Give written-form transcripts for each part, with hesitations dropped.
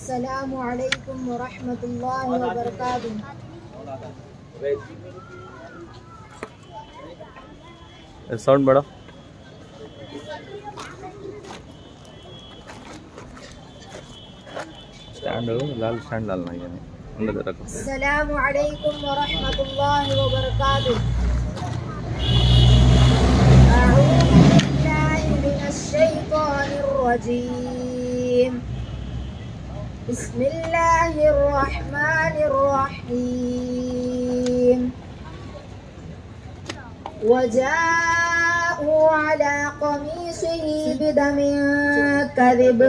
السلام علیکم ورحمۃ اللہ وبرکاتہ. ساؤنڈ بڑا. اسٹینڈ لال اسٹینڈ ڈالنا ہے یعنی اندر رکھو. السلام علیکم ورحمۃ اللہ وبرکاتہ. اعوذ باللہ من الشیطان الرجیم. بسم اللہ الرحمن الرحیم. وجاءوا على قميصه بدم كذب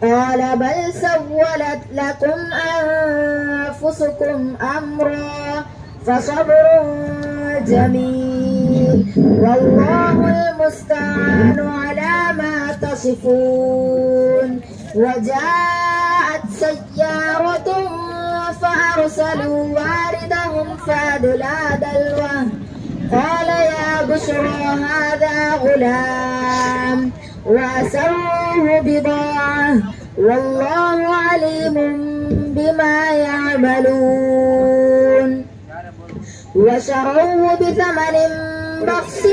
قال بل سولت لكم أنفسكم أمرا فصبر جميل والله المستعان على ما تصفون. وجاءت سيارة فأرسلوا واردهم فأدلى دلوه قال يا بشرى هذا غلام وأسروه بضاعة والله عليم بما يعملون. وشروه بثمن بخس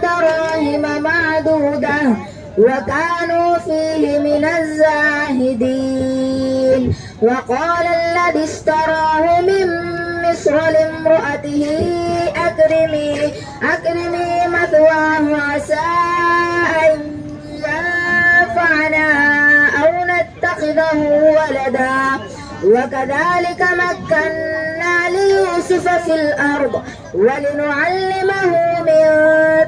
دراهم معدودة وكانوا فيه من الزاهدين. وقال الذي اشتراه من مصر لامرأته أكرمي مثواه عسى أن ينفعنا أو نتخذه ولدا وكذلك مكنا ليوسف في الأرض ولنعلمه من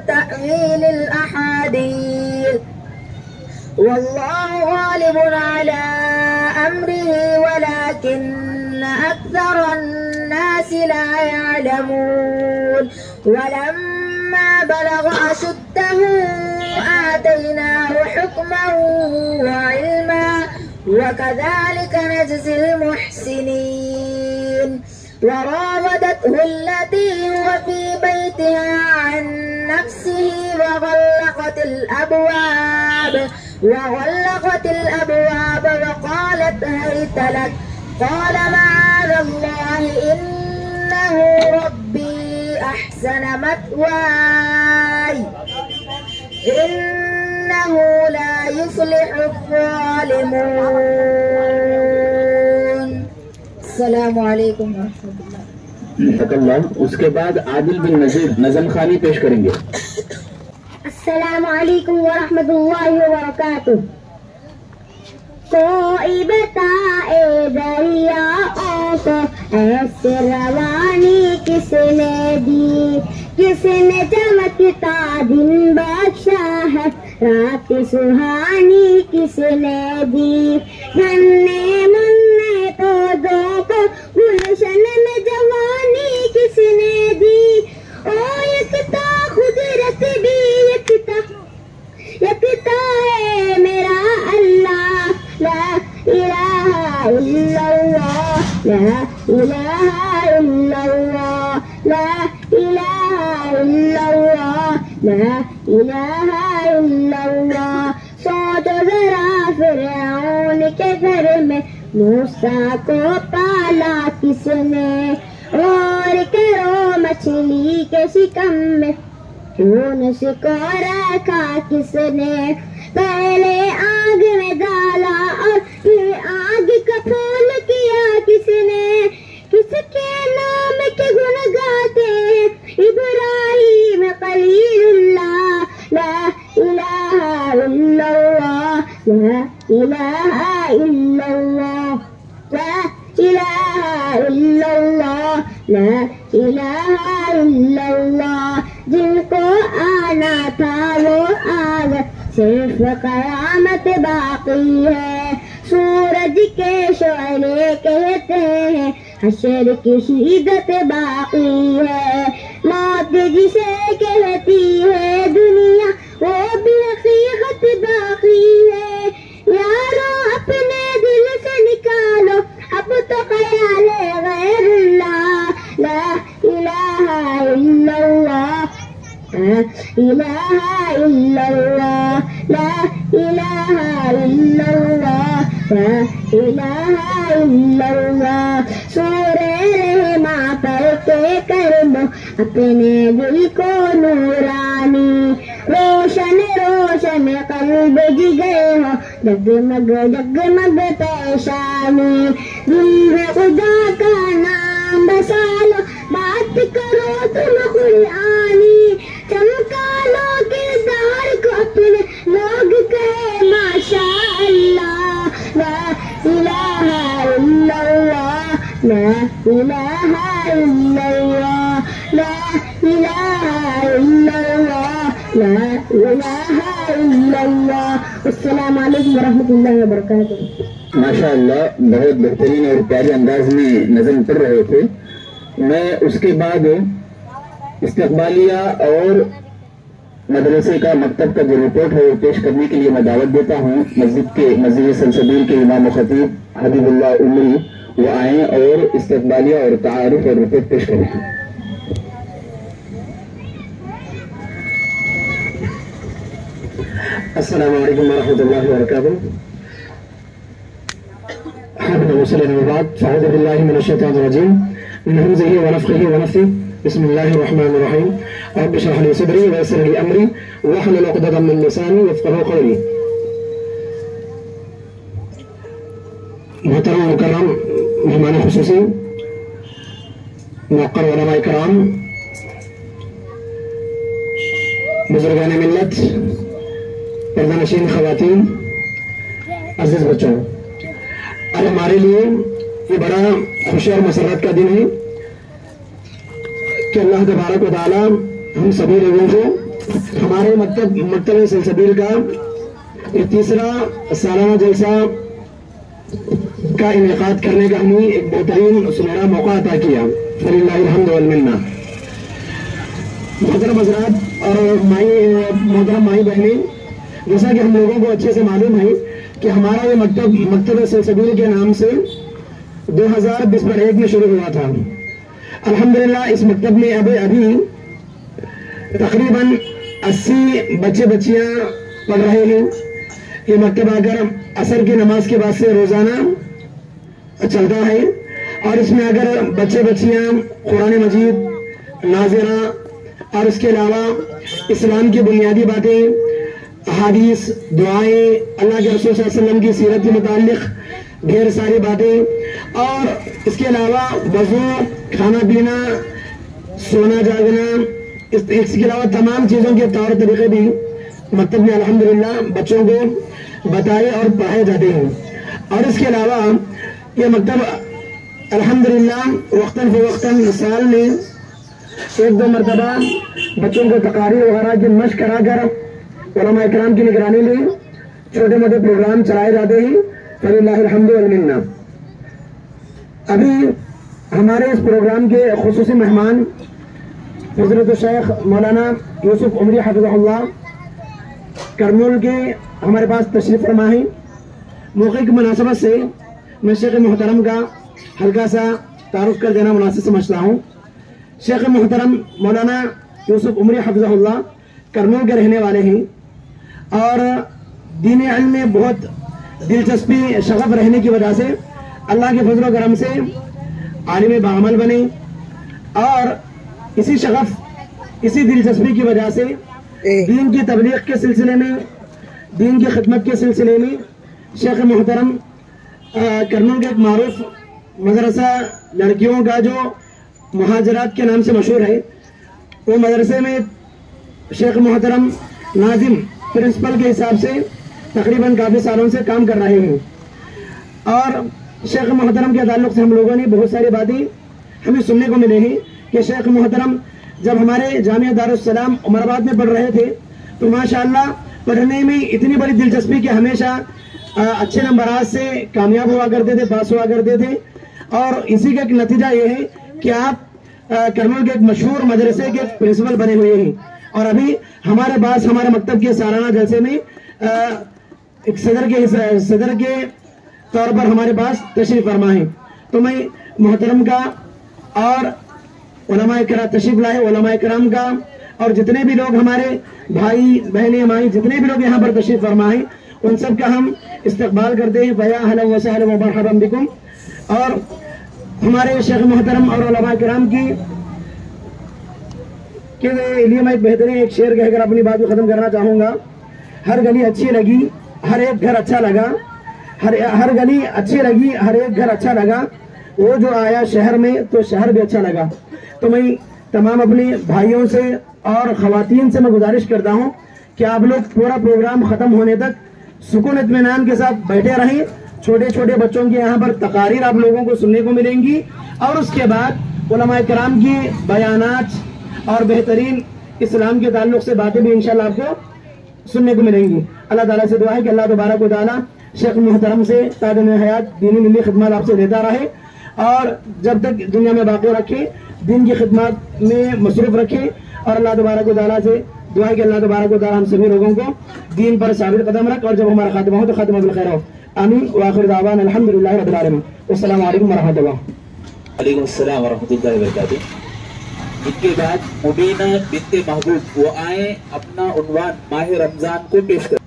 تأويل الأحاديث والله غالب على أمره ولكن أكثر الناس لا يعلمون. ولما بلغ أشده آتيناه حكما وعلما وكذلك نجزي المحسنين. وراودته التي هو في بيتها عن نفسه وغلقت الأبواب وقالت هيت لك قال معاذ الله إنه ربي أحسن مثواي إنه لا يفلح الظالمون. السلام علیکم ورحمۃ اللہ. اس کے بعد عادل بن نذیر نظم خوانی پیش کریں گے. السلام علیکم ورحمۃ اللہ وبرکاتہ. کوئی بتائے دریاؤں کو ایسے روانی کس نے دی, کس نے چمکتا دن بخشا ہے, رات سہانی کس نے دی, گھنے مننے پودوں کو گلشن میں جوانی کس نے دی. او یکتا قدرت بھی یکتا ہے میرا اللہ, لا الہ الا اللہ, لا الہ الا اللہ, لا الہ الا اللہ, لا الہ الا اللہ. سوچو ذرا فرعون کے گھر میں موسیٰ کو پالا کس نے, غور کرو مچھلی کے شکم میں یونس کو رکھا کس نے. پہلے آگ میں ڈالا اور پھر آگ کا پھول کیا کس نے. کس کے نام کے گن گاتے ہیں ابراہیم خلیل اللہ, لا الہ الا اللہ, لا الہ الا اللہ, لا الہ الا اللہ, لا الہ الا اللہ. جن کو آنا تھا وہ آ گئے, صرف قیامت باقی ہے. سورج کے شعلے کہتے ہیں حشر کی شدت باقی ہے. موت جسے کہتی ہے دنیا وہ بھی حقیقت باقی ہے. یارو اپنے دل سے نکالو اب تو خیال غیر اللہ, لا الہ الا اللہ, لا الہ الا اللہ, لا الہ الا اللہ, لا الہ الا اللہ. سورہ رحماں پڑھ کے کر دو اپنے دل کو نورانی. روشن روشن قلب جگر ہو جگمگ جگمگ پیشانی. دل میں خدا کا نام بسا لو بات کرو تم قرآنی. چمکا لو کردار کو اپنے لوگ کہے ماشاء اللہ. لا الہ الا اللہ لا الہ الا اللہ لا الہ الا اللہ لا الہ الا اللہ. السلام علیکم ورحمۃ اللہ وبرکاتہ. ماشاء اللہ بہت بہترین اور پیارے انداز میں نظم پڑھ رہے تھے. میں اس کے بعد استقبالیہ اور مدرسے کا مکتب کا جو رپورٹ ہے وہ پیش کرنے کے لیے میں دعوت دیتا ہوں. مسجد سلسبیل کے امام و خطیب حبیب اللہ عمری وہ آئیں اور استقبالیہ اور تعارف اور رپورٹ پیش کریں. السلام علیکم ورحمۃ اللہ وبرکاتہ. حمدا وصلاۃ وبعد فاعوذ باللہ من الشیطان الرجیم من ہمزہ ونفخہ ونفثہ. بسم اللہ الرحمن الرحیم. رب اشرح لي صدری ويسر لي امری واحلل عقدۃ من لسانی یفقہوا قولی. محترم مکرم مہمان خصوصی موقر علماء کرام بزرگان ملت پردہ نشین خواتین عزیز بچوں، آج ہمارے لیے یہ بڑا خوشی اور مسرت کا دن ہے کہ اللہ تبارک و تعالی ہم سبھی لوگوں کو ہمارے مکتب سلسبیل کا یہ تیسرا سالانہ جلسہ کا انعقاد کرنے کا ہمیں ایک بہترین سنہرا موقع عطا کیا. فللہ الحمد والمنہ. محترم حضرات اور محترم مائی بہنیں، جیسا کہ ہم لوگوں کو اچھے سے معلوم ہے کہ ہمارا یہ مکتب سلسبیل کے نام سے 2021 میں شروع ہوا تھا. الحمدللہ اس مکتب میں ابھی تقریباً 80 بچے بچیاں پڑھ رہے ہیں. یہ مکتب اگر عصر کی نماز کے بعد سے روزانہ چلتا ہے اور اس میں اگر بچے بچیاں قرآن مجید، ناظرہ اور اس کے علاوہ اسلام کی بنیادی باتیں، احادیث، دعائیں، اللہ کے رسول صلی اللہ علیہ وسلم کی سیرت کے متعلق ڈھیر ساری باتیں اور اس کے علاوہ وضو، کھانا پینا، سونا جاگنا، اس کے علاوہ تمام چیزوں کے طور طریقے بھی مکتب میں الحمدللہ بچوں کو بتائے اور پڑھائے جاتے ہیں. اور اس کے علاوہ یہ مکتب الحمدللہ وقتاً فوقتاً سال میں 1-2 مرتبہ بچوں کو تقاریر وغیرہ کی مشق کرا کر علماء اکرام کی نگرانی میں چھوٹے موٹے پروگرام چلائے جاتے ہیں. فللہ الحمد والمنہ. ابھی ہمارے اس پروگرام کے خصوصی مہمان حضرت شیخ مولانا یوسف عمری حفظہ اللہ کرنول کے ہمارے پاس تشریف فرما ہے. موقع کی مناسبت سے میں شیخ محترم کا ہلکا سا تعارف کر دینا مناسب سمجھتا ہوں. شیخ محترم مولانا یوسف عمری حفظہ اللہ کرنول کے رہنے والے ہیں اور دین علم میں بہت دلچسپی شغف رہنے کی وجہ سے اللہ کے فضل و کرم سے عالم بعمل بنے اور اسی شغف، اسی دلچسپی کی وجہ سے دین کی تبلیغ کے سلسلے میں، دین کی خدمت کے سلسلے میں شیخ محترم کرنول کے ایک معروف مدرسہ لڑکیوں کا جو مہاجرات کے نام سے مشہور ہے، وہ مدرسے میں شیخ محترم ناظم پرنسپل کے حساب سے تقریباً کافی سالوں سے کام کر رہے ہیں. اور شیخ محترم کے تعلق سے ہم لوگوں نے بہت ساری باتیں ہمیں سننے کو ملے ہیں کہ شیخ محترم جب ہمارے جامعہ دارالسلام عمر آباد میں پڑھ رہے تھے تو ماشاءاللہ پڑھنے میں اتنی بڑی دلچسپی کہ ہمیشہ اچھے نمبرات سے کامیاب ہوا کرتے تھے، پاس ہوا کرتے تھے. اور اسی کا ایک نتیجہ یہ ہے کہ آپ کرنول کے ایک مشہور مدرسے کے پرنسپل بنے ہوئے ہیں اور ابھی ہمارے پاس ہمارے مکتب کے سالانہ جلسے میں ایک صدر کے طور پر ہمارے پاس تشریف فرما ہے. تو میں محترم کا اور علماء کرام تشریف لائے علماء کرام کا اور جتنے بھی لوگ ہمارے بھائی بہنیں مائی جتنے بھی لوگ یہاں پر تشریف فرما ہیں ان سب کا ہم استقبال کرتے ہیں. فیا اہلا و سہلا و مرحبا بکم. اور ہمارے شیخ محترم اور علماء کرام کے لیے میں ایک بہترین ایک شعر کہہ کر اپنی بات کو ختم کرنا چاہوں گا. ہر گلی اچھی لگی ہر ایک گھر اچھا لگا, ہر گلی اچھی لگی ہر ایک گھر اچھا لگا, وہ جو آیا شہر میں تو شہر بھی اچھا لگا. تو میں تمام اپنے بھائیوں سے اور خواتین سے میں گزارش کرتا ہوں کہ آپ لوگ پورا پروگرام ختم ہونے تک سکون اطمینان کے ساتھ بیٹھے رہیں. چھوٹے چھوٹے بچوں کی یہاں پر تقاریر آپ لوگوں کو سننے کو ملیں گی, اور اس کے بعد علماء کرام کی بیانات اور بہترین اسلام کے تعلق سے باتیں بھی انشاءاللہ آپ کو سننے کو ملیں گی. اللہ تعالیٰ سے دعا ہے کہ اللہ تبارک و تعالیٰ شیخ محترم سے تادم حیات دینی ملی خدمات آپ سے دیتا رہے, اور جب تک دنیا میں باقی رکھے دین کی خدمات میں مصروف رکھے. اور اللہ تبارک و تعالیٰ سے دعا ہے کہ اللہ تبارک و تعالیٰ ہم سبھی لوگوں کو دین پر ثابت قدم رکھ, اور جب ہمارا خاتمہ ہو تو خاتمہ بالخیر ہو. آمین. وآخر دعوانا الحمدللہ رب العالمین. السلام علیکم ورحمۃ اللہ. وعلیکم السلام ورحمۃ اللہ وبرکاتہ. ان کے بعد مبینہ بنت محبوب وہ آئیں اپنا عنوان ماہ رمضان کو پیش کریں.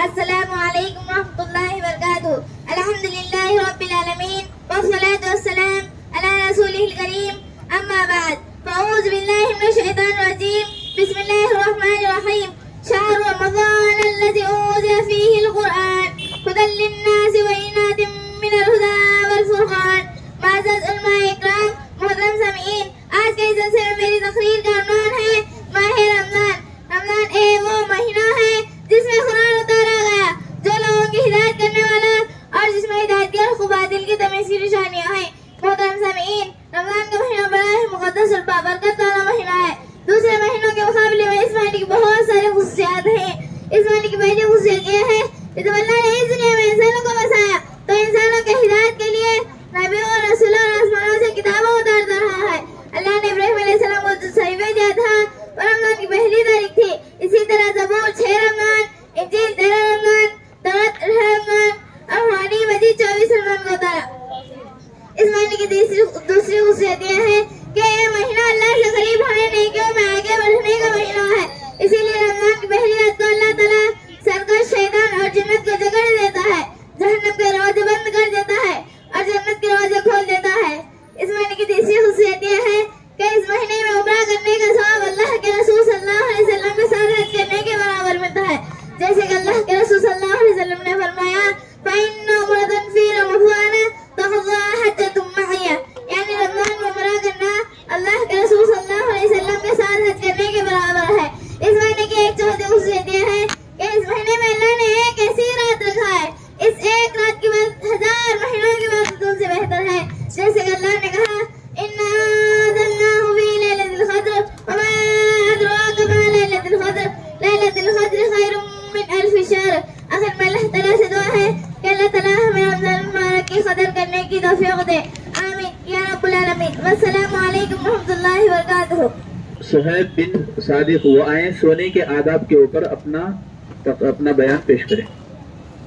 السلام علیکم ورحمۃ اللہ وبرکاتہ. الحمدللہ رب العالمین والصلاة والسلام علی رسولہ الکریم. اما بعد فاعوذ باللہ من الشیطان الرجیم. بسم اللہ الرحمن الرحیم. شهر رمضان الذي أنزل فيه القرآن هدى للناس وبينات من الهدى والفرقان. معزز علماء اکرام, محترم سامعین, آج کے اس سلسلے میں میری تقریر کا عنوان ہے ماہ رمضان. رمضان ایک وہ مہینہ ہے جس میں قرآن اتارا گیا, جو لوگوں کی ہدایت کرنے والا اور جس میں ہدایت گر خوبادل کی تمیز کی نشانیاں ہیں. محترم سامعین, رمضان کا مہینہ بڑا ہی مقدس اور بابرکت والا مہینہ ہے. دوسرے مہینوں کے مقابلے میں اس مہینے کی بہت ساری خصوصیات ہیں. اس مہینے کی پہلی خصوصیت یہ ہے کہ جب اللہ نے اس دنیا میں انسانوں کو بسایا تو انسانوں کے ہدایت کے لیے نبیوں اور رسولوں اور آسمانوں سے کتابوں اتارتا رہا ہے. اللہ نے ابراہیم علیہ السلام کو جو صحیفہ دیا تھا وہ رمضان کی پہلی تاریخ تھی. اسی طرح زبور 6 رمضان, انجیل 13 رمضان, تورات 18 رمضان اور قرآن مجید 24 رمضان کو اتارا. اس مہینے کی دوسری خصوصیت یہ ہے کہ یہ مہینہ اللہ سے قریب ہونے نیکیوں میں آگے بڑھنے کا مہینہ ہے. اسی لیے رمضان کی پہلی رات کو اللہ تعالیٰ سرکش شیطان اور جنت کو جگڑ دیتا ہے, جہنم کے دروازے بند کر دیتا ہے اور جنت کے دروازے کھول دیتا ہے. اس مہینے کی تیسری خصوصیت یہ ہے کہ اس مہینے میں عمرہ کرنے کا ثواب اللہ کے رسول صلی اللہ علیہ وسلم کے ساتھ حج کرنے کے برابر ملتا ہے. جیسے کہ اللہ کے رسول صلی اللہ علیہ وسلم نے فرمایا فَإِنَّ عُمْرَةً فِي رَمَضَانَ تَقْضَىٰ حَجَّةٌ مَعِيَّةٌ, یعنی رمضان میں عمرہ کرنا اللہ کے رسول صلی اللہ علیہ وسلم کے ساتھ حج کرنے کے برابر ہے. اس مہینے کی ایک چوتھی خصوصیت یہ ہے کہ اس مہینے میں اللہ نے ایک ایسی رات رکھا ہے, اس ایک رات کی بات 1000 مہینوں کی بات سے بہتر ہے. جیسے کہ اللہ نے کہا إِنَّا أَنزَلْنَاهُ فِي لَيْلَةِ الْقَدْرِ وَمَا أَدْرَاكَ مَا لَيْلَةُ الْقَدْرِ لَيْلَةُ الْقَدْرِ خَيْرٌ مِّنْ أَلْفِ شَهْرٍ. آخر میں اللہ تعالیٰ سے دعا ہے کہ اللہ تعالیٰ ہمیں رمضان المبارک کی قدر کرنے کی توفیق دے. آمین یا رب العالمین. والسلام علیکم ورحمۃ اللہ وبرکاتہ. صہیب بن صادق وہ آئیں سونے کے آداب کے اوپر اپنا بیان پیش کریں.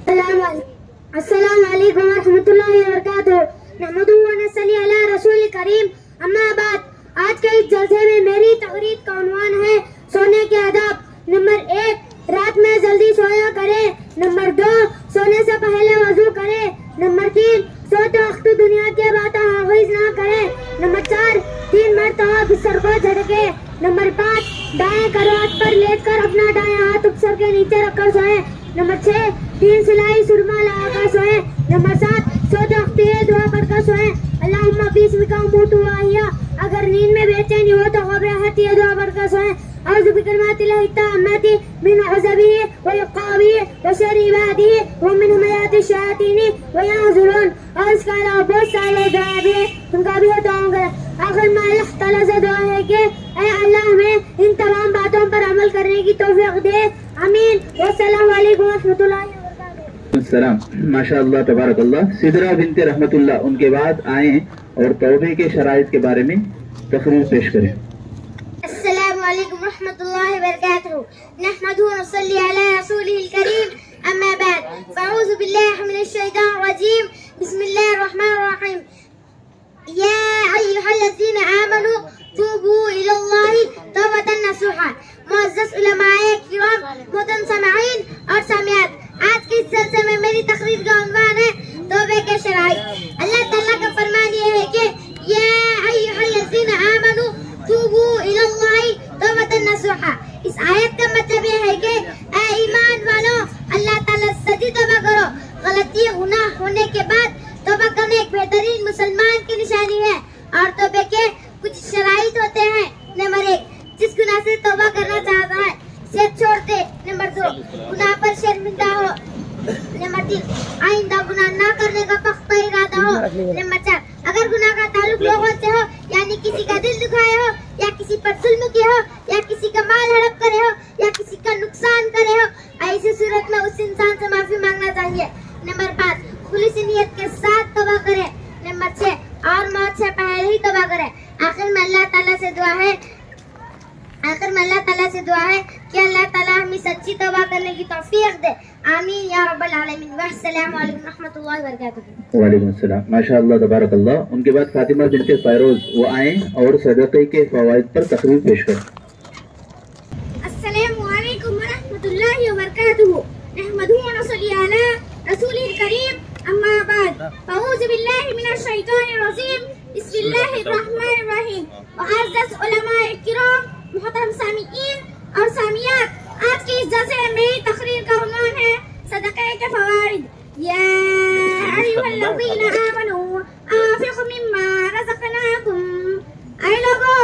السلام علیکم ورحمۃ اللہ وبرکاتہ. نحمدہ و نصلی علی رسول کریم. اما بعد, آج کے اس جلسے میں میری تقریر کا عنوان ہے سونے کے آداب. نمبر 1, رات میں جلدی سویا کرے. نمبر 2, سونے سے پہلے وضو کرے. نمبر 3, سوتے وقت دنیا کے باتیں آغاز نہ کرے. نمبر 4, 3 مرتبہ بستر کو جھٹکے. نمبر 5, دائیں کروٹ پر لیٹ کر اپنا دائیں ہاتھ بستر کے نیچے رکھ کر سوئے. نمبر 6, 3 سلائی سرما لگا کر سوئے. نمبر 7, سوتے وقت یہ دعا پڑھ کر سوئے اللہم بسمک اموت واحیا. اگر نیند میں بے چینی ہو تو گھبراہٹ یہ دعا پڑھ کر سوئے اعوذ بکلمات اللہ التامات من عذابه وعقابه وشر عباده ومن همزات الشیاطین ویحضرون. اور اس کا علاوہ بہت سارے دعا بھی ہے, ان کا بھی بتاؤں گا. آخر میں اللہ تعالیٰ سے دعا ہے کہ اے اللہ ہمیں ان تمام باتوں پر عمل کرنے کی توفیق دے. آمین. والسلام علیکم ورحمۃ اللہ وبرکاتہ. السلام. ماشاء اللہ تبارک اللہ. سدرہ بنت رحمت اللہ ان کے بعد آئیں اور توبے کے شرائط کے بارے میں تقریر پیش کریں. السلام علیکم ورحمۃ اللہ وبرکاتہ. نحمدہ ونصلی علی رسولہ الکریم. اما بعد فاعوذ باللہ من الشیطان الرجیم. بسم اللہ الرحمن الرحیم. یا ایھا الذین آمنوا توبوا الی اللہ توبۃ نصوحا. معزز علماء کرام, محترم سامعین اور سامعات, آج کی शराइत। अल्लाह ताला का फरमान ये है कि या अय्युहल्लज़ीना आमनू तूबू इलल्लाहि तौबतन नसूहा। इस आयत का मतलब ये है कि ऐ ईमान वालों, अल्लाह ताला से सच्ची तौबा करो। गलती गुनाह होने के बाद तौबा करना एक बेहतरीन मुसलमान की निशानी है। और तौबे के कुछ शराइत होते हैं। नंबर 1, जिस गुनाह से तौबा करना चाहता है सेहत छोड़ दे। नंबर 2, गुनाह पर शर्मिंदा हो। नंबर 3, आइंदा गुनाह ना करने का पक्का इरादा हो। नंबर 4, अगर गुनाह का ताल्लुक लोगों से हो, यानी किसी का दिल दुखाए हो, या किसी पर जुल्म किया हो, या किसी का माल हड़प करे हो, या किसी का नुकसान करे हो, ऐसी सूरत में उस इंसान से माफी मांगना चाहिए। नंबर 5, खुलिस नियत के साथ तौबा करे। नंबर 6, और मौत से पहले ही तौबा करे। आखिर में अल्लाह ताला से दुआ है कि अल्लाह ताला हमें सच्ची तौबा करने की तौफीक दे। आमीन या रब्बल आलमीन। अस्सलामु अलैकुम रहमतुल्लाहि व बरकातुहू। वालेकुम अस्सलाम, माशाअल्लाह तबारकल्लाह। उनके बाद फातिमा बिनते फैरोज वो आए और सदक़े के फ़वाइद पर तकरीर पेश करें। अस्सलामु अलैकुम व रहमतुल्लाहि व बरकातुहू। नहमदुहु व नसल्ली अला रसूलिल करीम, अम्मा बाद। अऊज़ु बिल्लाहि मिनश शैतानिर रजीम, बिस्मिल्लाहिर रहमानिर रहीम। मुअज़्ज़ज़ उलमाए किराम, मुहतरम सामीईन और सामियात, आज के इस जलसे में मेरी तकरीर का उन्वान है सदक़े के फ़वाइद। या अय्युहल्लज़ीना आमनू आनफ़िक़ू मिम्मा रज़क़नाकुम। ऐ लोगों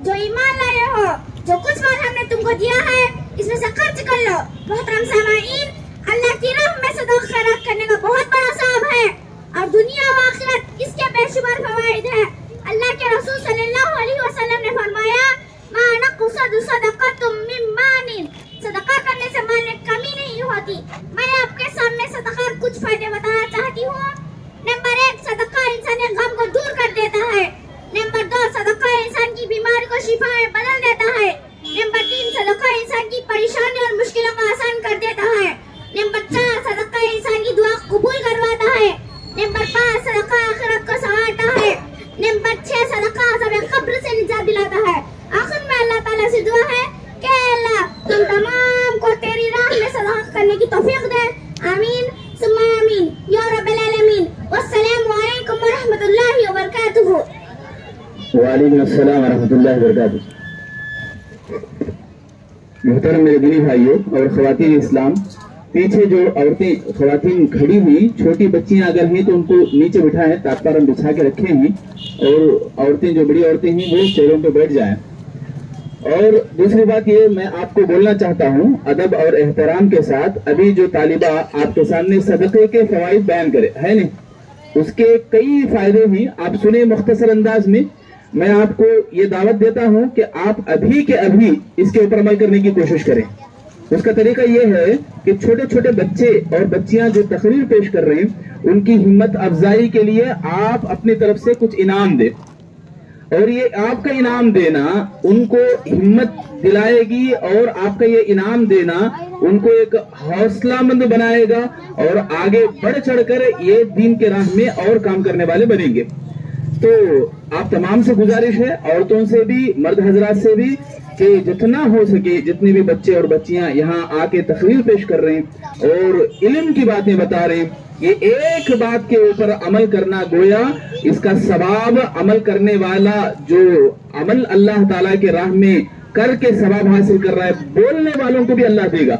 जो ईमान लाए हो, जो कुछ माल हमने तुमको दिया है इसमें से खर्च कर लो। मुहतरम सामीईन, अल्लाह की राह में सदक़ा खैरात करने का बहुत बड़ा सवाब है और दुनिया व आखिरत इसके बेशुमार फ़वाइद है। अल्लाह के रसूल सल्लल्लाहु अलैहि वसल्लम ने फरमाया, मा नक़्सद सदक़तुम मिन मालिन। सदका करने से माल में कमी नहीं होती। मैं आपके सामने सदका कुछ फायदे बताना चाहती हूँ। नंबर 1, सदका इंसान के गम को दूर कर देता है। नंबर 2, सदका इंसान की बीमारी को शिफा में बदल देता है। नंबर 3, सदका इंसान की परेशानी और मुश्किलों को आसान कर देता है। नंबर 4, सदका इंसान की दुआ कबूल करवाता है। नंबर 5, सदका आखिरत को संवारता है। नंबर 6, सदका अज़ाब कब्र से निजात दिलाता है। आखिर में अल्लाह ताला से दुआ है कि अल्लाह तुम तमाम को तेरी राह में सदका करने की तौफीक दे। आमीन सुम्मा आमीन या रब्बल आलमीन। वस्सलामु अलैकुम व रहमतुल्लाहि व बरकातुहू। वालेकुम अस्सलाम व रहमतुल्लाहि व बरकातुहू। मुहतरम मेरे दीनी भाइयों और ख़वातीन इस्लाम, पीछे जो औरतें ख़वातीन खड़ी हुई, छोटी बच्चियां अगर हैं तो उनको नीचे बिठाएं, ताकपार हम बिछा के रखे हैं, और औरतें जो बड़ी औरतें हैं वो चेयरों पे बैठ जाएं। और दूसरी बात ये मैं आपको बोलना चाहता हूँ अदब और एहतराम के साथ, अभी जो तालिबा आपके सामने सदक़े के फ़वाइद बयान करे है नहीं, उसके कई फायदे हैं, आप सुने मुख्तसर अंदाज में। मैं आपको ये दावत देता हूँ कि आप अभी के अभी इसके ऊपर अमल करने की कोशिश करें। उसका तरीका ये है कि छोटे छोटे बच्चे और बच्चियां जो तकरीर पेश कर रहे हैं, उनकी हिम्मत अफजाई के लिए आप अपनी तरफ से कुछ इनाम दें, और ये आपका इनाम देना उनको हिम्मत दिलाएगी, और आपका ये इनाम देना उनको एक हौसलामंद बनाएगा, और आगे बढ़ चढ़कर ये दीन के राह में और काम करने वाले बनेंगे। तो आप तमाम से गुजारिश है, औरतों से भी, मर्द हजरात से भी, कि जितना हो सके जितने भी बच्चे और बच्चियां यहाँ आके तकरीर पेश कर रहे हैं और इल्म की बातें बता रहे हैं, ये एक बात के ऊपर अमल करना, गोया इसका सवाब अमल करने वाला जो अमल अल्लाह ताला के राह में करके सवाब हासिल कर रहा है, बोलने वालों को भी अल्लाह देगा।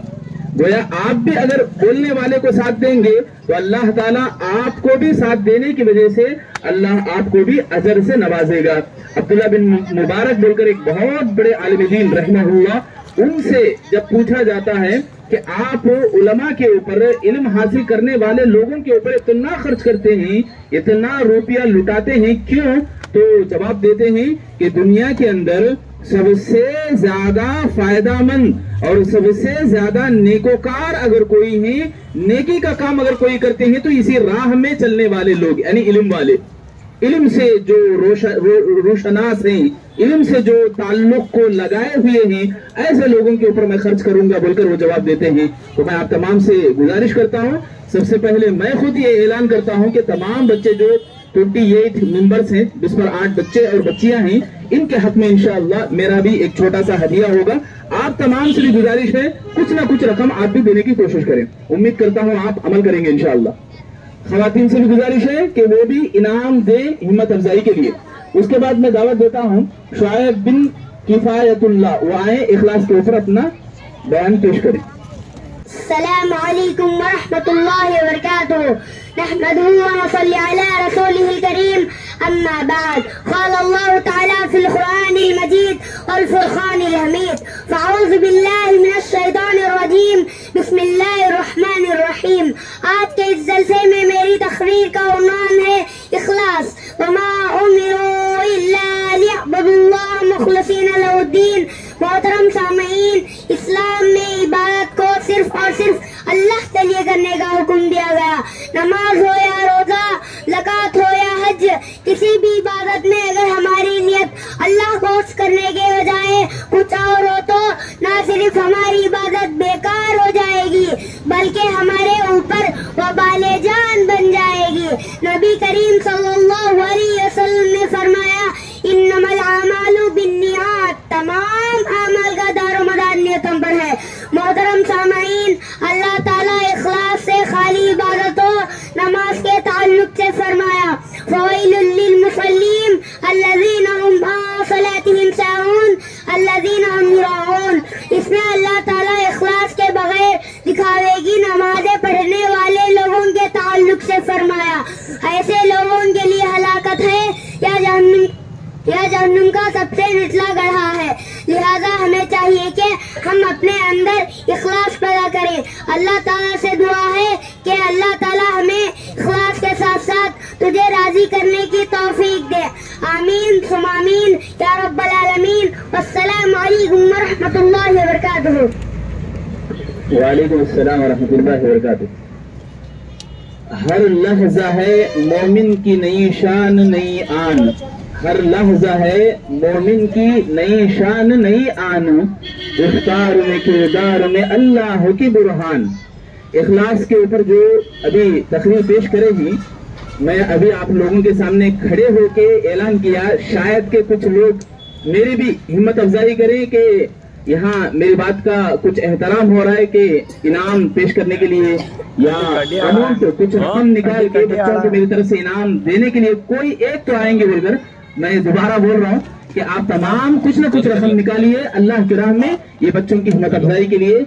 गोया आप भी अगर बोलने वाले को साथ देंगे तो अल्लाह ताला आपको भी साथ देने की वजह से अल्लाह आपको भी अजर से नवाजेगा। अब्दुल्ला बिन मुबारक बोलकर एक बहुत बड़े आलिम दीन रहमहुल्लाह, उनसे जब पूछा जाता है कि आप उलमा के ऊपर, इल्म हासिल करने वाले लोगों के ऊपर इतना खर्च करते हैं, इतना रुपया लुटाते हैं, क्यों? तो जवाब देते हैं कि दुनिया के अंदर सबसे ज्यादा फायदामंद और सबसे ज्यादा नेकोकार अगर कोई है, नेकी का काम अगर कोई करते हैं, तो इसी राह में चलने वाले लोग, यानी इल्म वाले, इल्म से जो रोशनास हैं, इल्म से जो ताल्लुक को लगाए हुए हैं, ऐसे लोगों के ऊपर मैं खर्च करूंगा बोलकर वो जवाब देते हैं। तो मैं आप तमाम से गुजारिश करता हूं, सबसे पहले मैं खुद ये ऐलान करता हूं कि तमाम बच्चे जो 28 मेंबर्स हैं, जिस पर 8 बच्चे और बच्चियां हैं, इनके हक में इंशाअल्लाह मेरा भी एक छोटा सा हदिया होगा। आप तमाम से भी गुजारिश है, कुछ ना कुछ रकम आप भी देने की कोशिश करें। उम्मीद करता हूं आप अमल करेंगे इंशाअल्लाह। خواتین سے بھی گزارش ہے کہ وہ بھی انعام دے ہمت افزائی کے لیے. اس کے بعد میں دعوت دیتا ہوں شعیب بن کفایت اللہ، وہ آئے اخلاص کے اوپر اپنا بیان پیش کریں. السلام علیکم ورحمۃ اللہ وبرکاتہ. نحمده ونصلي على رسوله الكريم أما بعد. قال الله تعالى في القرآن المجيد والفرقان الحميد: فأعوذ بالله من الشيطان الرجيم بسم الله الرحمن الرحيم. آج کے اس جلسے میں میری تقریر کا عنوان ہے اخلاص. وما أمروا إلا ليعبدوا الله مخلصين له الدين. محترم سامعین، اسلام میں عبادت کو صرف اور صرف اللہ کے لیے کرنے کا حکم دیا گیا. نماز ہو یا روزہ، زکوٰۃ ہو یا حج، کسی بھی عبادت میں اگر ہماری نیت اللہ کو خوش کرنے کے بجائے کچھ اور ہو تو نہ صرف ہماری عبادت بیکار ہو جائے گی بلکہ ہمارے اوپر وبال جان بن جائے گی. نبی کریم صلی اللہ علیہ وسلم نے فرمایا: انما الاعمال بالنیات. تمام اعمال کا دار و مدار نیتوں پر ہے. محترم سامعین، اللہ تعالیٰ اخلاص سے خالی عبادتوں نماز کے تعلق سے فرمایا: فویل للمصلین الذین هم عن صلاتهم ساہون الذین هم یراؤون. اس میں اللہ تعالیٰ اخلاص کے بغیر دکھاوے کی نمازیں پڑھنے والے لوگوں کے تعلق سے فرمایا: ایسے لوگوں کے لیے ہلاکت ہے یا جہنم کا سب سے نچلا گڑھا ہے. لہذا ہمیں چاہیے کہ ہم اپنے اندر اخلاص پیدا کریں. اللہ تعالیٰ سے دعا ہے کہ اللہ تعالیٰ ہمیں اخلاص کے ساتھ ساتھ تجھے راضی کرنے کی توفیق دے. آمین ثم آمین یا رب العالمین. والسلام علیکم ورحمۃ اللہ وبرکاتہ. وعلیکم السلام ورحمۃ اللہ وبرکاتہ. ہر لحظہ ہے مومن کی نئی شان نئی آن. ہر لحظہ ہے مومن کی نئی شان نئی آن. اختار میں کردار میں اللہ کی برہان. اخلاص کے اوپر جو ابھی تقریر پیش کرے گی، میں ابھی آپ لوگوں کے سامنے کھڑے ہو کے اعلان کیا. شاید کہ کچھ لوگ میری بھی ہمت افزائی کریں کہ یہاں میری بات کا کچھ احترام ہو رہا ہے کہ انعام پیش کرنے کے لیے یا اماؤنٹ کچھ رقم نکال کے بچوں کو میری طرف سے انعام دینے کے لیے کوئی ایک تو آئیں گے بول کر. میں دوبارہ بول رہا ہوں کہ آپ تمام کچھ نہ کچھ رقم نکالیے اللہ کی راہ میں. یہ بچوں کی ہمت افزائی کے لیے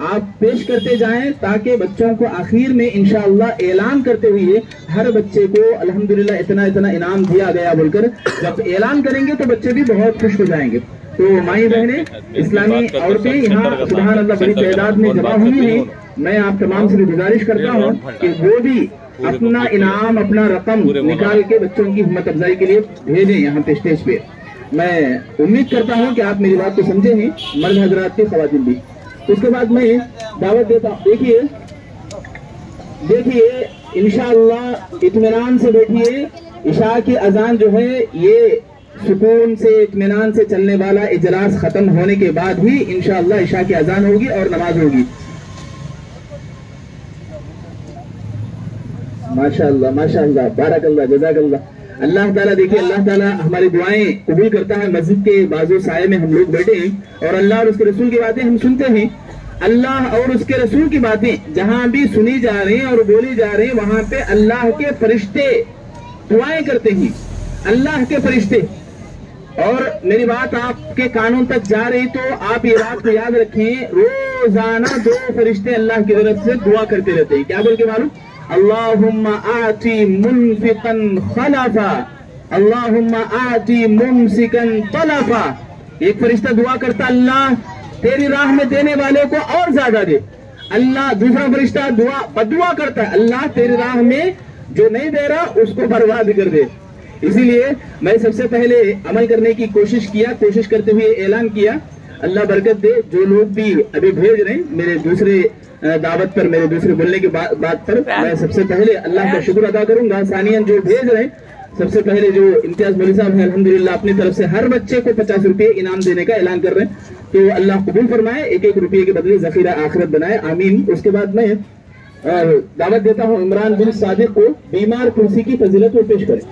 آپ پیش کرتے جائیں تاکہ بچوں کو آخر میں انشاءاللہ اعلان کرتے ہوئے ہر بچے کو الحمدللہ اتنا اتنا انعام دیا گیا بول کر جب اعلان کریں گے تو بچے بھی بہت خوش ہو جائیں گے. تو مائی بہنیں، اسلامی عورتیں یہاں سبحان اللہ بڑی تعداد میں جمع ہوئی ہیں. میں آپ تمام سے گزارش کرتا ہوں کہ وہ بھی اپنا انعام اپنا رقم نکال کے بچوں کی ہمت افزائی کے لیے بھیجیں یہاں پہ اسٹیج پہ. میں امید کرتا ہوں کہ آپ میری بات کو سمجھے ہیں، مرد حضرات کے خواتین بھی. اس کے بعد میں دعوت دیتا ہوں. دیکھیے انشاءاللہ اطمینان سے بیٹھیے. عشاء کی اذان جو ہے یہ سکون سے اطمینان سے چلنے والا اجلاس ختم ہونے کے بعد ہی انشاءاللہ عشاء کی اذان ہوگی اور نماز ہوگی. ماشاءاللہ ماشاءاللہ بارک اللہ جزاک اللہ. اللہ تعالیٰ دیکھیے، اللہ تعالیٰ ہماری دعائیں قبول کرتا ہے. مسجد کے بازو سائے میں ہم لوگ بیٹھے ہیں اور اللہ اور اس کے رسول کی باتیں ہم سنتے ہیں. اللہ اور اس کے رسول کی باتیں جہاں بھی سنی جا رہی ہیں اور بولی جا رہی ہیں وہاں پہ اللہ کے فرشتے دعائیں کرتے ہیں. اللہ کے فرشتے. اور میری بات آپ کے کانوں تک جا رہی تو آپ یہ بات کو یاد رکھیں، روزانہ 2 فرشتے اللہ کی طرف سے دعا کرتے رہتے ہیں. کیا بول کے معلوم؟ اللہم آتی منفقا خلفا، اللہم آتی ممسکا طلفا. ایک فرشتہ دعا کرتا اللہ تیری راہ میں دینے والے کو اور زیادہ دے. اللہ دوسرا فرشتہ بدعا کرتا ہے اللہ تیری راہ میں جو نہیں دے رہا اس کو برباد کر دے. اسی لیے میں سب سے پہلے عمل کرنے کی کوشش کرتے ہوئے اعلان کیا. اللہ برکت دے. جو لوگ بھی ابھی بھیج رہے ہیں میرے دوسرے دعوت پر، میرے دوسرے بولنے کی بات پر میں سب سے پہلے اللہ کا شکر ادا کروں گا. ثانیاً جو بھیج رہے ہیں سب سے پہلے جو امتیاز مولوی صاحب ہیں الحمدللہ اپنی طرف سے ہر بچے کو 50 روپے انعام دینے کا اعلان کر رہے ہیں. تو اللہ قبول فرمائے، 1-1 روپے کے بدلے ذخیرہ آخرت بنائے. آمین. اس کے بعد میں دعوت دیتا ہوں عمران بن صادق کو بیمار کرسی کی فضیلت کو پیش کریں.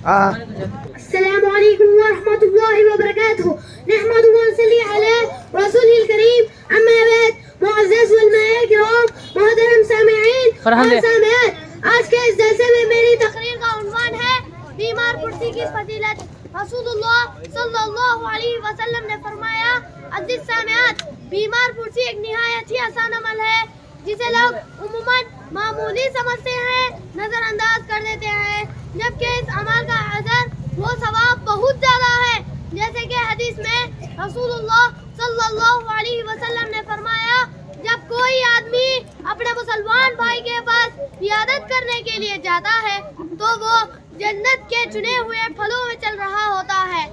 السلام علیکم ورحمۃ اللہ وبرکاتہ. نحمد ونصلی علی رسول الکریم. اما بعد معزز علماء کرام، محترم سامعین اور سامعات، آج کے اس جلسے میں میری تقریر کا عنوان ہے بیمار پرسی کی فضیلت۔ رسول اللہ صلی اللہ علیہ وسلم نے فرمایا، عزیز سامعات، بیمار پرسی ایک نہایت ہی آسان عمل ہے جسے لوگ عموماً معمولی سمجھتے ہیں، نظر انداز کر دیتے ہیں، جبکہ اس عمل کا اجر وہ ثواب بہت زیادہ ہے۔ جیسے کہ حدیث میں رسول اللہ صلی اللہ علیہ وسلم نے فرمایا، جب کوئی آدمی اپنے مسلمان بھائی کے پاس عیادت کرنے کے لیے جاتا ہے تو وہ جنت کے چنے ہوئے پھلوں میں چل رہا ہوتا ہے،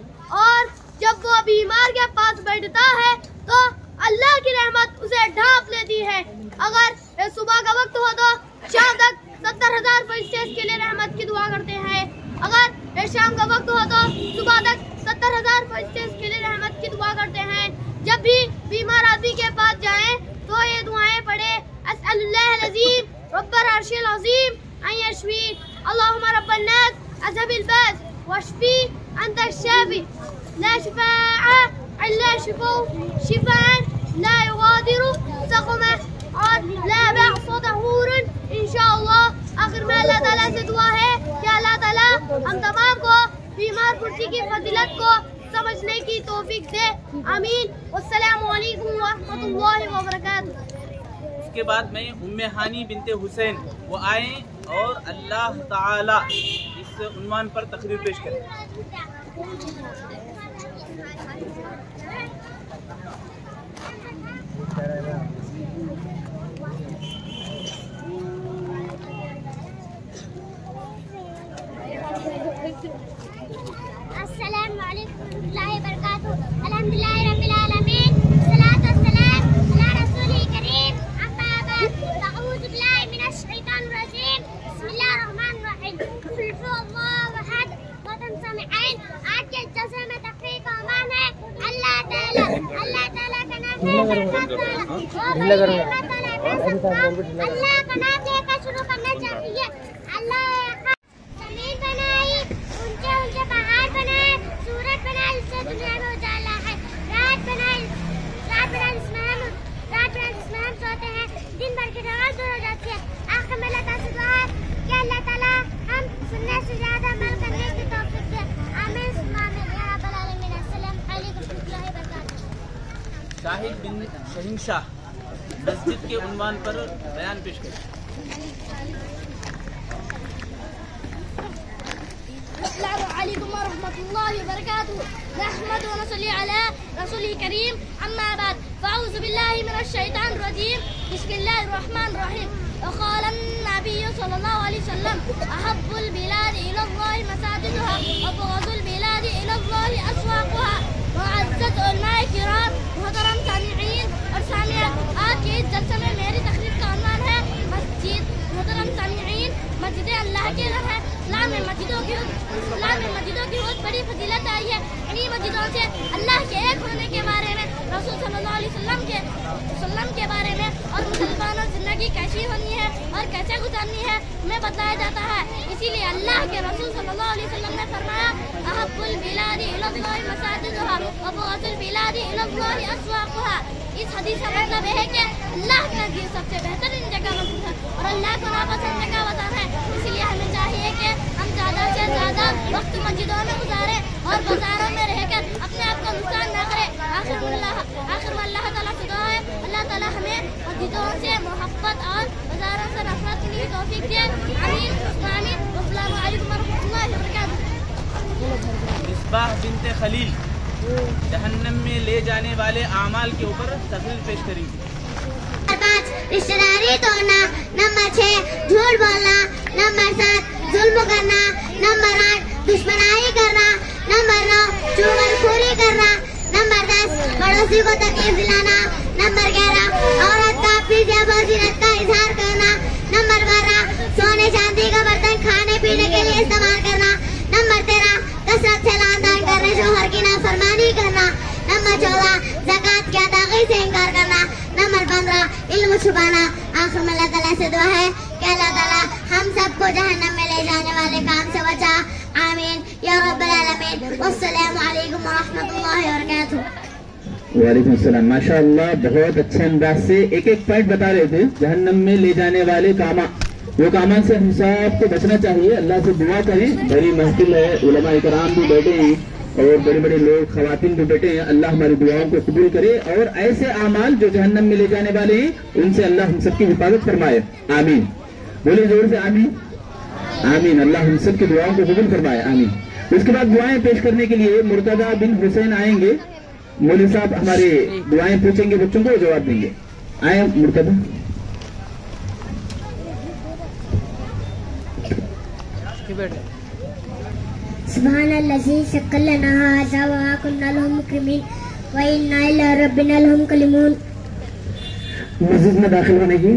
اور جب وہ بیمار کے پاس بیٹھتا ہے تو اللہ کی رحمت اسے ڈھانپ لیتی ہے۔ اگر صبح کا وقت ہو تو شام تک 70,000 فرشتے اس کے لیے رحمت کی دعا کرتے ہیں، اگر شام کا وقت ہو تو صبح تک 70,000 فرشتے اس کے لیے رحمت کی دعا کرتے ہیں۔ جب بھی بیمار آدمی کے پاس جائیں تو یہ دعائیں پڑھیں، اسأل اللہ العظیم رب العرش العظیم ان یشفی، اللہم رب الناس اذهب الباس واشفی انت الشافی لا شفاء الا شفاء لا يغادر سقما اور لا بأس طهور انشاءاللہ۔ آخر میں اللہ تعالیٰ سے دعا ہے کہ اللہ تعالیٰ ہم تمام کو بیمار پرسی کی فضیلت کو سمجھنے کی توفیق دے، آمین۔ والسلام علیکم ورحمۃ اللہ وبرکاتہ۔ اس کے بعد میں ہانی بنت حسین وہ آئیں اور اللہ تعالی اس عنوان پر تقریر پیش کریں۔ السلام علیکم ورحمۃ اللہ وبرکاتہ۔ الحمدللہ رب العالمین، والصلاۃ والسلام علی رسول کریم، اما بعد، اعوذ باللہ من الشیطان الرجیم، بسم اللہ الرحمن الرحیم، قل هو اللہ احد۔ محترم سامعین، آج کے جلسے میں تقریر کا عنوان ہے اللہ تعالیٰ کا نام اللہ کا نام لے کر شروع کرنا چاہیے۔ اللہ زمین بنائی، اونچے اونچے پہاڑ بنائے، سورج بنائی جس سے دنیا میں اجالا ہے، رات بنائی جس میں ہم سوتے ہیں، دن بھر کی تھکان دور ہو جاتی ہے۔ آخر میں اللہ تعالیٰ سے دعا ہے کہ اللہ تعالیٰ ہم سننے سے زیادہ عمل کرنے کی توفیق دے، آمین ثم آمین یا رب العالمین۔ السلام علیکم ورحمۃ اللہ وبرکاتہ۔ شاہد بن شہنشاہ مسجد کے عنوان پر بیان پیش کریں۔ السلام علیکم ورحمۃ اللہ وبرکاتہ۔ نحمد و نصلی علی رسول کریم، اما بعد، فاعوذ باللہ من الشیطان الرجیم، بسم اللہ الرحمن الرحیم۔ وقال النبی صلی اللہ علیہ وسلم، احب البلاد الی اللہ مساجدها وابغض البلاد الی اللہ اسواقها۔ معزز علماء کرام، محترم سامعین اور سامعات، آج کے اس جلسے میں میری تقریر کا عنوان ہے مسجد۔ محترم سامعین، مسجد اللہ کے گھر ہے۔ اسلام میں مسجدوں کی بہت بڑی فضیلت آئی ہے۔ انہی مسجدوں سے اللہ کے ایک ہونے کے بارے میں، رسول صلی اللہ علیہ وسلم کے بارے میں اور مسلمانوں زندگی کیسی ہونی ہے اور کیسے گزارنی ہے ہمیں بتایا جاتا ہے۔ اسی لیے اللہ کے رسول صلی اللہ علیہ وسلم نے فرمایا، احب البلاد الی اللہ مساجدها وابغض البلاد الی اللہ اسواقها۔ اس حدیث کا مطلب یہ ہے کہ اللہ کے نزدیک سب سے بہترین جگہ مسجد ہے اور اللہ کو ناپسند جگہ بتانا ہے۔ اسی لیے ہمیں چاہیے کہ ہم زیادہ سے زیادہ وقت مسجدوں میں گزاریں اور بازاروں میں رہ کر اپنے آپ کو نقصان نہ کریں۔ آخر میں اللہ تعالیٰ سے دعا ہے اللہ تعالیٰ ہمیں مسجدوں سے محبت اور بازاروں سے نفرت کی توفیق دے، آمین آمین۔ السلام علیکم ورحمۃ اللہ وبرکاتہ۔ مصباح بنت خلیل جہنم میں لے جانے والے اعمال کے اوپر تقریر پیش کریں گی۔ 5 رشتہ داری توڑنا، نمبر 6 جھوٹ بولنا، نمبر 7 ظلم کرنا، نمبر 8 دشمنائی کرنا، نمبر 9 چغل خوری کرنا، نمبر 10 پڑوسی کو تکلیف دلانا، نمبر 11 عورت کا اپنی زیب و زینت کا اظہار کرنا، نمبر 12 سونے چاندی کا برتن کھانے پینے کے لیے استعمال کرنا، نمبر 13 کثرت سے لان دان کرنے شوہر کی نافرمانی کرنا، نمبر 14 زکوٰۃ کی ادائیگی سے انکار کرنا، نمبر 15 علم چھپانا۔ آخر میں اللہ تعالیٰ سے دعا ہے کہ اللہ تعالیٰ ہم سب کو جہنم میں لے جانے والے کام سے بچا، آمین یا رب العالمین۔ والسلام علیکم ورحمۃ اللہ وبرکاتہ۔ वालेकुम अस्सलाम। माशाअल्लाह बहुत अच्छे अंदाज से एक एक पॉइंट बता रहे थे। जहन्नम में ले जाने वाले कामा, वो कामा से हम सबको बचना चाहिए। अल्लाह से दुआ करें। बड़ी महफिल है, उलमा इकराम भी बैठे हैं और बड़े बड़े लोग खवातीन भी बैठे हैं। अल्लाह हमारी दुआओं को कबूल करे और ऐसे आमाल जो जहन्नम में ले जाने वाले हैं उनसे अल्लाह हम सबकी हिफाजत फरमाए। आमीन। बोले जोर से आमीन। आमीन। अल्लाह हम सबकी दुआओं को कबूल फरमाए। आमीन। उसके बाद दुआएं पेश करने के लिए मुर्तजा बिन हुसैन आएंगे। मौलवी साहब हमारे दुआएं पूछेंगे, बच्चों को जवाब देंगे। आए मुर्तजा। सुब्हानल्लाज़ी शक्कल लना हाज़ा व कुन्ना लहु मुकरिमीन व इन्ना इला रब्बिना लमुनक़लिबून। मस्जिद में दाखिल होने की,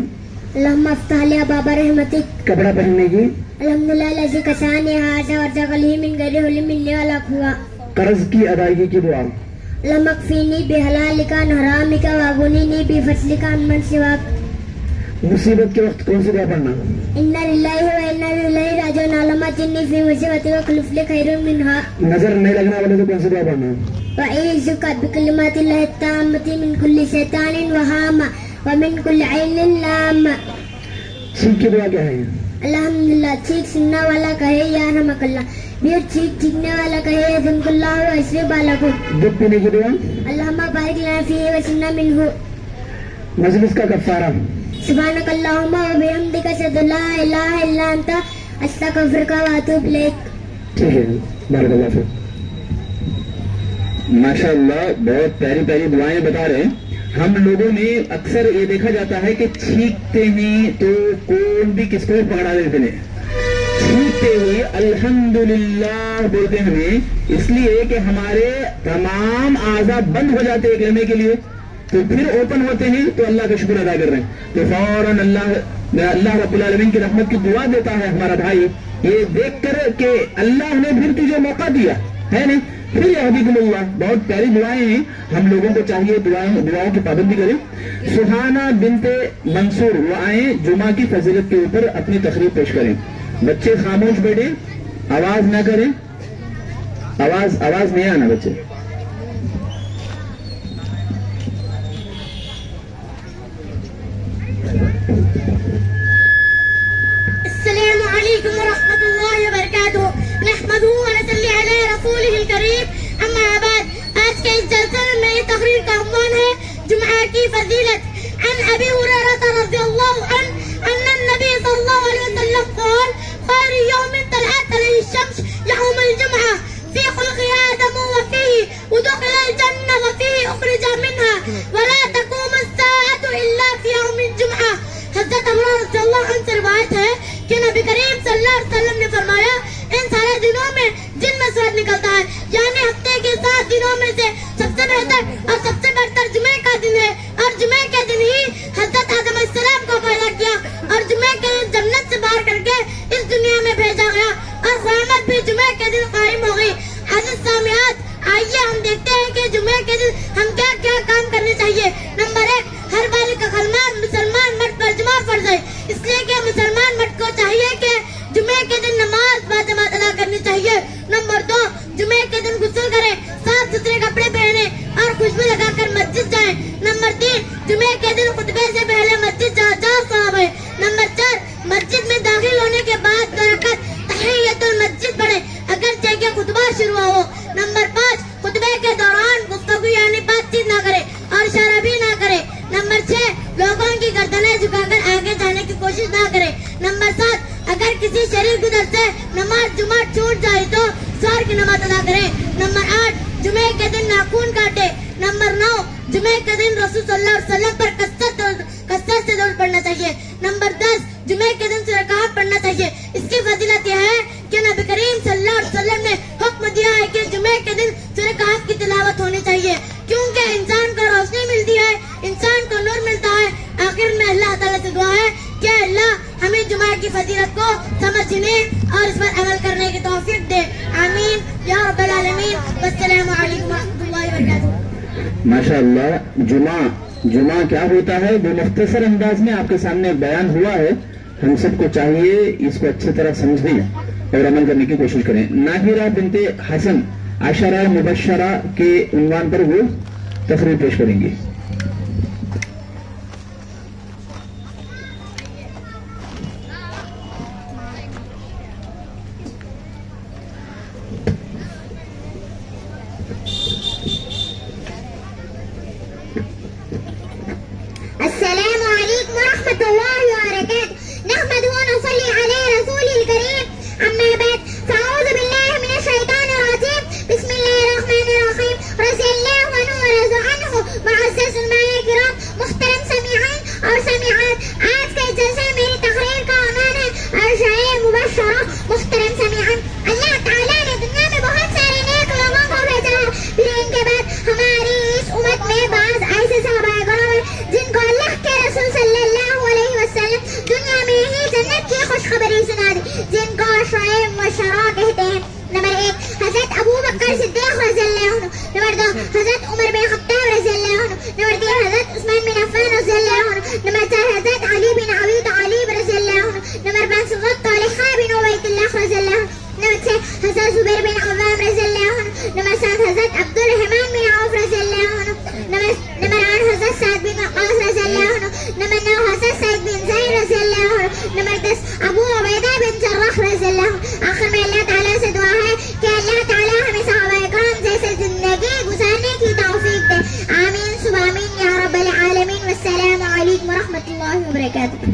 अल्लाहुम्मा अफ्तह ली अबाब रहमतिक, कपड़ा पहनने की, अल्हम्दुलिल्लाह लज़ी कसानी हाज़ा व रज़क़नी मिन गैरि हुलिम मिन्नी वला क़ुव्वा, कर्ज की अदायगी की दुआ, अल्लाहुम्मा कफ़ीनी बिहलालिका अन हरामिका व अग़निनी बिफ़ज़लिका अम्मन सिवाक। मुसीबत के वक्त कौन सी दुआ पढ़ना? इन्ना लिल्लाहि व इन्ना इलैहि राजिऊन। अल्लाहुम्मा जिन्नी फ़ी मुसीबती व अख़्लिफ़ ली खैरन मिन्हा। नजर नहीं लगने वाले तो कौन सी दुआ पढ़ना? व अऊज़ुबिका बिकलिमातिल्लाहि ताम्मति मिन कुल्ली शैतानिन व हामा व मिन कुल्ली ऐनिन लामा। छींक की दुआ क्या है? अल्हम्दुलिल्लाह। छींक सुनने वाला कहे या रहमकल्ला, फिर छींक छींकने वाला कहे यज़्कुरुल्लाह व यस्रिब बालकुम। दूध पीने की दुआ, अल्लाहुम्मा बारिक लना फ़ीहि व सिन्ना मिन्हु। मजलिस का कफ़ारा, सुब्हानकल्लाहुम्मा व बिहम्दिका अशहदु अन ला इलाहा इल्ला अंता अस्तग़फिरुका व अतूबु इलैक। ठीक है, बारकल्लाह फिक। माशाअल्लाह बहुत प्यारी प्यारी दुआएं बता रहे हैं। हम लोगों में अक्सर ये देखा जाता है कि छींकते हैं तो कौन भी किसको भी पकड़ा देते हैं। छींकते हुए अल्हम्दुलिल्लाह बोलते हैं, इसलिए कि हमारे तमाम आज़ा बंद हो जाते हैं एक लम्हे के लिए, तो फिर ओपन होते हैं तो अल्लाह का शुक्र अदा कर रहे हैं। तो फौरन अल्लाह रब्बुल आलमीन की रहमत की दुआ देता है हमारा भाई, ये देख कर के अल्लाह ने फिर तुझे मौका दिया है नहीं, फिर यहदीकुमुल्लाह। बहुत प्यारी दुआएं हैं, हम लोगों को चाहिए दुआओं की पाबंदी करें। सुहाना बिनते मंसूर वो आए जुमा की फजीलत के ऊपर अपनी तकरीर पेश करें। बच्चे खामोश बैठे, आवाज ना करें, आवाज नहीं आना बच्चे। अस्सलामु अलैकुम व रहमतुल्लाहि व बरकातुहू। नहमदुहू व नसल्ली अला रसूलिहिल करीम। अम्मा बाद, आज के इस जलसे में मेरी तकरीर का उन्वान है जुमा की फजीलत। अन अबी हुरैरा रज़ियल्लाहु अन्हु अन्न नबी सल्लल्लाहु अलैहि वसल्लम क़ाल खैरु यौमिन तलअत अलैहि शम्स यौमुल जुमअह फी ख़ुल्क़ि आदम व फीही उदख़िलल जन्नह व फीही उख़रिज मिन्हा व ला तक़ूमु अस्साअतु इल्ला फी यौमिल जुमअह। हज़रत अबू हुरैरा रज़ियल्लाहु अन्हु से रिवायत है कि नबी करीम सल्लल्लाहु अलैहि वसल्लम ने फरमाया, इन सारे दिनों में जिनमें सूरज निकलता है, यानी हफ्ते के 7 दिनों में से सबसे बेहतर और सबसे बढ़कर जुमे का दिन है। और जुमे के दिन ही हज़रत आदम अलैहिस्सलाम को पैदा किया और जुमे के दिन जन्नत से बाहर करके इस दुनिया में भेजा गया और क़यामत भी जुमे के दिन कायम हो गई। अज़ीज़ सामियात, आइए हम देखते हैं कि जुमे के दिन हम क्या क्या काम करने चाहिए। नंबर 1, हर बालिग का कलमा मुसलमान मर्द पर जुमा फर्ज है, इसलिए कि मुसलमान मर्द को चाहिए कि जुमे के दिन नमाज बाजमात अदा करनी चाहिए। नंबर 2, जुमे के दिन गुस्ल करें, साफ सुथरे कपड़े पहने और खुशबू लगाकर मस्जिद जाएं। नंबर 3, जुमे के दिन खुतबे से पहले मस्जिद जाओ सवाब है। नंबर 4, मस्जिद में दाखिल होने के बाद 2 रकात तहियतुल मस्जिद पढ़े, अगर चाहिए खुतबा शुरू हो। नंबर 5, खुतबे के दौरान गुफ्तगू यानी बातचीत ना करे और इशारा भी ना करे। नंबर 6, लोगों की गर्दनें झुकाकर आगे जाने की कोशिश ना करे। नंबर 7, अगर किसी शरीर गुजर से नमाज जुमा छूट जाए तो ज़ोहर की नमाज अदा करे। नंबर 8, जुमे के दिन नाखून काटे। नंबर 9, जुमे के दिन रसूल सल्लल्लाहु अलैहि वसल्लम पर कसरत से दरूद पढ़ना चाहिए। नंबर 10, जुमे के दिन सूरह कहफ पढ़ना चाहिए। इसकी फजीलत यह है कि नबी करीम सल्लल्लाहु अलैहि वसल्लम ने हुक्म दिया है कि जुमे के दिन सूरह कहफ की तिलावत होनी चाहिए, क्योंकि इंसान को रोशनी मिलती है, इंसान को नूर मिलता है। आखिर में अल्लाह ताला से दुआ है कि अल्लाह हमें जुमा की फजीलत को समझने और इस पर अमल करने की तौफीक दे। आमीन या रब्बल आलमीन। वस्सलामु अलैकुम व रहमतुल्लाहि व बरकातुहू। माशाअल्लाह, जुमा क्या होता है वो मुख्तसर अंदाज में आपके सामने बयान हुआ है। हम सबको चाहिए इसको अच्छी तरह समझें और अमल करने की कोशिश करें। नाहिरा बिनते हसन अशरा मुबशरा के उन्वान पर वो تقریر پیش کریں گے. السلام عليكم ورحمة الله وبركاته. نحمده ونصلي على رسوله الكريم. أما بعد فأعوذ بالله من الشيطان الرجيم. بسم الله الرحمن الرحيم. رضي الله عنه ورضوا عنه. معزز المعالي الكرام، محترم سامعین اور سامعات، آج کے جلسے میری تقریر کا عنوان ہے ارشاد مبشرہ. محترم سامعین، اللہ تعالیٰ نے دنیا میں بہت سارے نیک لوگوں کو بھیجا ہے، لیکن کے بعد ہماری اس امت میں بعض ایسے صحابہ کرام ہیں جن کو اللہ کے رسول صلی اللہ علیہ وسلم دنیا میں ہی جنت کی خوشخبری سنا دی، جن کو ارشاد مبشرہ کہتے ہیں. نمبر 1 حضرت ابو بکر صدیق رضی اللہ عنہ. نمبر 2 حضرت عمر بن خطاب رضی اللہ عنہ. نمبر 3 حضرت عثمان بن عفان رضی اللہ عنہ. نمبر 4 حضرت علی بن ابی طالب رضی اللہ عنہ. نمبر 5 حضرت طلحہ بن عبید اللہ رضی اللہ عنہ. نمبر 6 حضرت زبیر بن عوام رضی اللہ عنہ. نمبر 7 حضرت عبد الرحمن بن عوف رضی اللہ عنہ. نمبر 8 حضرت سعد بن وقاص رضی اللہ عنہ. نمبر 9 حضرت سعید بن زید رضی اللہ عنہ. نمبر 10 ابو عبیدہ بن جراح رضی اللہ عنہ. آخر میں اللہ تعالیٰ سے دعا ہے کہ اللہ تعالیٰ ہمیں صحابہ کرام جیسے زندگی گزارنے کی توفیق دے. آمین ثم آمین یا رب العالمین. والسلام علیکم ورحمۃ اللہ وبرکاتہ.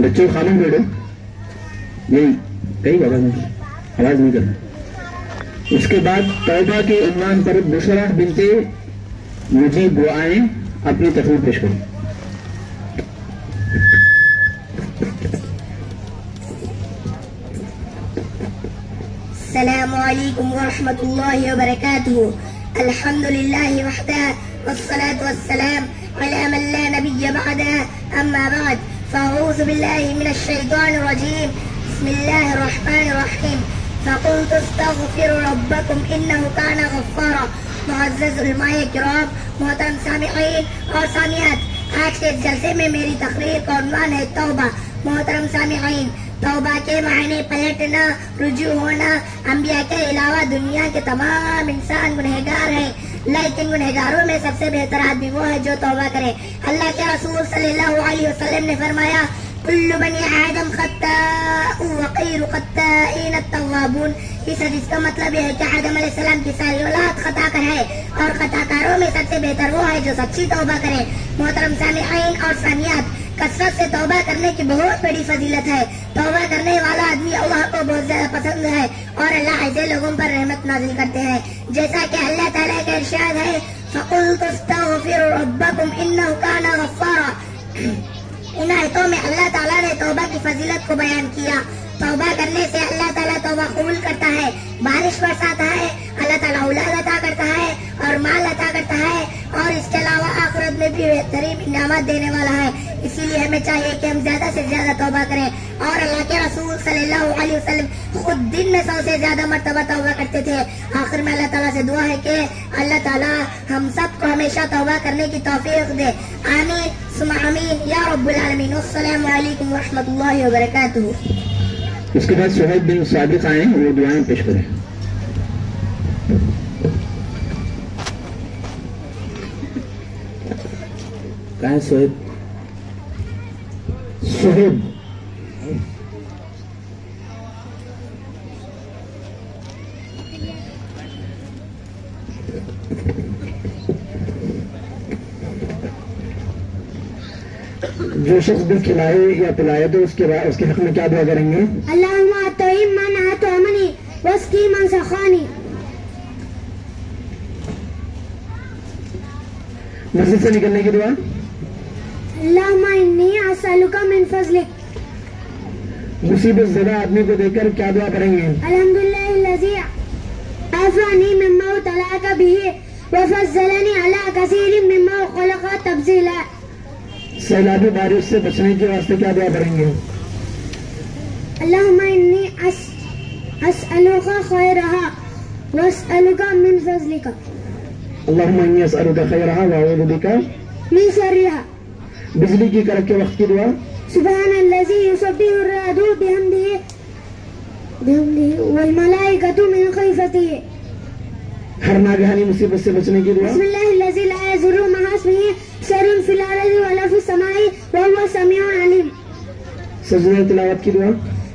بچوں خاموش بیٹھو، یہی کئی آواز نہیں کرنا. اس کے بعد توبہ کے عنوان پر بشرا بنت مجیب وہ آئیں اپنی تقریر پیش کریں. السلام علیکم ورحمۃ اللہ وبرکاتہ. الحمد للہ وحدہ والصلاة والسلام على من لا نبی بعدہ. اما بعد فاعوذ باللہ من الشیطان الرجیم. بسم اللہ الرحمن الرحیم. فقلت استغفروا ربکم انہ کان غفارا. معزز علماء کرام، محترم سامعین اور سامعات، آج کے جلسے میں میری تقریر کا عنوان ہے توبہ. محترم سامعین، توبہ کے معنی پلٹنا، رجوع ہونا. انبیاء کے علاوہ دنیا کے تمام انسان گنہگار ہیں، لیکن گنہگاروں میں سب سے بہتر آدمی وہ ہے جو توبہ کرے. اللہ کے رسول صلی اللہ علیہ وسلم نے فرمایا کل بنی آدم خطاء وخیر الخطائین التوابون. اس حدیث کا مطلب یہ ہے کہ آدم علیہ السلام کی ساری اولاد خطا کار ہے اور خطا کاروں میں سب سے بہتر وہ ہے جو سچی توبہ کرے. محترم سامعین اور سامعات، کثرت سے توبہ کرنے کی بہت بڑی فضیلت ہے. توبہ کرنے والا آدمی اللہ کو بہت زیادہ پسند ہے اور اللہ ایسے لوگوں پر رحمت نازل کرتے ہیں، جیسا کہ اللہ تعالیٰ کا ارشاد ہے فَقُلْتُ اسْتَغْفِرُوا رَبَّكُمْ إِنَّهُ كَانَ غَفَّارًا. ان آیتوں میں اللہ تعالیٰ نے توبہ کی فضیلت کو بیان کیا. توبہ کرنے سے اللہ تعالیٰ توبہ قبول کرتا ہے، بارش برساتا ہے، اللہ تعالیٰ اولاد عطا کرتا ہے اور مال عطا کرتا ہے، اور اس کے علاوہ آخرت میں بھی بہترین انعامات دینے والا ہے. اسی لیے ہمیں چاہیے کہ ہم زیادہ سے زیادہ توبہ کریں. اور اللہ کے رسول صلی اللہ علیہ وسلم خود دن میں 100 سے زیادہ مرتبہ توبہ کرتے تھے. آخر میں اللہ تعالیٰ سے دعا ہے کہ اللہ تعالیٰ ہم سب کو ہمیشہ توبہ کرنے کی توفیق دے. آمین ثم آمین یا رب العالمین. والسلام علیکم ورحمۃ اللہ وبرکاتہ. اس کے بعد سہیب بن صادق آئیں، وہ دعائیں پیش کریں. کہاں ہے سہیب؟ سہیب جو شخص بھی کھلائے یا پلائے تو اس کے حق میں کیا دعا کریں گے؟ اللہم اطعم من اطعمنی واسقی من سقانی. مسجد سے نکلنے کی دعا. اللہم انی اسألک من فضلک. مصیبت زدہ آدمی کو دیکھ کر کیا دعا کریں گے؟ الحمدللہ الذی عافانی مما ابتلاک بہ وفضلنی علی کثیر مما خلق تفضیلا. سیلابی بارش سے بچنے کے واسطے کیا دعا کریں گے؟ اللہم انی اسألک خیرہا واسألک من فضلک. اللہم انی اسألک خیرہا واعوذ بک من شرہا. بجلی کی کڑک کے وقت کی دعا. سبحان الذی یسبح الرعد بحمدہ والملائکۃ من خیفتہ. हर नागहानी मुसीबत से बचने की दुआ। बिस्मिल्लाहिल्लज़ी ला यज़ुर्रु म'a इस्मिही शै'उन फिल अर्ज़ि वला फिस समाई व हुवा समीउन अलीम। सजदा तिलावत की दुआ।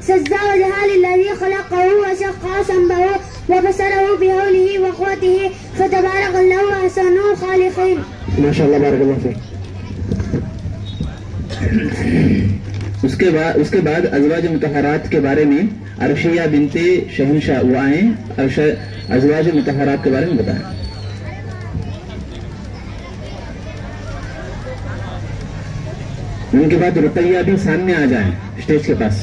सजदा वजहा लिल्लज़ी खलक़हु व शक़्क़ा संबहु व बसरहु बिहौलिही व क़ुव्वतिही फतबारकल्लाहु अहसनुल ख़ालिक़ीन। माशाअल्लाह, बारकल्लाह फीक। उसके बाद अज़वाज मुतहरात के बारे में अरशिया बिनते शहनशाह वो आए, अज़वाज मुतहरात के बारे में बताएं। उनके बाद रुकैया भी सामने आ जाएं स्टेज के पास।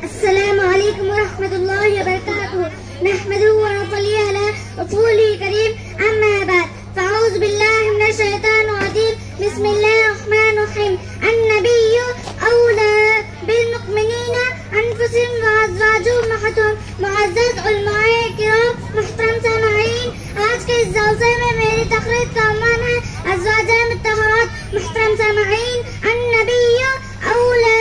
अस्सलामु अलैकुम व रहमतुल्लाहि व बरकातुहू। नहमदुहु व नुसल्ली अला रसूलिल करीम, अम्मा बाद। फ़अऊज़ु बिल्लाहि मिनश शैतानिर रजीम। बिस्मिल्लाहिर रहमानिर रहीम। अन्नबिय्यु औला बिल मुमिनीना अनफुसिहिम व अज़वाजुहुम उम्महातुहुम। मुअज़्ज़ज़ उलमाए किराम, मुहतरम सामईन, आज के इस जलसे में मेरी तकरीर का उन्वान है अज़वाजे मुतहरात। मुहतरम सामईन, अन्नबिय्यु औला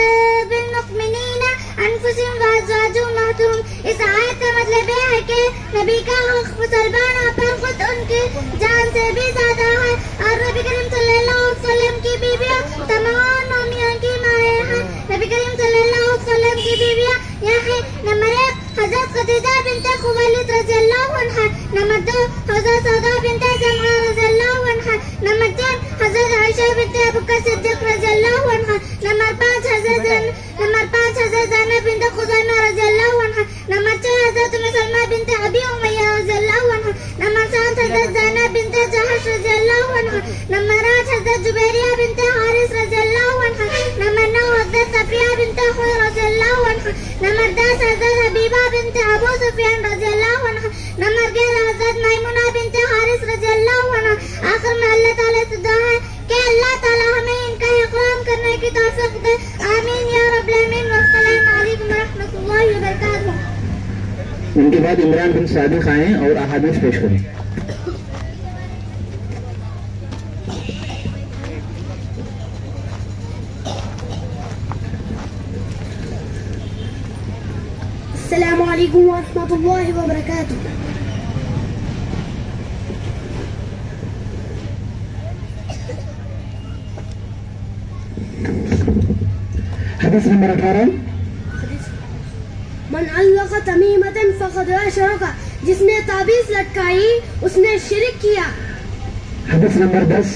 बिल मुमिनीना अनफुसिहिम व अज़वाजुहुम उम्महातुहुम। इस आयत का मतलब यह है कि नबी का हक मुसलमानों पर खुद उनकी जान से भी ज्यादा है, और नबी करीम सल्लल्लाहु अलैहि वसल्लम की बीवियां तमाम मोमिनों की माएँ हैं। नबी करीम सल्लल्लाहु अलैहि वसल्लम की बीवियां यह है: नंबर 1 हज़रत खदीजा बिन्ते खुवैलिद रज़ियल्लाहु अन्हा, नंबर 2 हज़रत सौदा बिन्ते ज़मआ रज़ियल्लाहु अन्हा, नंबर 3 हज़रत आयशा बिन्ते अबू बकर सिद्दीक़ रज़ियल्लाहु अन्हा, नंबर 5 हज़रत ज़ैनब बिन्ते खुज़ैमा रज़ियल्लाहु अन्हा, नंबर 6 हज़रत उम्मे सलमा बिन्ते अबी उमय्या रज़ियल्लाहु अन्हा, नंबर 7 हज़रत ज़ैनब बिन्ते जहश रज़ियल्लाहु अन्हा, नंबर 8 हज़रत जुबैरिया बिन्ते हारिस रज़ियल्लाहु अन्हा, नंबर 9 हज़रत सफिया बिन्ते हुई रज़ियल्लाहु अन्हा, नंबर 10 हज़रत हबीबा बिन्ते अबू सुफियान रज़ियल्लाहु अन्हा, नंबर 11 हज़रत मैमुना बिन्ते हारिस रज़ियल्लाहु अन्हा। आखिर में अल्लाह ताला से दुआ है कि अल्लाह ताला हमें इनका इकराम करने की तौफीक दे। आमीन या रब्बल आमीन। वस्सलामु अलैकुम व रहमतुल्लाहि व बरकातुहू। उनके बाद इमरान बिन सादिक आए और अहादीस पेश करें। अस्सलामु अलैकुम व रहमतुल्लाहि व बरकातुहू। हदीस नंबर 18। मन अल्लक़ तमीमतन फ़क़द अशरक, जिसने ताबीज़ लटकाई उसने शिरक किया। हदीस नंबर 10।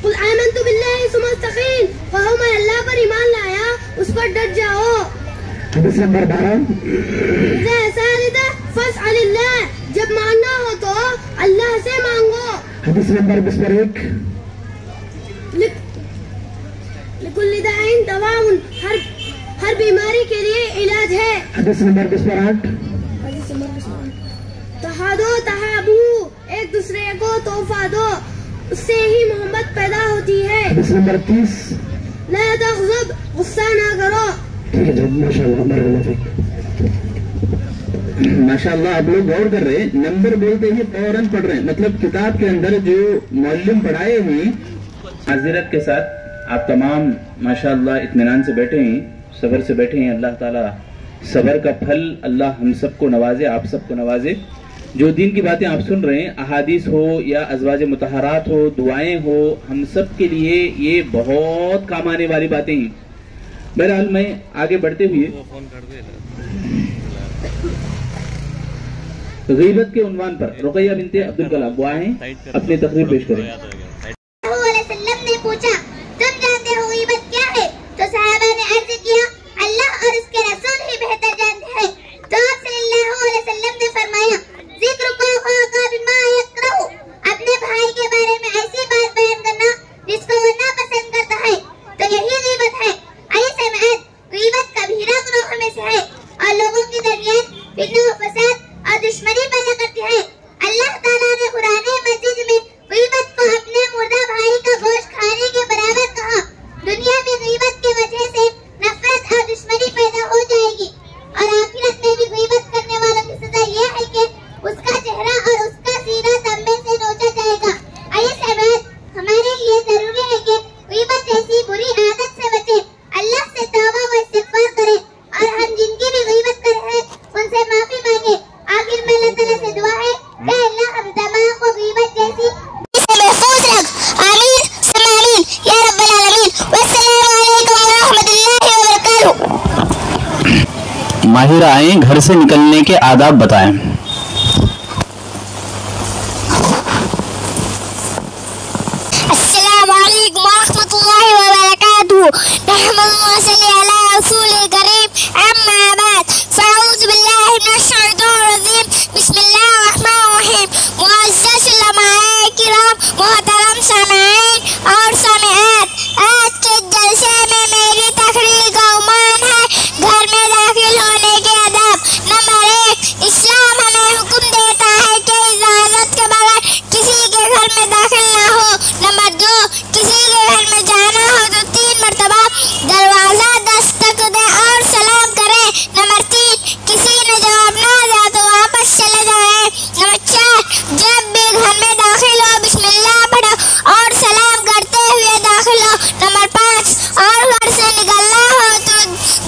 कुल आमनतु बिल्लाहि सुम्मा इस्तक़ीम, कहो मैं अल्लाह पर ईमान लाया, उस पर डट जाओ। हदीस नंबर 12। इज़ा सअलत फ़स्अलिल्लाह, जब मांगना हो तो अल्लाह से मांगो। हदीस नंबर 21। लिकुल्लि दाइन दवाउन, हर बीमारी के लिए इलाज है। हदीस नंबर 28। तहादो तहाबू, एक दूसरे को तोहफा दो, उससे ही मोहब्बत पैदा होती है। हदीस नंबर 30। ला तग़ज़ब, गुस्सा ना करो। ठीक है जब माशाअल्लाह, बारकल्लाह फीक। माशाअल्लाह, आप लोग गौर कर रहे हैं, नंबर बोलते ही फौरन पढ़ रहे हैं। मतलब किताब के अंदर जो मौलम पढ़ाए हुए हाजिरत के साथ आप तमाम माशाअल्लाह इत्मीनान से बैठे हैं, सब्र से बैठे हैं। अल्लाह ताला सब्र का फल अल्लाह हम सबको नवाजे, आप सबको नवाजे। जो दीन की बातें आप सुन रहे हैं, अहादीस हो या अज़वाज मुतहरात हो, दुआएं हो, हम सब के लिए ये बहुत काम आने वाली बातें हैं। बहरहाल मैं आगे बढ़ते हुए गीबत के उन्वान पर रुकैया बिनते अब्दुल कलाम वो आए अपनी तकरीर पेश करें। ने पूछा, तुम जानते हो गीबत क्या है? तो सहाबा ने अर्ज किया, अल्लाह और उसके रसूल ही बेहतर जानते हैं। तो आप सल्लल्लाहु अलैहि वसल्लम ने फरमाया, ज़िक्रुका अख़ाका बिमा यकरहु, अपने भाई के बारे में ऐसी बात बयान करना जिसको वो नापसंद करता है, तो यही गीबत है। आइए समाअत, गीबत कबीरा गुनाहों में से है और लोगों के दरमियान फितना व फसाद और दुश्मनी पैदा करती है। अल्लाह ताला ने कुरान मजीद में गीबत को अपने मुर्दा भाई का गोश्त खाने के बराबर कहा। दुनिया में गीबत की वजह से नफरत और दुश्मनी पैदा हो जाएगी और आखिरत में भी गीबत करने वालों की सजा यह है कि उसका चेहरा और उसका सीना तंबे से नोचा जाएगा। आइए माहिरा आए घर से निकलने के आदाब बताएं। अस्सलामु अलैकुम वरहमतुल्लाहि वबरकातुहू। नहमदुहु व नसल्ली अला रसूलिल करीम, अम्मा बाद, फ़अऊज़ु बिल्लाहि मिनश शैतानिर रजीम, बिस्मिल्लाहिर रहमानिर रहीम। मुअज़्ज़ज़ उलमाए किराम, मोहतरम सामीईन और सामीआत, आज के जलसे में मेरी तकरीर का उन्वान है घर में दाखिल होने के आदाब। नंबर 1, इस्लाम हमें हुक्म देता है कि इजाज़त के बगैर किसी के घर में दाखिल ना हो। नंबर 2, किसी के घर में जाना हो तो 3 मरतबा दरवाजा दस्तक दे और सलाम करे। नंबर 3, किसी ने जवाब ना दिया तो वापस चले जाए। नंबर 4, जब भी घर में दाखिल हो बिस्मिल्लाह पढ़ो और सलाम करते हुए दाखिल हो। नंबर 5, और घर से निकलना हो तो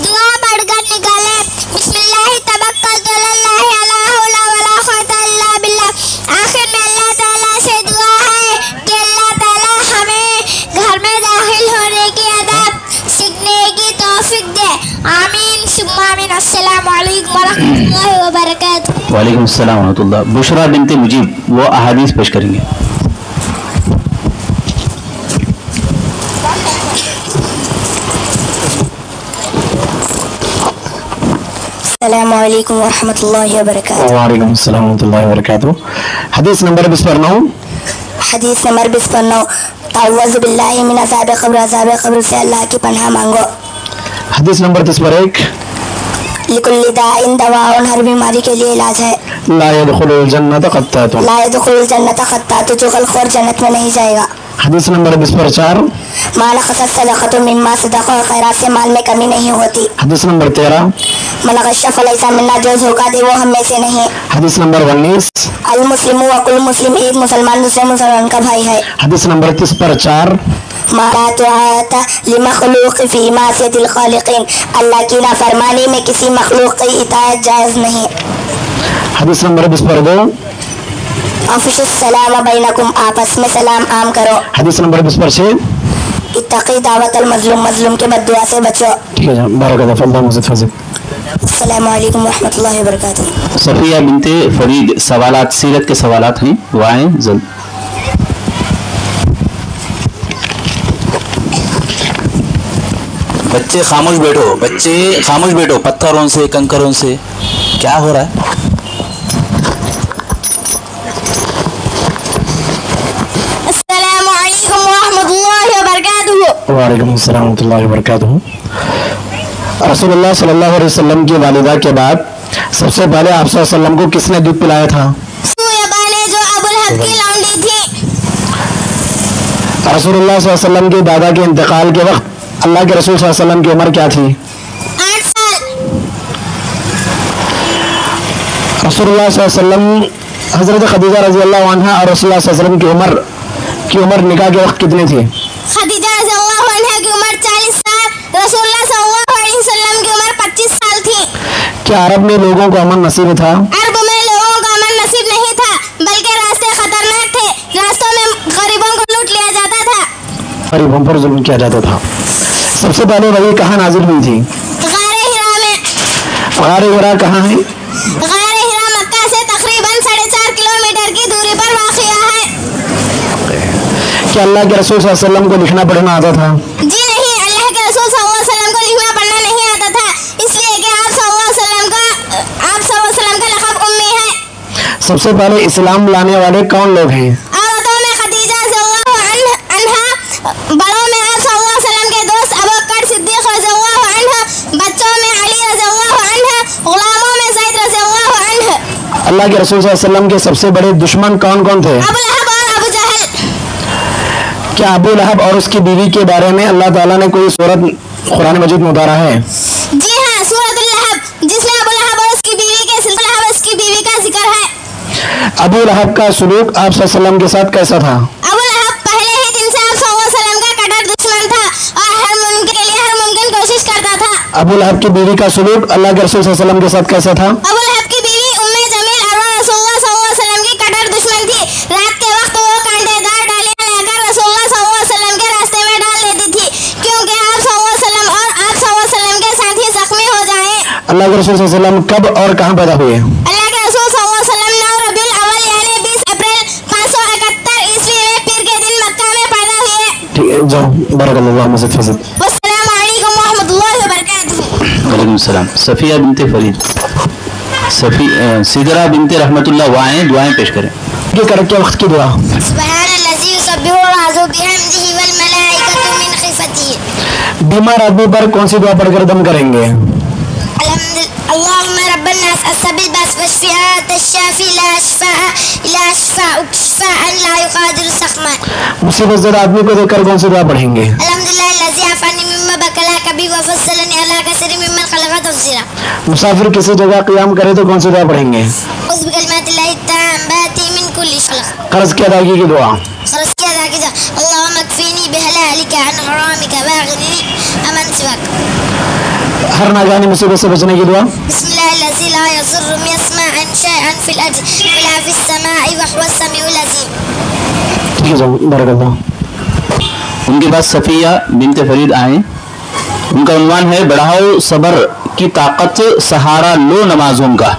दुआ पढ़कर निकले। बिस्मिल्लाहि तवक्कलतु अलल्लाहि ला हौला वला कुव्वता इल्ला बिल्लाह। आखिर में अल्लाह ताला से दुआ है कि अल्लाह ताला हमें घर में दाखिल होने के आदाब सीखने की तौफीक दे। आमीन सुम्मा आमीन। अस्सलामु अलैकुम वरहमतुल्लाहि वबरकातुहू। वालेकुम अस्सलाम वरहमतुल्लाह। बुशरा बिनते मुजीब वो अहादीस पेश करेंगे। अस्सलामु अलैकुम वरहमतुल्लाहि वबरकातुहू। वालेकुम अस्सलाम वरहमतुल्लाहि वबरकातुहू। हदीस नंबर 29। हदीस नंबर 29, तअव्वज़ु बिल्लाहि मिन अज़ाबि क़ब्र से अल्लाह की पनाह मांगो। हदीस नंबर 1। लिकुल्लि दाइन दवाउन, हर बीमारी के लिए इलाज है। ला यदखुलुल जन्नत क़त्तातुन, ला यदखुलुल जन्नत क़त्तातुन, चुगलखोर जन्नत में नहीं जाएगा। हदीस नंबर 4। मा नक़सत सदक़तुन मिम्मा सदक़ा, खैरात से माल में कमी नहीं होती। हदीस नंबर 13। मन गश्शा फलैसा मिन्ना, जो धोखा दे वो हम में से नहीं। हदीस नंबर 19। अल मुस्लिमु वकुल मुस्लिम, एक मुसलमान दूसरे मुसलमान का भाई है। हदीस नंबर 4। मा तुआता लिमखलूक़ फ़ी मासियतिल ख़ालिक़ीन, अल्लाह की नाफरमानी में किसी मखलूक की इताअत जायज़ नहीं। हदीस नंबर 2। अफ़शुस सलाम बैनकुम, आपस में सलाम आम करो। हदीस नंबर 6। इत्तक़ी दावतल मज़लूम, मज़लूम के बद्दुआ से बचो। ठीक है, बारक अल्लाह मज़ीद फज़ल। अस्सलामु अलैकुम वरहमतुल्लाहि वबरकातुहू। सफ़िया बिनते फरीद सवालात सीरत के सवालात हैं, वो आएँ जल्द। बच्चे खामोश बैठो, बच्चे खामोश बैठो। पत्थरों से कंकरों से क्या हो रहा है? अस्सलामु अलैकुम वरहमतुल्लाहि वबरकातुहू। वालेकुम अस्सलाम वरहमतुल्लाहि वबरकातुहू। रसूलुल्लाह सल्लल्लाहु अलैहि वसल्लम की वालिदा के बाद सबसे पहले आप सल्लल्लाहु अलैहि वसल्लम को किसने दूध पिलाया था? सुयबा ने, जो अबुल हब की लौंडी थी। रसूलुल्लाह सल्लल्लाहु अलैहि वसल्लम के दादा के इंतकाल के वक्त अल्लाह के रसूल सल्लल्लाहु अलैहि वसल्लम की उम्र क्या थी? 8 साल। रसूलुल्लाह सल्लल्लाहु अलैहि वसल्लम, हज़रत खदीजा रज़ी अल्लाह अन्हा और रसूलुल्लाह सल्लल्लाहु अलैहि वसल्लम की उम्र निकाह के वक्त कितनी थी? खदीजा रज़ियल्लाहु अन्हा की उम्र 40 साल, रसूलुल्लाह सल्लल्लाहु अलैहि वसल्लम की उम्र 25 साल थी। क्या अरब में लोगों को अमन नसीब था? अरब में लोगों को अमन नसीब नहीं था, बल्कि रास्ते खतरनाक थे। रास्तों में गरीबों को लूट लिया जाता था, गरीबों पर जुल्म किया जाता था। सबसे पहले वही कहाँ नाजिल हुई थी? गारे हिरा में। गारे हिरा कहाँ है? गारे हिरा मक्का से तकरीबन 4.5 किलोमीटर की दूरी पर वाक़िया है। क्या अल्लाह के रसूल सल्लल्लाहु अलैहि वसल्लम को लिखना पढ़ना आता था? जी नहीं, अल्लाह के रसूल सल्लल्लाहु अलैहि वसल्लम को लिखना पढ़ना नहीं आता था, इसलिए कि आप सल्लल्लाहु अलैहि वसल्लम का लक़ब उम्मी है। सबसे पहले इस्लाम लाने वाले कौन लोग हैं? औरतों में खदीजा रज़ियल्लाहु अन्हा, बड़ों में आप सल्लल्लाहु अलैहि वसल्लम के दोस्त अबू बकर सिद्दीक़ रज़ियल्लाहु अन्हु, बच्चों में अली रज़ियल्लाहु अन्हु, गुलामों में ज़ैद रज़ियल्लाहु अन्हु। अल्लाह के रसूल सल्लल्लाहु अलैहि वसल्लम के सबसे बड़े दुश्मन कौन कौन थे? अबू लहब और अबू जहल। क्या अबू लहब और उसकी बीवी के बारे में अल्लाह ताला ने कोई सूरत कुरान मजीद में उतारा है? जी हाँ, सूरतुल लहब, जिसमें अबू लहब और उसकी बीवी का जिक्र है। अबू लहब का सलूक आप सल्लल्लाहु अलैहि वसल्लम के साथ कैसा था? अबू लहब पहले ही दिन से आप सल्लल्लाहु अलैहि वसल्लम का कट्टर दुश्मन था और हर मुमकिन कोशिश करता था। अबू लहब की बीवी का सलूक अल्लाह के रसूल सल्लल्लाहु अलैहि वसल्लम के साथ कैसा था? अबू लहब की बीवी उम्मे जमील अरवा रसूलुल्लाह सल्लल्लाहु अलैहि वसल्लम की कट्टर दुश्मन थी। रात के वक्त वो कांटेदार डालियां लेकर रसूलुल्लाह सल्लल्लाहु अलैहि वसल्लम के रास्ते में डाल देती थी, क्योंकि आप सल्लल्लाहु अलैहि वसल्लम और आप सल्लल्लाहु अलैहि वसल्लम के साथी जख्मी हो जाएं। अल्लाह के रसूल सल्लल्लाहु अलैहि वसल्लम कब और कहाँ पैदा हुए? अल्लाह के रसूल सल्लल्लाहु अलैहि वसल्लम 9 रबीउल अव्वल यानी 20 अप्रैल 571 ईस्वी में पीर के दिन मक्का में पैदा हुए। ठीक है, जाओ, बरकल्लाहु मज़ीद फज़ीद। वस्सलामु अलैकुम व रहमतुल्लाहि व बरकातुहू। वालेकुम सलाम। सफ़िया बिनते फरीद, सिदरा बिनते रहमतुल्लाह वाएं दुआएं पेश करें। ये करके वक्त की दुआ। सुब्हानल्लज़ी युसब्बिहु व अज़ू बिहम्दिही वल मलाइकतु मिन खिफ़तिही। बीमार आदमी पर कौन सी दुआ पढ़कर दम करेंगे? अल्लाहुम्मा रब्बन नास अस्सबिल बस वशफि अंता शाफी ला शिफा इला शिफाउक शिफाअन ला युगादिरु सक़मा। मुसीबत ज़दा आदमी को देखकर कौन सी दुआ पढ़ेंगे? अल्हम्दुलिल्लाहिल्लज़ी आफ़ानी मिम्मा बकला कबी व फस्सलनी अला कसीरिन मिम्मन ख़लक़ तफ़सीला। मुसाफिर किसी जगह क़ियाम करे तो कौन सी दुआ पढ़ेंगे? उज़ बिकलिमातिल्लाहि ताम्माति मिन कुल्लि शर। कर्ज की अदायगी की दुआ। खर्च की अदायगी की दुआ। अल्लाहुम्मा कफ़ीनी बिहलालिका अन हरामिका वअग़निनी अमन सिवाक। हर नाजानी मुसीबत से बचने की दुआ। बिस्मिल्लाहिल्लज़ी ला यज़ुर्रु यस्मअन शैअन फिल अर्ज़ि वला फिस समाई व हुवस समीउल अज़ीम। ठीक है, जाओ, बरकल्लाह। उनके बाद सफ़िया बिनते फरीद आए। उनका उन्वान है बढ़ाओ सब्र की ताकत, सहारा लो नमाजों का।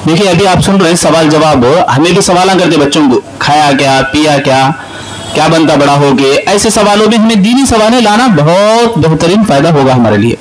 देखिए अभी आप सुन रहे हैं सवाल जवाब, हमें भी सवाल करते बच्चों को, खाया क्या, पिया क्या, क्या बनता बड़ा हो गए। ऐसे सवालों में हमें दीनी सवालें लाना बहुत बेहतरीन फायदा होगा हमारे लिए।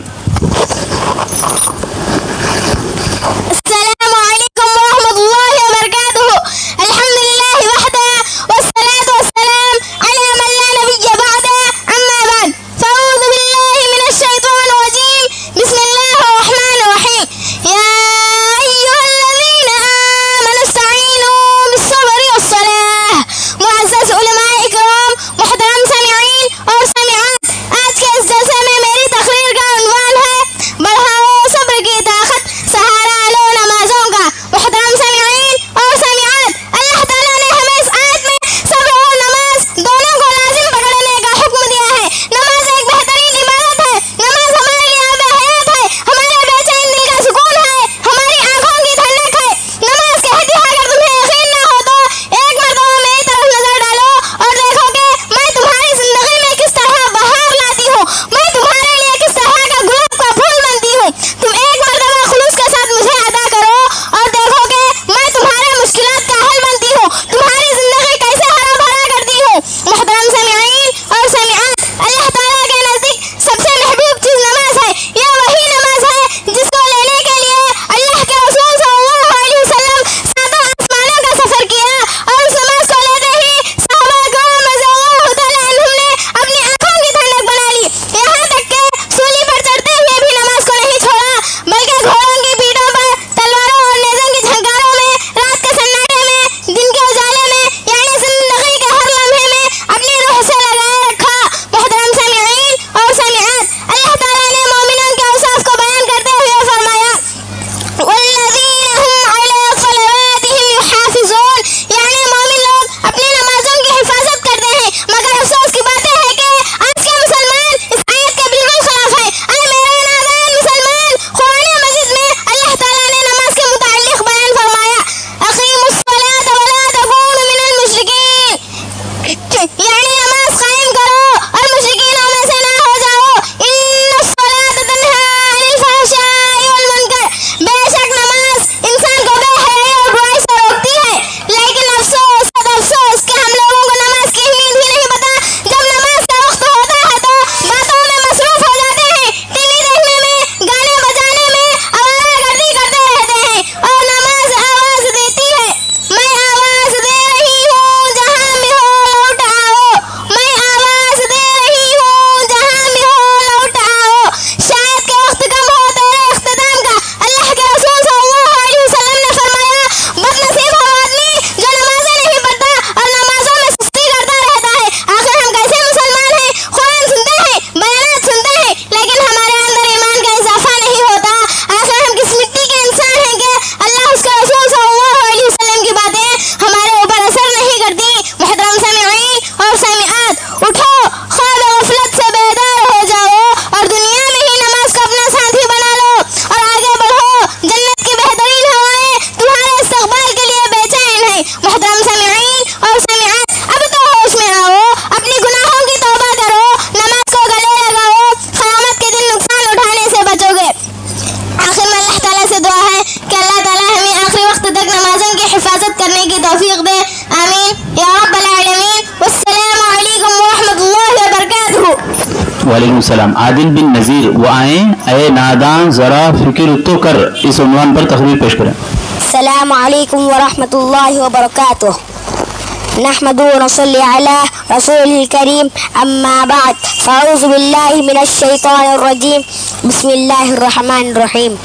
वालेकुम सलाम। आदिल बिन नज़ीर वो आए। ए नादान ज़रा फिक्र तो कर, इस उन्वान पर तकरीर पेश करें। अस्सलामु अलैकुम व रहमतुल्लाहि व बरकातुहू। नहमदुहु व नसल्ली अला रसूलिल करीम, अम्मा बाद, फ़अऊज़ु बिल्लाहि मिनश शैतानिर रजीम, बिस्मिल्लाहिर रहमानिर रहीम।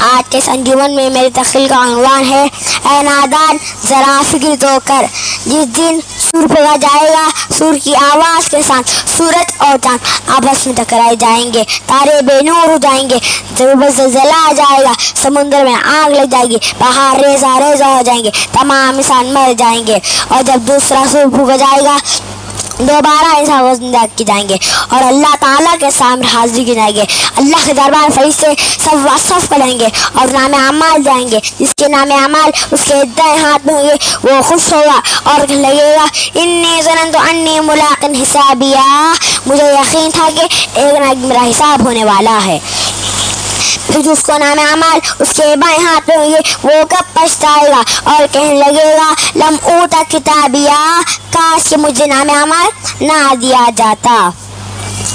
आज के अंजुमन में मेरी तक़रीर का उन्वान है, ऐ नादान ज़रा फिक्र तो कर। जिस दिन सूर फेंका जाएगा, सूर की आवाज़ के साथ सूरज और चाँद आपस में टकराए जाएंगे, तारे बेनूर हो जाएंगे, ज़लज़ला आ जाएगा, समुद्र में आग लग जाएगी, पहाड़ रेजा रेजा हो जाएंगे, तमाम इंसान मर जाएंगे। और जब दूसरा सूर फूंका जाएगा, दोबारा इंसान जिंदा की जाएंगे और अल्लाह ताला के सामने हाजिरी की जाएंगे। अल्लाह के दरबार फरिश्ते सब वासफ करेंगे और नाम अमाल जाएंगे। जिसके नाम अमाल उसके दाएं हाथ में होंगे, वो खुश होगा और लगेगा इन्नी ज़ननतु अन्नी मुलाक़िन हिसाबिया, मुझे यकीन था कि एक ना एक मेरा हिसाब होने वाला है। फिर जिसको नाम अमाल उसके बाएं हाथ में होंगे, वो कब पछताएगा और कहने लगेगा लम ऊता किताबिया, काश कि मुझे नाम अमाल ना दिया जाता।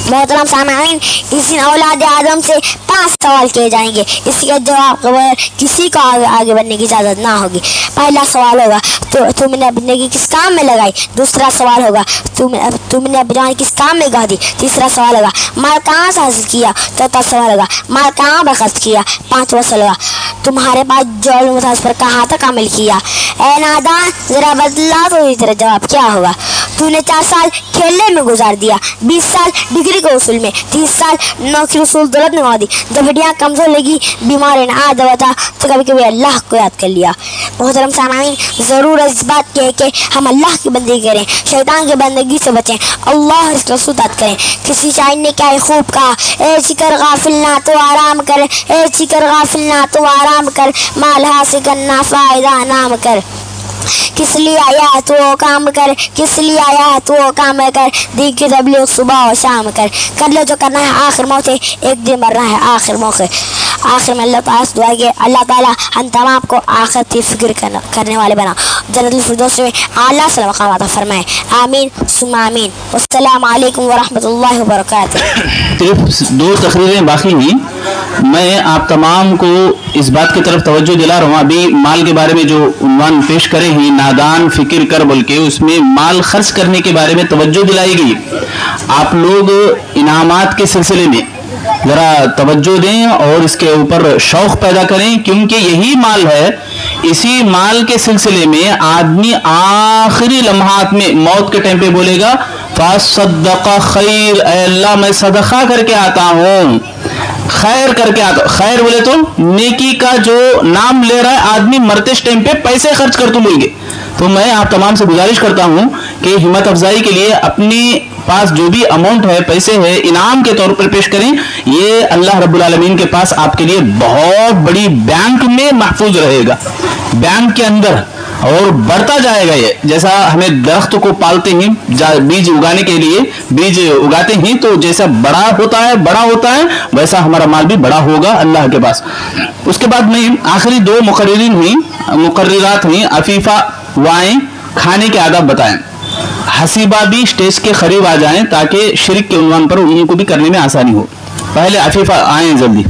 मोहतरम सामईन, इस दिन औलाद आदम से 5 सवाल किए जाएंगे। इसके जवाब के बगैर किसी को आगे बढ़ने की इजाज़त ना होगी। पहला सवाल होगा तो तुमने अपनी ज़िंदगी किस काम में लगाई। दूसरा सवाल होगा तुमने अपनी जवानी किस काम में गा दी। तीसरा सवाल होगा माल कहाँ से हासिल किया। चौथा सवाल होगा माल कहाँ पर खर्च किया। पाँचवा सवाल होगा तुम्हारे पास जो पर कहाँ तक अमल किया। ऐ नादान ज़रा बदला तो तेरा जवाब क्या होगा। तूने 4 साल खेलने में गुजार दिया, 20 साल डिग्री के उसूल में, 30 साल नौकरी उसूल दौलत में गवा दी। जब हड्डियाँ कमज़ोर लगी, बीमारी न आ दवा था, तो कभी कभी अल्लाह को याद कर लिया। मोहतरम सामईन, ज़रूर इस बात की है कि हम अल्लाह की बंदगी करें, शैतान की बंदगी से बचें, अल्लाह इसका रसूल करें। किसी शायर ने क्या खूब कहा, ए शिकर गाफिल ना तो आराम कर, ए शिकर गाफिल ना तो आराम कर, माल हासिल करना फ़ायदा नाम कर। किस लिए आया है तो काम कर, किस लिए आया है तो काम कर, दी की तबलीग सुबह और शाम कर लो जो करना है आखिर मौत है, एक दिन मरना है आखिर मौके। आखिर में अल्लाह ताला से दुआ है अल्लाह ताला हम तमाम को आखिरत की फिक्र करने वाले बना, जन्नतुल फिरदौस में आला सा मकाम अता फरमाए। आमीन सुम्मा आमीन। अस्सलामु अलैकुम व रहमतुल्लाहि व बरकातुहू। सिर्फ 2 तकरीरें बाकी हुई। मैं आप तमाम को इस बात की तरफ तवज्जो दिला रहा हूँ, अभी माल के बारे में जो उन्वान पेश करे हैं नादान फिक्र कर बोल के, उसमें माल खर्च करने के बारे में तवज्जो दिलाई गई। आप लोग इनामात के सिलसिले में ज़रा तवज्जो दें और इसके ऊपर शौक़ पैदा करें, क्योंकि यही माल है, इसी माल के सिलसिले में आदमी आखिरी लम्हात में मौत के टाइम पे बोलेगा फ़सद्दक़ खैर, अल्लाह मैं सदका करके आता हूँ, खैर करके आता हूँ। खैर बोले तो नेकी का जो नाम ले रहा है आदमी, मरते टाइम पे पैसे खर्च कर तुम बोलेंगे। तो मैं आप तमाम से गुजारिश करता हूँ कि हिम्मत अफजाई के लिए अपनी पास जो भी अमाउंट है, पैसे है, इनाम के तौर पर पेश करें। ये अल्लाह रब्बुल आलमीन के पास आपके लिए बहुत बड़ी बैंक में महफूज रहेगा, बैंक के अंदर, और बढ़ता जाएगा। ये जैसा हमें दरख्त को पालते हैं, बीज उगाने के लिए बीज उगाते हैं, तो जैसा बड़ा होता है वैसा हमारा माल भी बड़ा होगा अल्लाह के पास। उसके बाद में आखिरी 2 मुकर्रिरात हुई, अफीफा वाएं, खाने के आदाब बताएं। हसीबा भी स्टेज के करीब आ जाएं ताकि शिरक के उन्वान पर उनको भी करने में आसानी हो। पहले अफीफा आए जल्दी।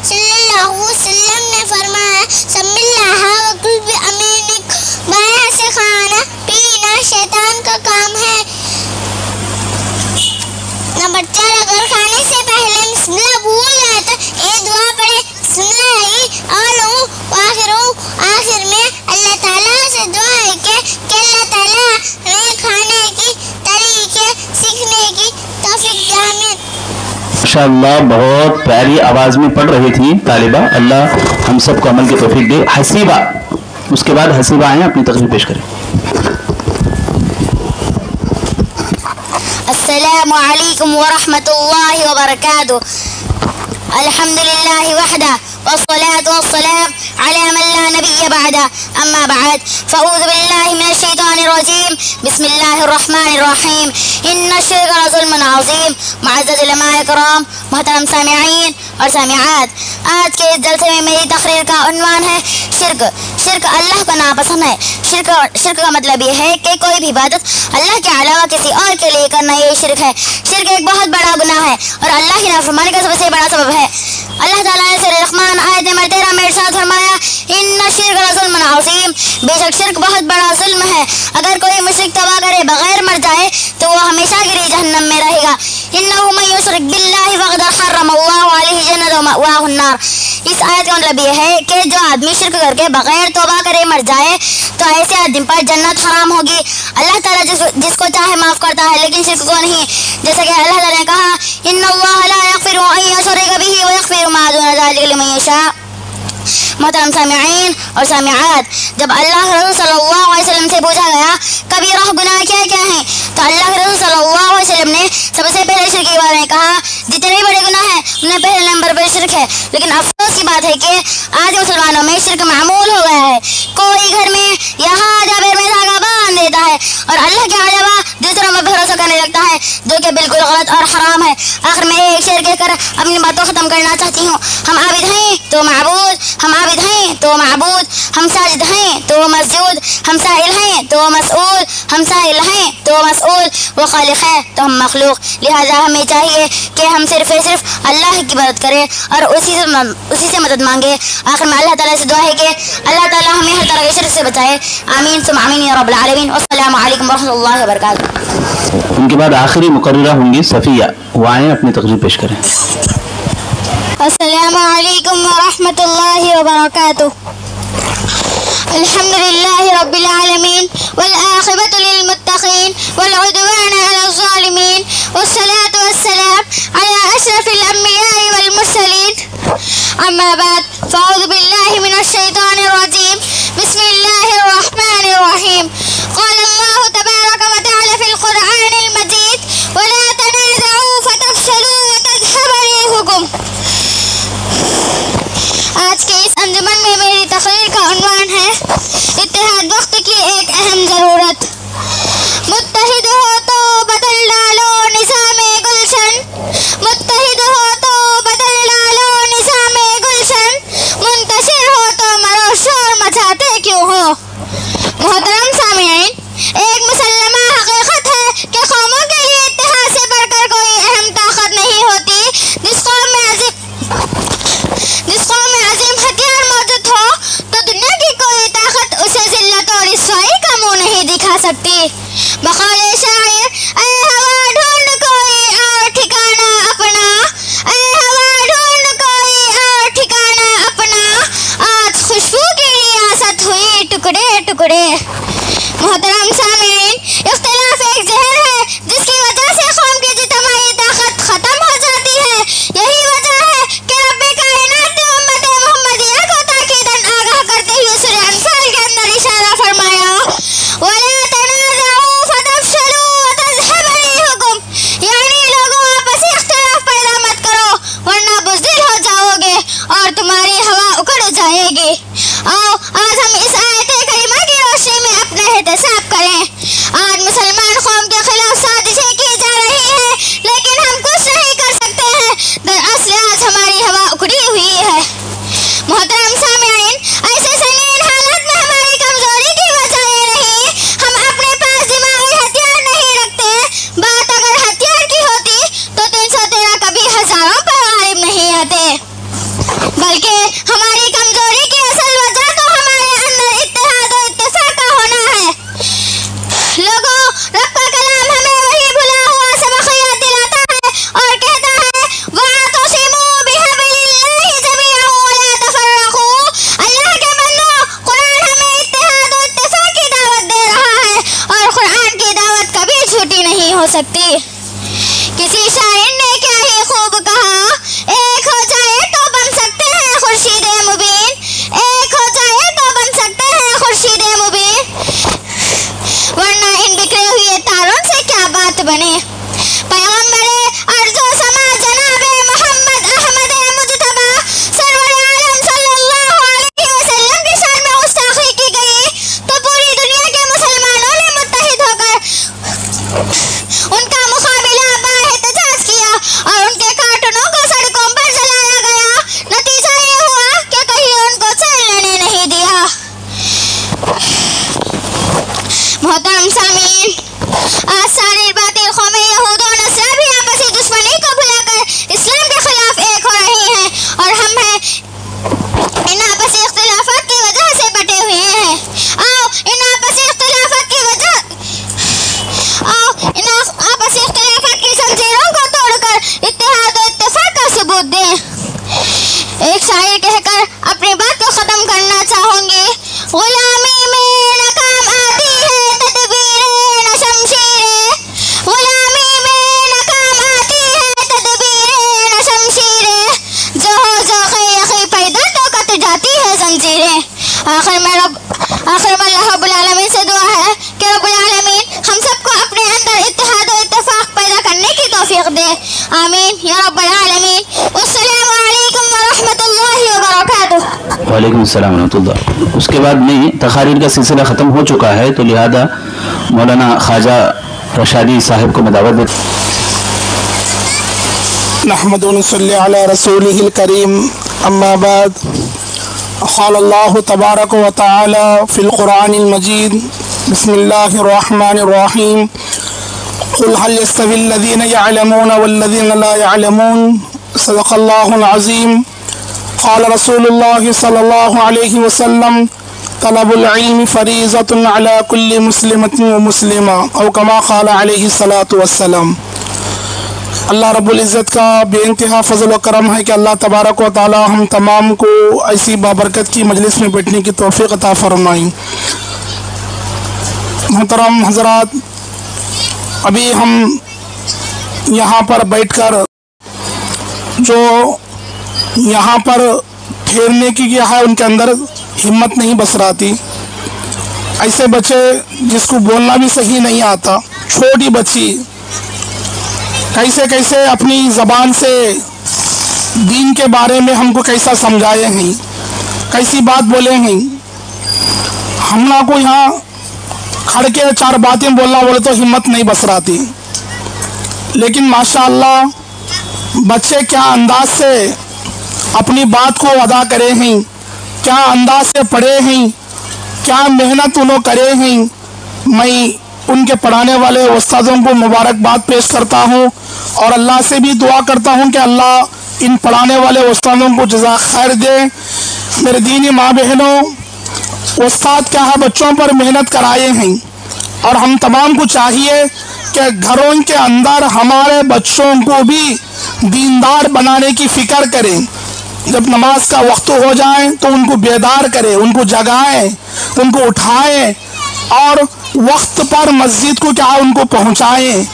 सल्लल्लाहु अलैहि वसल्लम ने फरमाया, सम्मिल्लाह व कुल बि अमीन माशाअल्लाह बहुत प्यारी आवाज में पढ़ रही थी तालिबा, अल्लाह हम सबको अमल की तौफीक दे। हसीबा, उसके बाद हसीबा आए अपनी तकरीर पेश करें। अस्सलामु अलैकुम व रहमतुल्लाहि व बरकातुहू। अल्हम्दुलिल्लाहि वहदा वस्सलातु वस्सलाम अला मन ला नबिय्य बअदा, अम्मा बअद, फअऊज़ु बिल्लाहि मिनश शैतानिर रजीम, बिस्मिल्लाहिर रहमानिर रहीम, इन्नश शिर्क लज़ुल्मुन अज़ीम। मुअज़्ज़ज़ उलमाए किराम, मोहतरम सामिईन और सामिआत, आज के इस जलसे में मेरी तकरीर का उन्वान है शिर्क। शिर्क अल्लाह को नापसंद है। शिर्क का मतलब ये है कि कोई भी इबादत अल्लाह के अलावा किसी और के लिए करना, ये शिर्क है। शिर्क एक बहुत बड़ा गुनाह है और अल्लाह की नाफरमानी का सबसे बड़ा सबब है। अल्लाह ताला ने सूरह रहमान आयत नंबर 13 में इरशाद फरमाया, इन्ना शिर्क लज़ुल्मुन अज़ीम, बेशक शिर्क बहुत बड़ा जुल्म है। अगर कोई मुशरिक तौबा करे बगैर मर जाए तो वो हमेशा के लिए जहन्नम में रहेगा। इन्नहु मन युशरिक बिल्लाहि फ़क़द हर्रमल्लाहु अलैहि जन्नत व मअवाहु अन्नार। इस आयत का मतलब ये है कि जो आदमी शिर्क करके बगैर तौबा करे मर जाए तो ऐसे आदमी पर जन्नत हराम होगी। अल्लाह ताला जिसको चाहे माफ करता है लेकिन शिर्क को नहीं। जैसे कि अल्लाह ताला ने कहा, इन्नल्लाह ला यग़फ़िरु अन युशरका बिही व यग़फ़िरु मा दून ज़ालिका लिमन यशा। मोहतरम सामिईन और सामिआत, जब अल्लाह के रसूल सल्लल्लाहु अलैहि वसल्लम से पूछा गया कबीरा गुनाह क्या क्या हैं, तो अल्लाह के रसूल सल्लल्लाहु अलैहि वसल्लम ने सबसे पहले शिर्क के बारे में कहा, जितने बड़े गुनाह हैं उनमें पहले नंबर पर शिर्क है। लेकिन अफसोस की बात है कि आज मुसलमानों में शिर्क मामूल हो गया है। कोई घर में यहाँ जाबेर में धागा बांध देता है और अल्लाह के अलावा दूसरों में भरोसा करने लगता है, जो कि बिल्कुल गलत और हराम है। आखिर में एक शेर कहकर अपनी बातों खत्म करना चाहती हूँ। हम आबिद हैं तो माबूद, हम आबिद हैं तो माबूद, हम साजिद हैं तो मसजूद, हम साइल हैं तो मसऊल, हम साइल हैं तो मसऊल, वो खालिक है तो हम मखलूक। लिहाजा हमें चाहिए कि हम सिर्फ अल्लाह की मदद करें और उसी से मदद मांगे। आखिर में अल्लाह ताला से दुआ है कि अल्लाह ताला हमें हर तरह के शिर्क से बचाए। आमीन सुम्मा आमीन या रब्बल आलमीन। अस्सलामु अलैकुम व रहमतुल्लाहि व बरकातुहू। उनके बाद आखिरी मुकर्ररा होंगी सफ़िया, वो आए अपनी तकरीर पेश करें। अस्सलामु अलैकुम व रहमतुल्लाहि व बरकातुहू। अल्हम्दुलिल्लाहि रब्बिल आलमीन वल आखिबतु लिल मुत्तकीन वल उद्वान अला ज़ालिमीन वस्सलातु वस्सलाम अला अशरफिल अंबिया'i वल मुरसलीन। अम्मा बाद, फ़अऊज़ु बिल्लाहि मिनश शैतानिर रजीम, बिस्मिल्लाहिर रहमानिर रहीम। क़ाल अल्लाहु तबारक व तआला फ़िल क़ुरआनिल मजीद, वला तनाज़अू फ़तफ़शलू व तज़हब रिहुकुम। आज के इस अंजुमन में मेरी तकरीर का उन्वान है इत्तेहाद वक्त की एक अहम ज़रूरत। मुत्तहिद हो तो बदल डालो निज़ामे गुलशन, मुत्तहिद हो तो बदल डालो निज़ामे गुलशन, मुंतशिर हो तो मरो शोर मचाते क्यों हो। मोहतरम सामिईन, एक मुसल्लमा हकीकत है कि कौमों के लिए इत्तेहाद से बढ़कर कोई अहम ताकत नहीं होती। जिस कौम में अजीम हथियार मौजूद हो तो दुनिया की कोई ताकत उसे जिल्लत और रिस्वाई का मुंह नहीं दिखा सकती। बक़ौले शायर, ऐ हवा ढूंढ कोई और ठिकाना अपना, ऐ हवा ढूंढ कोई और ठिकाना अपना, आज खुशबू की रियासत हुई टुकड़े टुकड़े। मोहतरम सामीन, इख्तिलाफ एक जहर है जिसकी वजह से कौम की इज्तिमाई ताकत खत्म हो जाती है। यही वजह है कि रब्बे कायनात ने उम्मत मुहम्मदिया को ताकीदन आगाह करते हुए सूरह अनफाल के अंदर इशारा फरमाया, वला तनाज़अू फ़तफ़शलू व तज़हब रिहुकुम, यानी लोगों आपसी इख्तिलाफ पैदा मत करो वरना बुज़दिल हो जाओगे और तुम्हारी हवा उखड़ जाएगी। आओ आज हम इस आयत करीमा की रोशनी में अपना एहतिसाब करें। आज मुसलमान कौम के खिलाफ साजिशें की जा रही हैं लेकिन हम कुछ नहीं कर सकते हैं। दरअसल आज हमारी हवा उखड़ी हुई है। मोहतरम सामिईन, ऐसे संगीन हालत में हमारी कमजोरी की वजह ये नहीं हम अपने पास दिमागी हथियार नहीं रखते। बात अगर हथियार की होती तो 313 कभी हजारों पर गालिब नहीं आते, बल्कि हमारी कमजोरी की असल वजह तो हमारे अंदर इत्तेहाद और इत्तेफाक का होना है। लोगों, रब का कलाम हमें वही भुला हुआ सबक याद दिलाता है और कहता है, वअतसिमू बिहब्लिल्लाहि जमीअन वला तफर्रकू। अल्लाह के बंदो, कुरान हमें इत्तेहाद और इत्तेफाक की दावत दे रहा है और कुरान की दावत कभी झूठी नहीं हो सकती। किसी शायर ने क्या ही खूब कहा, वालेकुम अस्सलाम रहमतुल्लाह। उसके बाद में तकारीर का सिलसिला ख़त्म हो चुका है, तो लिहाजा मौलाना ख्वाजा रशादी साहिब को मैं दावत देता हूँ। नहमदु व नसल्ली अला रसूलिहिल करीम, अम्मा बाद। क़ाल अल्लाहु तबारक व तआला फ़िल क़ुरआनिल मजीद, बिस्मिल्लाहिर रहमानिर रहीम, क़ुल हल यस्तविल लज़ीना यअलमूना वल लज़ीना ला यअलमून, सदक़ल्लाहुल अज़ीम। क़ाल रसूलुल्लाह सल्लल्लाहु अलैहि वसल्लम, तलबुल इल्मी फ़रीज़तुन अला कुल्ली मुस्लिमतिन व मुस्लिमा, औ कमा क़ाल अलैहि सलातु वस्सलाम। अल्लाह रब्बुल इज़्ज़त का बेइंतहा फ़ज़ल व करम है कि अल्लाह तबारक व तआला हम तमाम को ऐसी बाबरकत की मजलिस में बैठने की तौफ़ीक़ अता फ़रमाई। मोहतरम हज़रात, अभी हम यहाँ पर बैठकर जो यहाँ पर ठहरने की क्या है, उनके अंदर हिम्मत नहीं बस रही। ऐसे बच्चे जिसको बोलना भी सही नहीं आता, छोटी बच्ची कैसे कैसे अपनी ज़बान से दीन के बारे में हमको कैसा समझाए हैं, कैसी बात बोले हैं। हम लोग को यहाँ खड़ के चार बातें बोलना बोले तो हिम्मत नहीं बस रही, लेकिन माशाअल्लाह बच्चे क्या अंदाज से अपनी बात को अदा करे हैं, क्या अंदाज से पढ़े हैं, क्या मेहनत उन्होंने करे हैं। मैं उनके पढ़ाने वाले उस्तादों को मुबारकबाद पेश करता हूँ और अल्लाह से भी दुआ करता हूँ कि अल्लाह इन पढ़ाने वाले उस्तादों को जज़ा खैर दे। मेरे दीनी माँ बहनों, उस्ताद क्या है, बच्चों पर मेहनत कराए हैं और हम तमाम को चाहिए कि घरों के अंदर हमारे बच्चों को भी दीनदार बनाने की फ़िक्र करें। जब नमाज का वक्त हो जाए तो उनको बेदार करें, उनको जगाएं, उनको उठाएं और वक्त पर मस्जिद को क्या उनको पहुंचाएं।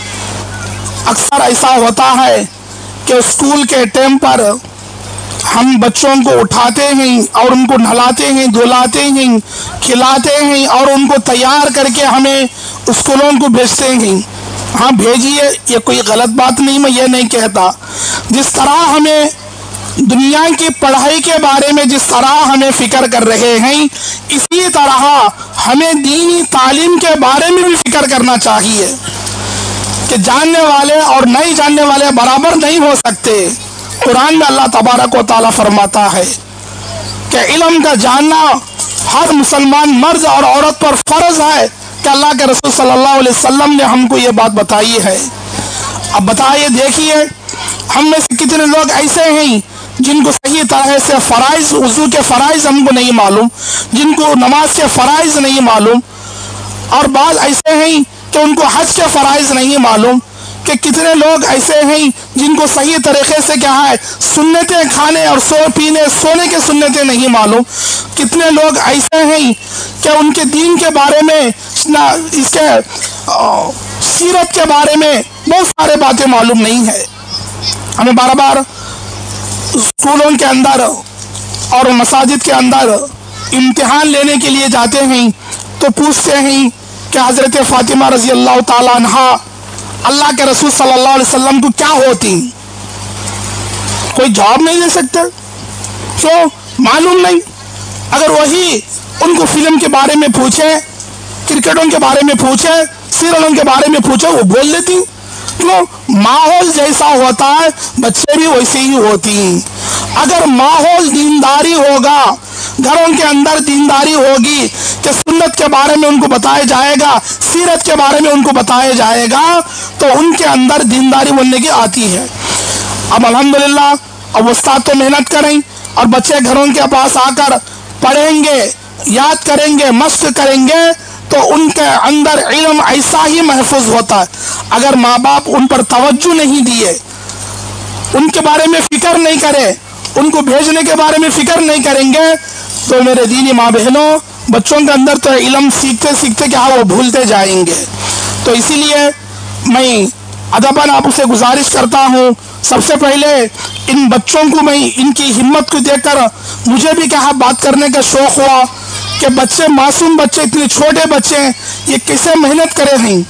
अक्सर ऐसा होता है कि स्कूल के टाइम पर हम बच्चों को उठाते हैं और उनको नहलाते हैं, धुलाते हैं, खिलाते हैं और उनको तैयार करके हमें स्कूलों को भेजते हैं। हाँ भेजिए, ये कोई गलत बात नहीं, मैं ये नहीं कहता। जिस तरह हमें दुनिया की पढ़ाई के बारे में जिस तरह हमें फ़िक्र कर रहे हैं, इसी तरह हमें दीनी तालीम के बारे में भी फ़िक्र करना चाहिए कि जानने वाले और नहीं जानने वाले बराबर नहीं हो सकते। कुरान में अल्लाह तबारक व तआला फरमाता है कि इल्म का जानना हर मुसलमान मर्द और औरत पर फ़र्ज है कि अल्लाह के रसूल सल्लल्लाहु अलैहि वसल्लम ने हमको ये बात बताई है। अब बताइए, देखिए हम में से कितने लोग ऐसे हैं जिनको सही तरह से फ़राइज़, वज़ू के फ़राइज़ हमको नहीं मालूम, जिनको नमाज के फ़राइज़ नहीं मालूम, और बाद ऐसे हैं कि उनको हज के फ़राइज़ नहीं मालूम, कि कितने लोग ऐसे हैं जिनको सही तरीके से क्या है सुन्नतें खाने और सोने के सुन्नतें नहीं मालूम। कितने लोग ऐसे हैं कि उनके दीन के बारे में, इसके सीरत के बारे में बहुत सारे बातें मालूम नहीं है। हमें बार बार स्कूलों के अंदर और मसाजिद के अंदर इम्तिहान लेने के लिए जाते हैं तो पूछते हैं कि हज़रत फ़ातिमा रज़ी अल्लाह ताला अन्हा अल्लाह के रसूल सल्लल्लाहु अलैहि वसल्लम को क्या होती, कोई जवाब नहीं दे सकते, क्यों? मालूम नहीं। अगर वही उनको फिल्म के बारे में पूछे, क्रिकेटों के बारे में पूछे, सीरियलों के बारे में पूछे, वो बोल देती। क्यों? माहौल जैसा होता है बच्चे भी वैसे ही होती हैं। अगर माहौल दीनदारी होगा, घरों के अंदर दीनदारी होगी कि सुन्नत के बारे में उनको बताया जाएगा, सीरत के बारे में उनको बताया जाएगा, तो उनके अंदर दीनदारी बनने की आती है। अब अल्हम्दुलिल्लाह, अब उस्ताद तो मेहनत करें और बच्चे घरों के पास आकर पढ़ेंगे, याद करेंगे, मश्क करेंगे, तो उनके अंदर इल्म ऐसा ही महफूज होता है। अगर माँ बाप उन पर तवज्जो नहीं दिए, उनके बारे में फ़िक्र नहीं करे, उनको भेजने के बारे में फ़िक्र नहीं करेंगे, तो मेरे दीनी माँ बहनों, बच्चों के अंदर तो इल्म सीखते सीखते क्या वो भूलते जाएंगे। तो इसीलिए मैं अदबन आपसे गुजारिश करता हूँ, सबसे पहले इन बच्चों को, मैं इनकी हिम्मत को देखकर मुझे भी क्या बात करने का शौक़ हुआ कि बच्चे, मासूम बच्चे, इतने छोटे बच्चे, ये कैसे मेहनत करे हैं।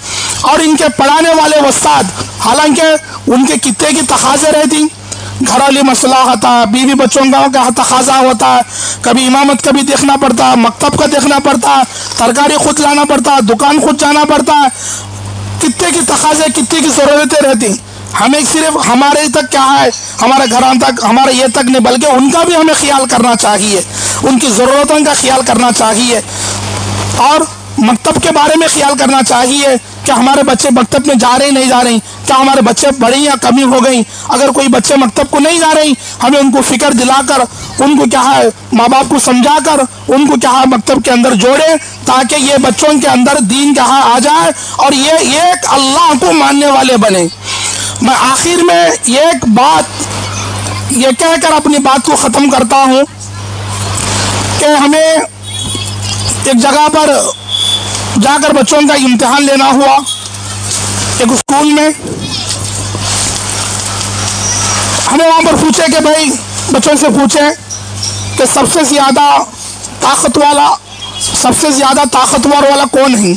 और इनके पढ़ाने वाले उस्ताद, हालांकि उनके कितने की तकाज़े रहती, घरेलू मसला होता है, बीवी बच्चों का तकाजा होता है, कभी इमामत का भी देखना पड़ता है, मकतब का देखना पड़ता है, तरकारी खुद लाना पड़ता है, दुकान खुद जाना पड़ता है, कितने की तकाजे कितने की ज़रूरतें रहती। हमें सिर्फ हमारे तक क्या है, हमारे घरों तक, हमारे ये तक नहीं बल्कि उनका भी हमें ख्याल करना चाहिए, उनकी ज़रूरतों का ख्याल करना चाहिए और मकतब के बारे में ख्याल करना चाहिए कि हमारे बच्चे मकतब में जा रहे नहीं जा रहे, क्या हमारे बच्चे बढ़ी या कमी हो गई। अगर कोई बच्चे मकतब को नहीं जा रही, हमें उनको फिक्र दिलाकर, उनको क्या है माँ बाप को समझाकर उनको क्या है मकतब के अंदर जोड़े, ताकि ये बच्चों के अंदर दीन क्या है आ जाए और ये एक अल्लाह को मानने वाले बने। मैं आखिर में एक बात ये कहकर अपनी बात को ख़त्म करता हूँ कि हमें एक जगह पर जाकर बच्चों का इम्तिहान लेना हुआ, एक स्कूल में। हमें वहाँ पर पूछे कि भाई बच्चों से पूछे कि सबसे ज़्यादा ताकतवर वाला कौन है,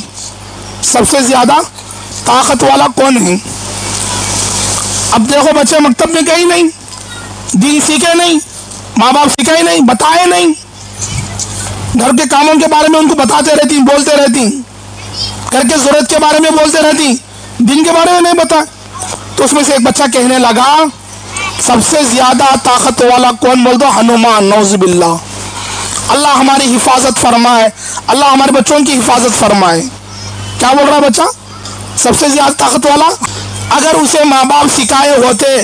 सबसे ज़्यादा ताकत वाला कौन है। अब देखो बच्चे मकतब में गए नहीं, दीन सीखे नहीं, माँ बाप सिखाए नहीं, बताए नहीं, घर के कामों के बारे में उनको बताते रहती, बोलते रहती, घर के ज़रूरत के बारे में बोलते रहती, दिन के बारे में नहीं बता। तो उसमें से एक बच्चा कहने लगा सबसे ज़्यादा ताकत वाला कौन, बोल दो हनुमान, नौज़ुबिल्लाह। अल्लाह हमारी हिफाजत फरमाए, अल्लाह हमारे बच्चों की हिफाजत फरमाए। क्या बोल रहा बच्चा, सबसे ज़्यादा ताकत वाला। अगर उसे माँ बाप सिखाए होते,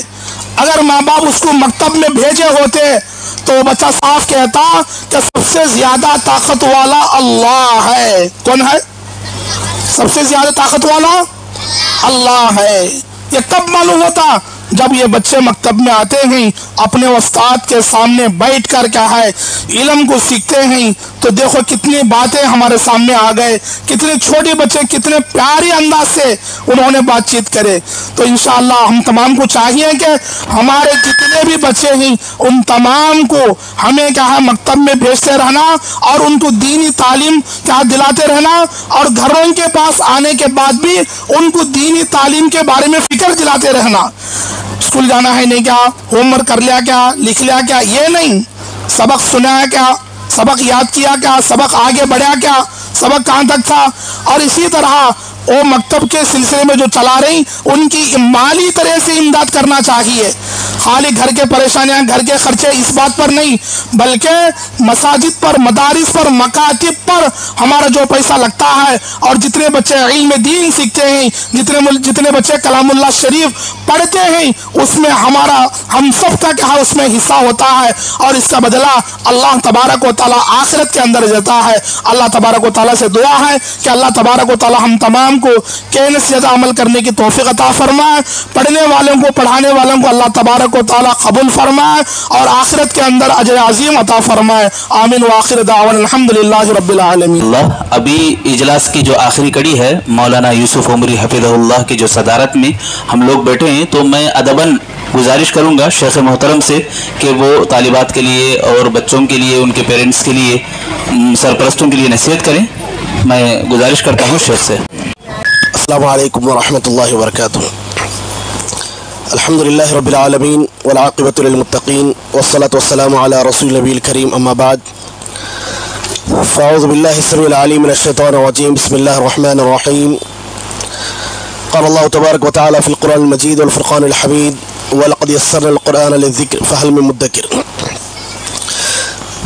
अगर माँ बाप उसको मकतब में भेजे होते तो बच्चा साफ कहता कि सबसे ज्यादा ताकत वाला अल्लाह है। कौन है सबसे ज्यादा ताकत वाला? अल्लाह है। ये कब मालूम होता? जब ये बच्चे मकतब में आते हैं, अपने उस्ताद के सामने बैठ कर क्या है इल्म को सीखते हैं, तो देखो कितनी बातें हमारे सामने आ गए, कितने छोटे बच्चे कितने प्यारे अंदाज से उन्होंने बातचीत करे। तो इंशाअल्लाह हम तमाम को चाहिए कि हमारे जितने भी बच्चे हैं उन तमाम को हमें क्या है मकतब में भेजते रहना और उनको दीनी तालीम क्या दिलाते रहना, और घरों के पास आने के बाद भी उनको दीनी तालीम के बारे में फिक्र दिलाते रहना। स्कूल जाना है नहीं क्या, होमवर्क कर लिया क्या, लिख लिया क्या, ये नहीं, सबक सुना क्या, सबक याद किया क्या, सबक आगे बढ़ा क्या, सबक कहाँ तक था। और इसी तरह वो मकतब के सिलसिले में जो चला रही उनकी माली तरह से इमदाद करना चाहिए। खाली घर के परेशानियां, घर के खर्चे इस बात पर नहीं, बल्कि मसाजिद पर, मदारिस पर, मकातिब पर हमारा जो पैसा लगता है और जितने बच्चे इल्म दीन सीखते हैं, जितने बच्चे कलामुल्लाह शरीफ पढ़ते हैं, उसमें हमारा हम सब का क्या उसमें हिस्सा होता है और इसका बदला अल्लाह तबारक व तआला आखिरत के अंदर देता है। अल्लाह तबारक व तआला से दुआ है कि अल्लाह तबारक व तआला हम तमाम को कहने से ज़्यादा अमल करने की तौफीक अता फरमाए, पढ़ने वालों को, पढ़ाने वालों को अल्लाह तबारक व तआला कबूल फरमाए और आखिरत के अंदर अजर अजीम अता फरमाए। आमीन व आखिर दावन अल्हम्दुलिल्लाहि रब्बिल आलमीन। अभी इजलास की जो आखिरी कड़ी है मौलाना यूसुफ उमरी हफिज़हुल्लाह की जो सदारत में हम लोग बैठे हैं, तो मैं अदबन गुजारिश करूंगा शेख मोहतरम से कि वो तालिबात के लिए और बच्चों के लिए, उनके पेरेंट्स के लिए, सरपरस्तों के लिए नसीहत करें। मैं गुजारिश करता हूँ शेख से। अस्सलामु अलैकुम व रहमतुल्लाहि व बरकातुहू। अल्हम्दुलिल्लाहि रब्बिल आलमीन वल आक़िबतु लिल मुत्तक़ीन वस्सलातु वस्सलामु अला रसूलिल नबील करीम अम्मा बाद। फ़अऊज़ु बिल्लाहि अस्समीइल अलीम मिनश शैतानिर रजीम। बिस्मिल्लाहिर रहमानिर रहीम। क़ाल अल्लाहु तबारक व तआला फ़िल क़ुरआनिल मजीद वल फ़ुरक़ानिल हमीद वलक़द यस्सरनल क़ुरआन लिज़्ज़िक्र फ़हल मिन मुद्दकिर।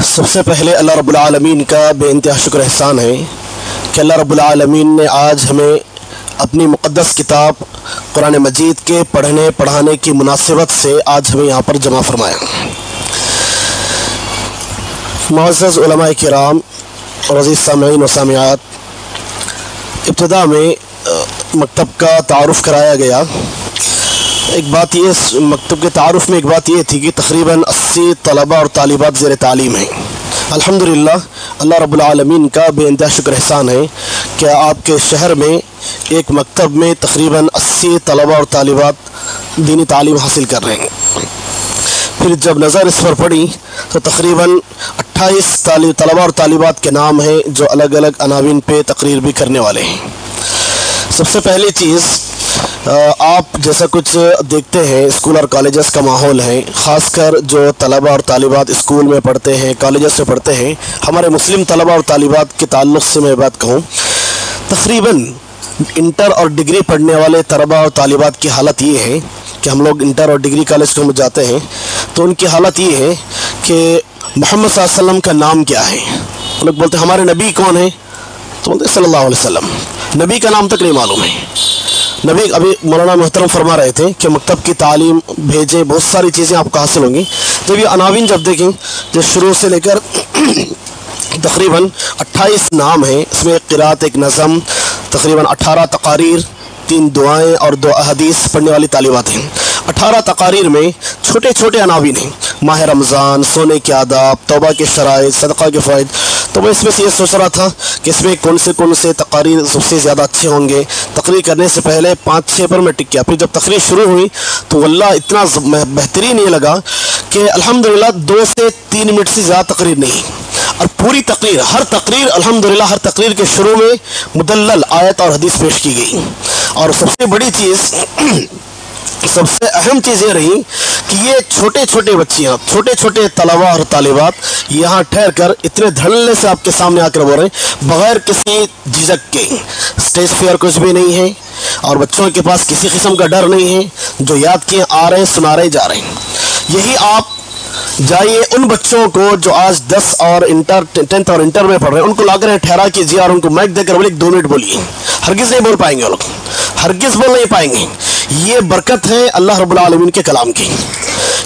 सबसे पहले अल्लाह रब्बुल आलमीन का बेइंतहा शुक्र एहसान है कि अल्लाह रब्बुल आलमीन ने आज हमें अपनी मुक़द्दस किताब कुरान मजीद के पढ़ने पढ़ाने की मुनासिबत से आज हमें यहाँ पर जमा फरमाया। मुअज़्ज़ज़ उलमाए किराम और अज़ीज़ सामिईन व सामिआत, इब्तिदा में मकतब का तारुफ़ कराया गया। एक बात ये, मकतब के तारुफ़ में एक बात ये थी कि तक़रीबन 80 तलबा और तालिबात ज़ेर तालीम हैं। अल्हम्दुलिल्लाह, अल्लाह रब्बुल आलमीन का बेइंतहा शुक्र एहसान है कि आपके शहर में एक मकतब में तक़रीबन 80 तलबा और तालिबात दीनी तालीम हासिल कर रहे हैं। फिर जब नज़र इस पर पड़ी तो तक़रीबन 28 तलबा और तालिबात के नाम हैं जो अलग अलग अनावीन पे तकरीर भी करने वाले हैं। सबसे पहली चीज़ آپ جیسا کچھ دیکھتے ہیں اسکول اور کالجز کا ماحول ہے، خاص کر جو طلبہ اور طالبات اسکول میں پڑھتے ہیں، کالجز سے پڑھتے ہیں، ہمارے مسلم طلبہ اور طالبات کے تعلق سے میں بات کہوں، تقریباً انٹر اور ڈگری پڑھنے والے طلبہ اور طالبات کی حالت یہ ہے کہ ہم لوگ انٹر اور ڈگری کالج میں جاتے ہیں تو ان کی حالت یہ ہے کہ محمد صلی اللہ علیہ وسلم کا نام کیا ہے، وہ لوگ بولتے ہیں ہمارے نبی کون ہیں، تو بولتے ہیں صلی اللہ علیہ وسلم، نبی کا نام تک نہیں معلوم ہے۔ نبی ابھی مولانا محترم فرما رہے تھے کہ مکتب کی تعلیم بھیجیں، بہت ساری چیزیں آپ کو حاصل ہوں گی۔ جب یہ عناوین جب دیکھیں جو شروع سے لے کر تقریباً 28 نام ہیں، اس میں ایک قرات، ایک نظم، تقریباً 18 تقاریر، 3 دعائیں اور 2 احادیث پڑھنے والی طالبات ہیں۔ 18 تقاریر میں چھوٹے چھوٹے عناوین ہیں، ماہ رمضان، سونے کے آداب، توبہ کے شرائط، صدقہ کے فوائد۔ تو میں اس میں سے یہ سوچ رہا تھا کہ اس میں کون سے تقاریر سب سے زیادہ اچھے ہوں گے۔ تقریر کرنے سے پہلے 5-6 پر میں ٹک کیا، پھر جب تقریر شروع ہوئی تو واللہ اتنا بہترین یہ لگا کہ الحمدللہ 2 سے 3 منٹ سے زیادہ تقریر نہیں، اور پوری تقریر، ہر تقریر الحمدللہ ہر تقریر کے شروع میں مدلل آیت اور حدیث پیش کی گئی۔ اور سب سے بڑی چیز، سب سے اہم چیز یہ رہی کہ یہ چھوٹے چھوٹے بچیاں، چھوٹے چھوٹے طلبہ اور طالبات یہاں ٹھہر کر اتنے دھڑلے سے آپ کے سامنے آ کر بول رہے ہیں بغیر کسی جھجک کے، اسٹیج فیئر کچھ بھی نہیں ہے، اور بچوں کے پاس کسی قسم کا ڈر نہیں ہے، جو یاد کیے آ رہے ہیں، سنا رہے جا رہے ہیں۔ یہی آپ جائیے ان بچوں کو جو آج 10 اور 10th اور انٹر میں پڑھ رہے ہیں، ان کو لا کر ٹھہرا کیجیے اور ان کو مائک دے کر بولے 2 منٹ بولیے، ہرگز نہیں بول پائیں گے وہ لوگ، ہرگز بول نہیں پائیں گے۔ یہ برکت ہے اللہ رب العالمین کے کلام کی،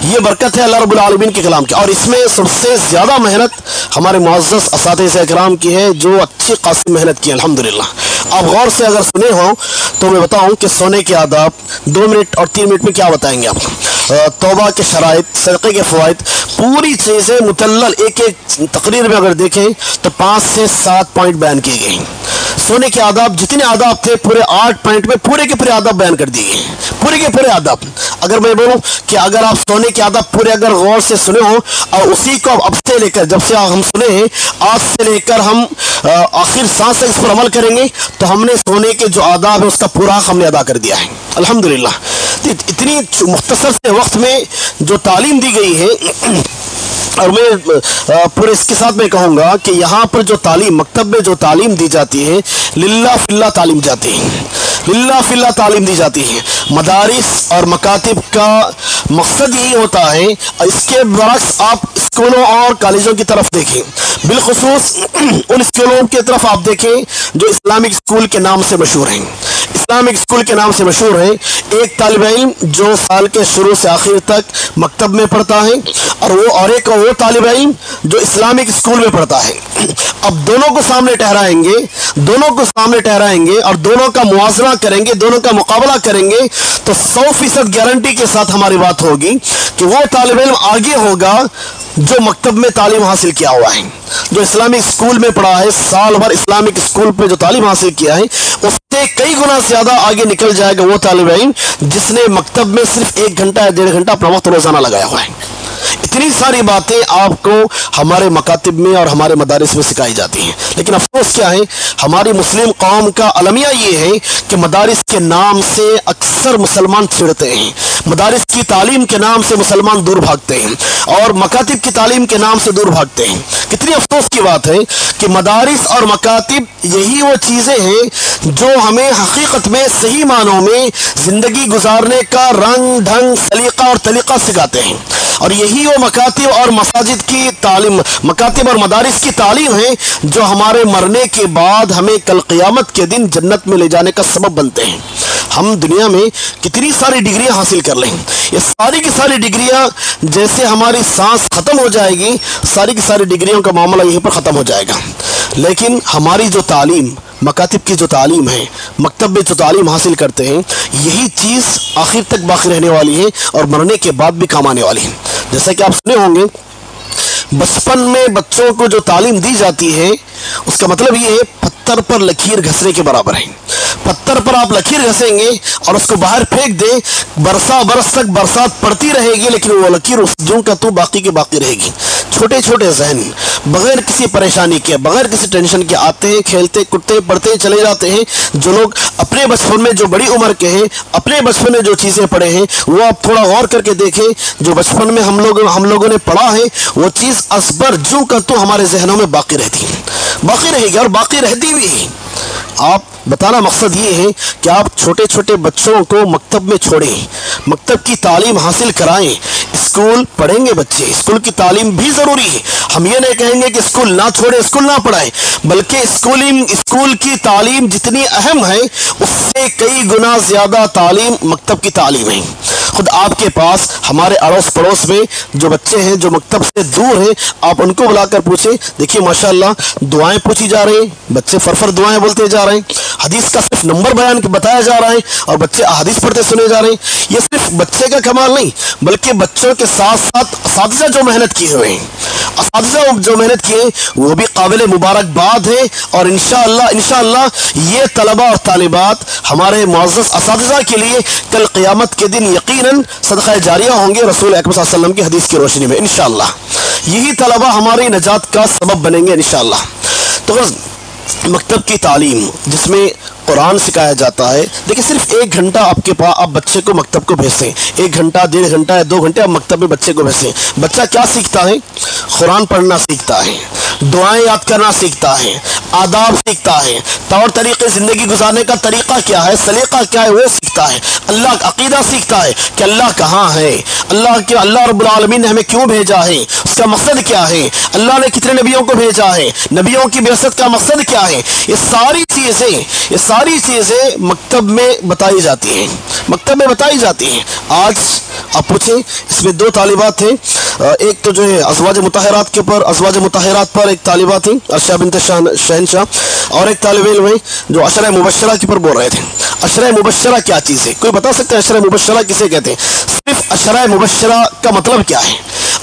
یہ برکت ہے اللہ رب العالمین کے کلام کی، اور اس میں سب سے زیادہ محنت ہمارے معزز اساتذہ کرام کی ہے جو اچھی خاصی محنت کی الحمدللہ۔ آپ غور سے اگر سنے ہوں تو میں بتاؤں کہ سونے کے آداب 2 منٹ اور 3 منٹ میں کیا بتائیں گے آپ کو، توبہ کے شرائط، صدقے کے فوائد، پوری چیزیں متلل ایک ایک تقریر میں اگر دیکھیں تو 5 سے 7 پوائنٹ بیان کیے گئے۔ سونے کے آداب جتنے آداب تھے پورے 8 پوائنٹ میں پورے کے پورے آداب بیان کر دیے گئے، پورے کے پورے آداب۔ اگر میں بولوں کہ اگر آپ سونے کے آداب پورے اگر غور سے سنے ہوں اور اسی کو اب سے لے کر، جب سے ہم سنے ہیں آج سے لے کر ہم آخر سانس تک اس پر عمل کریں گے تو ہم نے سونے کے جو آداب ہے اس کا پورا ہم نے ادا کر دیا ہے الحمدللہ۔ اتنی مختصر سے وقت میں جو تعلیم دی گئی ہے، اور میں پورے اس کے ساتھ میں کہوں گا کہ یہاں پر جو تعلیم، مکتب میں جو تعلیم دی جاتی ہے للہ فی اللہ تعلیم جاتی ہے، للہ فی اللہ تعلیم دی جاتی ہے۔ مدارس اور مکاتب کا مقصد یہی ہوتا ہے، اس کے برعکس آپ اسکولوں اور کالجوں کی طرف دیکھیں، بالخصوص ان اسکولوں کی طرف آپ دیکھیں جو اسلامک اسکول کے نام سے مشہور ہیں، اسلامک اسکول کے نام سے مشہور ہیں۔ ایک طالب علم جو سال کے شروع سے آخر تک مکتب میں پڑھتا ہے اور ایک وہ طالب علم جو اسلامک اسکول میں پڑھتا ہے، اب دونوں کو سامنے ٹھہرائیں گے، دونوں کو سامنے ٹھہرائیں گے اور دونوں کا موازنہ کریں گے، دونوں کا مقابلہ کریں گے تو 100% گارنٹی کے ساتھ ہماری بات ہوگی کہ وہ طالب علم آگے ہوگا جو مکتب میں تعلیم حاصل کیا ہوا ہے، جو اسلامک اسکول میں پڑھا ہے، سال بھر اسلامک اسکول پہ جو تعلیم حاصل کیا ہے اس سے کئی گنا زیادہ آگے نکل جائے گا وہ طالب علم جس نے مکتب میں صرف 1 گھنٹہ یا 1.5 گھنٹہ اپنا وقت روزانہ لگایا ہوا ہے۔ اتنی ساری باتیں آپ کو ہمارے مکاتب میں اور ہمارے مدارس میں سکھائی جاتی ہیں، لیکن افسوس کیا ہے، ہماری مسلم قوم کا المیہ یہ ہے کہ مدارس کے نام سے اکثر مسلمان چھڑتے ہیں، مدارس کی تعلیم کے نام سے مسلمان دور بھاگتے ہیں اور مکاتب کی تعلیم کے نام سے دور بھاگتے ہیں۔ کتنی افسوس کی بات ہے کہ مدارس اور مکاتب یہی وہ چیزیں ہیں جو ہمیں حقیقت میں صحیح معنوں میں زندگی گزارنے کا رنگ ڈھنگ سلیقہ اور طریقہ سکھاتے ہیں، اور یہی وہ مکاتب اور مساجد کی تعلیم، مکاتب اور مدارس کی تعلیم ہے جو ہمارے مرنے کے بعد ہمیں کل قیامت کے دن جنت میں لے جانے کا سبب بنتے ہیں۔ ہم دنیا میں کتنی ساری ڈگریاں حاصل کر لیں، یہ ساری کی ساری ڈگریاں جیسے ہماری سانس ختم ہو جائے گی، ساری کی ساری ڈگریوں کا معاملہ یہیں پر ختم ہو جائے گا، لیکن ہماری جو تعلیم، مکاتب کی جو تعلیم ہے، مکتب میں جو تعلیم حاصل کرتے ہیں، یہی چیز آخر تک باقی رہنے والی ہے اور مرنے کے بعد بھی کام آنے والی ہے۔ جیسا کہ آپ سنے ہوں گے بچپن میں بچوں کو جو تعلیم دی جاتی ہے اس کا مطلب یہ ہے پتھر پر لکیر گھسنے کے برابر ہے۔ پتھر پر آپ لکیر گھسیں گے اور اس کو باہر پھینک دیں، برس تک برسات پڑتی رہے گی لیکن وہ لکیر اس جوں کا تو باقی کے باقی رہے گی۔ छोटे छोटे जहन बगैर किसी परेशानी के, बगैर किसी टेंशन के आते हैं, खेलते कूदते पढ़ते चले जाते हैं। जो लोग अपने बचपन में, जो बड़ी उम्र के हैं, अपने बचपन में जो चीज़ें पढ़े हैं वो आप थोड़ा गौर करके देखें। जो बचपन में हम लोगों ने पढ़ा है वो चीज़ असबर जूं का तो हमारे जहनों में बाकी रहती है, बाकी रहेगी और बाकी रहती भी है। आप बताना मकसद ये है कि आप छोटे छोटे बच्चों को मकतब में छोड़ें, मकतब की तालीम हासिल कराएं। स्कूल पढ़ेंगे बच्चे, स्कूल की तालीम भी ज़रूरी है। हम ये नहीं कहेंगे कि स्कूल ना छोड़े, स्कूल ना पढ़ाएं, बल्कि स्कूल की तालीम जितनी अहम है उससे कई गुना ज़्यादा तालीम मकतब की तालीम है। खुद आपके पास हमारे अड़ोस पड़ोस में जो बच्चे हैं जो मकतब से दूर हैं, आप उनको बुलाकर पूछें, देखिए माशाल्लाह दुआएं पूछी जा रही हैं, बच्चे फरफर दुआएं बोलते जा रहे हैं, हदीस का सिर्फ नंबर बयान बताया जा रहा है और बच्चे हदीस पढ़ते सुने जा रहे हैं। ये सिर्फ बच्चे का कमाल नहीं, बल्कि बच्चों के साथ साथ असातिज़ा जो मेहनत किए हुए हैं, असातिज़ा जो मेहनत किए वो भी काबिल मुबारकबाद है। और इंशाअल्लाह ये तलबा और तालिबात हमारे मुअज़्ज़ज़ असातिज़ा के लिए कल क़यामत के दिन यकीनन सदक़ा जारिया होंगे रसूल अकरम सल्लल्लाहु अलैहि वसल्लम की हदीस की रोशनी में। इंशाअल्लाह यही तलबा हमारी नजात का सबब बनेंगे इंशाअल्लाह। तो मकतब की तालीम जिसमें कुरान सिखाया जाता है, देखिए सिर्फ 1 घंटा आपके पास, आप बच्चे को मकतब को भेजते हैं, 1 घंटा 1.5 घंटा या 2 घंटे आप मकतब में बच्चे को भेजते हैं। बच्चा क्या सीखता है? कुरान पढ़ना सीखता है, दुआएं याद करना सीखता है, आदाब सीखता है, तौर तरीके ज़िंदगी गुजारने का तरीक़ा क्या है, सलीक़ा क्या है वो सीखता है, अल्लाह का अक़ीदा सीखता है कि अल्लाह कहाँ है, अल्लाह रब्बुल आलमीन ने हमें क्यों भेजा है, उसका मकसद क्या है, अल्लाह ने कितने नबियों को भेजा है, नबियों की बिअसत का मकसद क्या है। ये सारी चीज़ें मकतब में बताई जाती हैं, मकतब में बताई जाती हैं। आज आप पूछें, इसमें 2 तालिबात थे, एक तो जो है अज़वाज मुताहरात के ऊपर, अज़वाज मुताहरात पर एक तालिबा थी अर्शा बिन्त शहनशाह, और एक तालिब इल्म है जो अशरा मुबश्शरा के ऊपर बोल रहे थे। अशरा मुबश्शरा क्या चीज़ है? कोई बता सकते हैं अशरा मुबश्शरा किसे कहते हैं? सिर्फ अशरा मुबश्शरा का मतलब क्या है,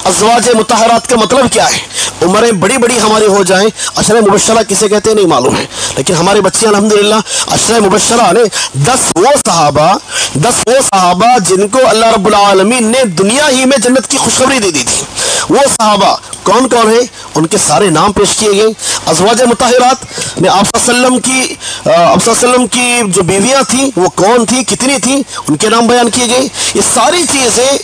अज़वाज मुताहरात का मतलब क्या है? उम्रें बड़ी बड़ी हमारी हो जाएं, अशरा मुबश्शरा किसे कहते हैं नहीं मालूम है, लेकिन हमारे बच्चे अल्हम्दुलिल्लाह अशरा मुबश्शरा ने 10 वो सहाबा जिनको अल्लाह रब्बुल आलमीन ने दुनिया ही में जन्नत की खुशखबरी दे दी थी, वो सहाबा कौन कौन है उनके सारे नाम पेश किए गए। अज़वाज मुताहरात में आप सल्लल्लाहु की जो बीवियां थी वो कौन थी, कितनी थी, उनके नाम बयान किए गए। ये सारी चीज़ें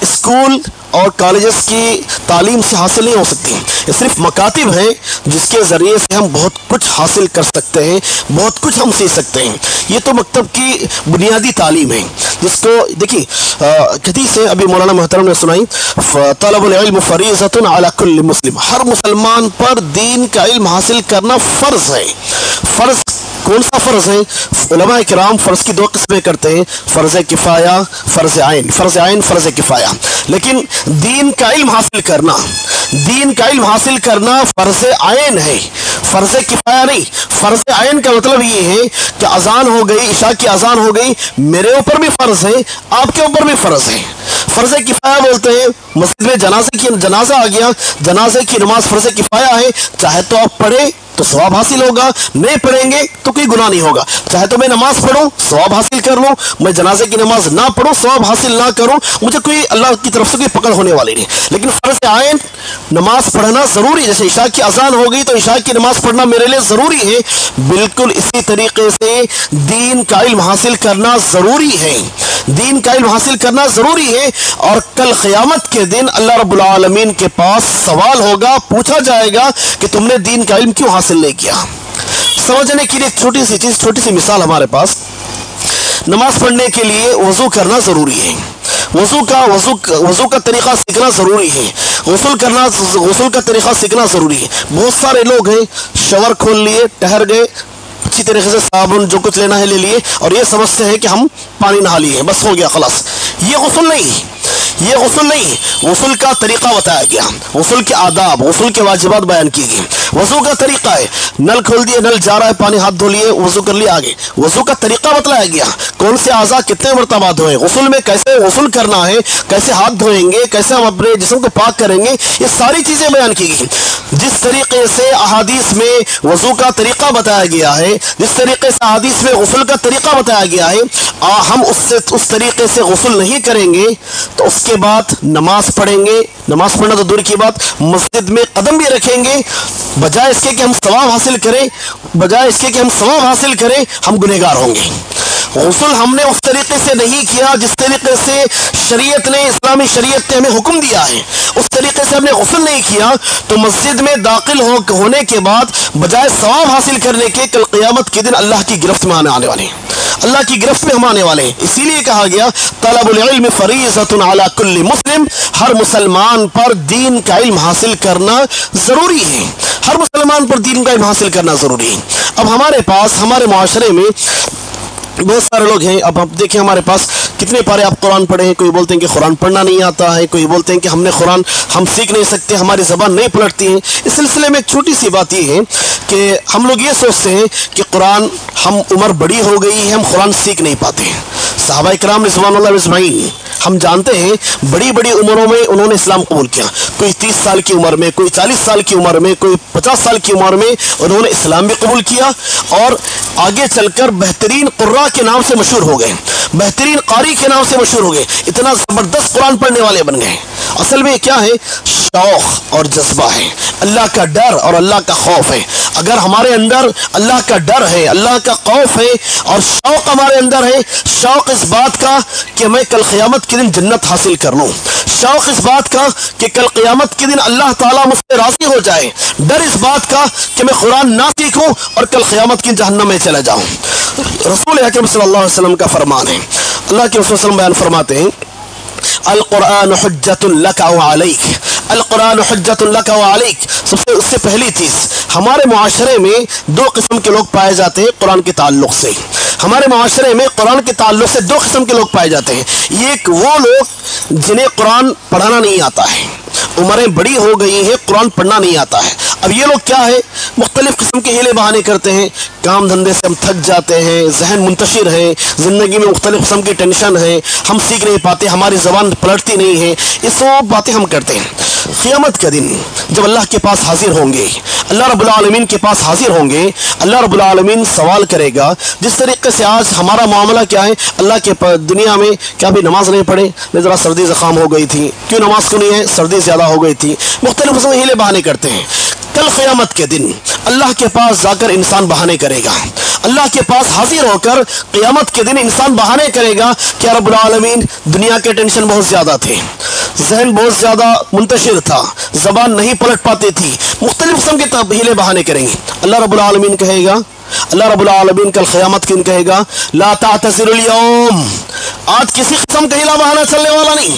स्कूल और कॉलेजेस की तालीम से हासिल नहीं हो सकती, ये सिर्फ मकातिब हैं जिसके ज़रिए से हम बहुत कुछ हासिल कर सकते हैं, बहुत कुछ हम सीख सकते हैं। ये तो मकतब की बुनियादी तालीम है जिसको देखिए हदीस से अभी मौलाना मोहतरम ने सुनाई, तलबुल इल्म फरीज़तुन अला कुल्लि मुस्लिम, हर मुसलमान पर दीन का इल्म हासिल करना फ़र्ज़ है। फ़र्ज़ कौन सा फ़र्ज़ है? उलमा किराम फ़र्ज़ की 2 किस्में करते हैं, फ़र्ज़ किफ़ाया, फ़र्ज़ आइन, फ़र्ज़ किफ़ाया। लेकिन दीन का इल्म हासिल करना फ़र्ज़ आइन है, फ़र्ज़ किफ़ाया नहीं। फ़र्ज़ आइन का मतलब ये है कि अज़ान हो गई, इशा की अज़ान हो गई, मेरे ऊपर भी फ़र्ज़ है, आपके ऊपर भी फ़र्ज़ है। फ़र्ज़ किफ़ाया बोलते हैं मस्जिद में जनाजा आ गया, जनाजे की नमाज फ़र्ज़ किफ़ाया है, चाहे तो आप पढ़े तो सवाब हासिल होगा, नहीं पढ़ेंगे तो कोई गुनाह नहीं होगा। चाहे तो मैं नमाज पढ़ूं सवाब हासिल कर लूं, मैं जनाजे की नमाज ना पढ़ूं सवाब हासिल ना करूं, मुझे कोई अल्लाह की तरफ से कोई पकड़ होने वाली नहीं। लेकिन फ़र्ज़ आइन नमाज पढ़ना ज़रूरी, जैसे इशा की अज़ान हो गई तो इशा की नमाज पढ़ना मेरे लिए ज़रूरी है, बिल्कुल इसी तरीके से दीन का इल्म हासिल करना ज़रूरी है, दीन का इल्म हासिल करना ज़रूरी है। और कल क़यामत के दिन अल्लाह रब्बुल आलमीन के पास सवाल होगा, पूछा जाएगा कि तुमने दीन का इल्म क्यों हासिल नहीं किया। समझने के लिए एक छोटी सी चीज़, छोटी सी मिसाल हमारे पास, नमाज पढ़ने के लिए वज़ू करना ज़रूरी है, वज़ू का तरीक़ा सीखना ज़रूरी है, गुस्ल का तरीक़ा सीखना ज़रूरी है। बहुत सारे लोग हैं शवर खोल लिए, ठहर गए, अच्छी तरीके से साबुन जो कुछ लेना है ले लिए और ये समझते हैं कि हम पानी नहा लिए, बस हो गया खलास। ये गुस्ल नहीं, गुस्ल का तरीक़ा बताया गया, गुस्ल के आदाब, गुस्ल के वाजिबात बयान की गई। वज़ू का तरीक़ा है, नल खोल दिए, नल जा रहा है, पानी हाथ धो लिए, वज़ू कर लिया, आगे वज़ू का तरीक़ा बतलाया गया, कौन से आज़ा कितने मरतबा धोएं, गुस्ल में कैसे गुस्ल करना है, कैसे हाथ धोएंगे, कैसे हम अपने जिस्म को पाक करेंगे, ये सारी चीज़ें बयान की गई। जिस तरीके से अहादीस में वज़ू का तरीक़ा बताया गया है, जिस तरीके से अहादीस में गुस्ल का तरीक़ा बताया गया है, ہم اس طریقے سے غسل نہیں کریں گے تو اس کے بعد نماز پڑھیں گے، نماز پڑھنا تو دور کی بات، مسجد میں قدم بھی رکھیں گے، بجائے اس کے کہ ہم ثواب حاصل کریں ہم گنہگار ہوں گے۔ غسل ہم نے اس طریقے سے نہیں کیا جس طریقے سے شریعت نے، اسلامی شریعت نے ہمیں حکم دیا ہے، اس طریقے سے ہم نے غسل نہیں کیا تو مسجد میں داخل ہونے کے بعد بجائے ثواب حاصل کرنے کے کل قیامت کے دن اللہ کی گرفت میں آنے والے ہیں، اللہ کی گرفت میں ہم آنے والے ہیں۔ اسی لیے کہا گیا طلب العلم فریضۃ علی کل مسلم، ہر مسلمان پر دین کا علم حاصل کرنا ضروری ہے، ہر مسلمان پر دین کا علم حاصل کرنا ضروری ہے۔ اب ہمارے پاس، ہمارے معاشرے میں بہت سارے لوگ ہیں، اب آپ دیکھیں ہمارے پاس کتنے پارے آپ قرآن پڑھے ہیں، کوئی بولتے ہیں کہ قرآن پڑھنا نہیں آتا ہے، کوئی بولتے ہیں کہ ہم نے قرآن ہم سیکھ نہیں سکتے، ہماری زبان نہیں پلٹتی ہے۔ اس سلسلے میں ایک چھوٹی سی بات یہ ہے کہ ہم لوگ یہ سوچتے ہیں کہ قرآن، ہم عمر بڑی ہو گئی ہے، ہم قرآن سیکھ نہیں پاتے ہیں۔ صحابہ کرام رضوان اللہ اجمعین ہم جانتے ہیں بڑی بڑی عمروں میں انہوں نے اسلام قبول کیا، کوئی 30 سال کی عمر میں، کوئی 40 سال کی عمر میں، کوئی 50 سال کی عمر میں انہوں نے اسلام بھی قبول کیا اور آگے چل کر بہترین قراء کے نام سے مشہور ہو گئے، بہترین قاری کے نام سے مشہور ہو گئے، اتنا زبردست قرآن پڑھنے والے بن گئے۔ اصل میں کیا ہے؟ شوق اور جذبہ ہے، اللہ کا ڈر اور اللہ کا خوف ہے۔ اگر ہمارے اندر اللہ کا ڈر ہے، اللہ کا خوف ہے اور شوق ہمارے اندر ہے، شوق اس بات کا کہ میں کل قیامت کے دن جنت حاصل کر لوں، شوق اس بات کا کہ کل قیامت کے دن اللہ تعالیٰ مجھ سے راضی ہو جائے، ڈر اس بات کا کہ میں قرآن نہ سیکھوں اور کل قیامت کی جہنم میں چلا جاؤں۔ رسول اکرم صلی اللہ علیہ وسلم کا فرمان ہے، اللہ کے رسول صلی اللہ علیہ وسلم بیان فرماتے ہیں القرآن حجت لک و علیک، القرآن حجت لک و علیک۔ اس سے پہلی چیز، ہمارے معاشرے میں دو قسم کے لوگ پائے جاتے ہیں قرآن کے تعلق سے، ہمارے معاشرے میں قرآن کے تعلق سے دو قسم کے لوگ پائے جاتے ہیں۔ ایک وہ لوگ جنہیں قرآن پڑھانا نہیں آتا ہے، عمریں بڑی ہو گئی ہیں، قرآن پڑھنا نہیں آتا ہے۔ اب یہ لوگ کیا ہے؟ مختلف قسم کے ہیلے بہانے کرتے ہیں، کام دھندے سے ہم تھک جاتے ہیں، ذہن منتشر ہے، زندگی میں مختلف قسم کی ٹینشن ہے، ہم سیکھ نہیں پاتے، ہماری زبان پلٹتی نہیں ہے، یہ سب باتیں ہم کرتے ہیں۔ قیامت کا دن جب اللہ کے پاس حاضر ہوں گے، اللہ رب العالمین کے پاس حاضر ہوں گے، اللہ رب العالمین سوال کرے گا جس طریقے سے آج ہمارا معاملہ کیا ہے، اللہ کے دنیا میں کیا بھی نماز نہیں پڑھے، میں ذرا سردی زکام ہو گئی تھی، کیوں نماز کو نہیں ہے، سردی زیادہ ہو گئی تھی، مختلف قسم کے ہیلے بہانے کرتے ہیں۔ کل قیامت کے دن اللہ کے پاس جا کر انسان بہانے کرے گا، اللہ کے پاس حاضر ہو کر قیامت کے دن انسان بہانے کرے گا کہ رب العالمین دنیا کے ٹینشن بہت زیادہ تھے، ذہن بہت زیادہ منتشر تھا، زبان نہیں پلٹ پاتی تھی، مختلف قسم کے ہیلے بہانے کریں گے۔ اللہ رب العالمین کہے گا، اللہ رب العالمین کل قیامت کے دن کہے گا لا تعتذروا اليوم، آج کسی قسم کا ہیلا بہانا چلنے والا نہیں،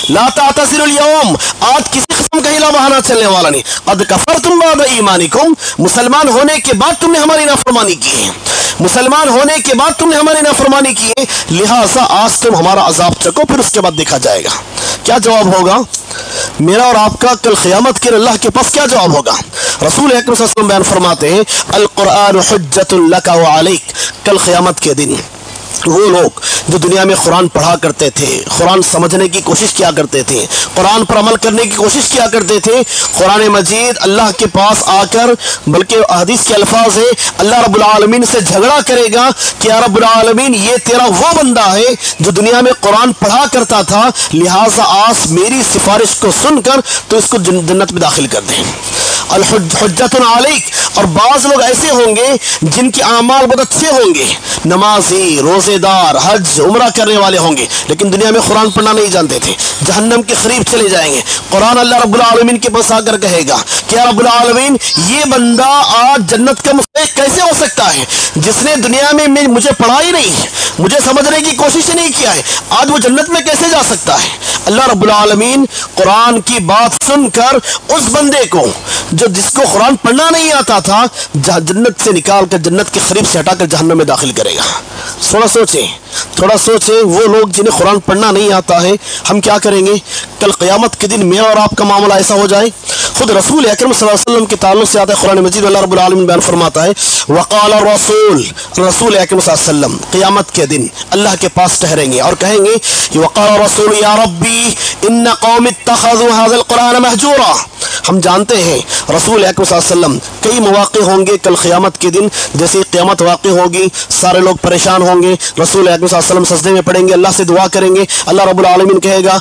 لا تعتذروا اليوم، آج کسی قسم کا ہیلا بہانا چلنے والا نہیں، قد کفرتم بعد ایمانکم، مسلمان ہونے کے بعد تم نے ہماری نافرمانی کی ہے، مسلمان ہونے کے بعد تم نے ہماری نافرمانی کی ہے، لہٰذا آج تم ہمارا عذاب چکو، پھر اس کے بعد دیکھا جائے گا۔ کیا جواب ہوگا میرا اور آپ کا کل قیامت کے اللہ کے پاس؟ کیا جواب ہوگا؟ رسول اکرم صلی اللہ علیہ وسلم بیان فرماتے ہیں القرآن حجت لک و علیک، کل قیامت کے دن وہ لوگ جو دنیا میں قرآن پڑھا کرتے تھے، قرآن سمجھنے کی کوشش کیا کرتے تھے، قرآن پر عمل کرنے کی کوشش کیا کرتے تھے، قرآن مجید اللہ کے پاس آ کر، بلکہ حدیث کے الفاظ ہے اللہ رب العالمین سے جھگڑا کرے گا کہ یا رب العالمین یہ تیرا وہ بندہ ہے جو دنیا میں قرآن پڑھا کرتا تھا، لہٰذا آج میری سفارش کو سن کر تو اس کو جنت میں داخل کر دیں۔ الحجت علیک، اور بعض لوگ ایسے ہوں گے جن کے اعمال بہت اچھے ہوں گے، نمازی، روزے دار، حج عمرہ کرنے والے ہوں گے، لیکن دنیا میں قرآن پڑھنا نہیں جانتے تھے، جہنم کے قریب چلے جائیں گے۔ قرآن اللہ رب العالمین کے پاس آ کر کہے گا کہ یا رب العالمین یہ بندہ آج جنت کا مستحق کیسے ہو سکتا ہے، جس نے دنیا میں مجھے پڑھا ہی نہیں، مجھے سمجھنے کی کوشش ہی نہیں کیا ہے، آج وہ جنت میں کیسے جا سکتا ہے؟ اللہ رب العالمین قرآن کی بات سن کر اس بندے کو جس کو قرآن پڑھنا نہیں آتا تھا جنت سے نکال کر، جنت کے قریب سے ہٹا کر جہنم میں داخل کرے گا۔ تھوڑا سوچیں وہ لوگ جنہیں قرآن پڑھنا نہیں آتا ہے، ہم کیا کریں گے کل قیامت کے دن؟ میرا اور آپ کا معاملہ ایسا ہو جائے۔ خود رسول اکرم صلی اللہ علیہ وسلم کے تعلق سے آتا ہے قرآن مجید، اللہ رب العالمین بیان فرماتا ہے وقال الرسول، رسول اکرم صلی اللہ علیہ وسلم قیامت کے دن اللہ کے پاس ٹھہریں گے اور کہیں گے وقال الرسول یا ربی ان قوم اتخذوا هذا القرآن مہجورا۔ ہم جانتے ہیں رسول اکرم صلی اللہ علیہ وسلم کئی مواقع ہوں گے کل قیامت کے دن، جیسے قیامت واقع ہوگی سارے لوگ پریشان ہوں گے، رسول اکرم صلی اللہ علیہ वसल्लम सजदे में पड़ेंगे, अल्लाह से दुआ करेंगे, अल्लाह रब्बुल आलमीन कहेगा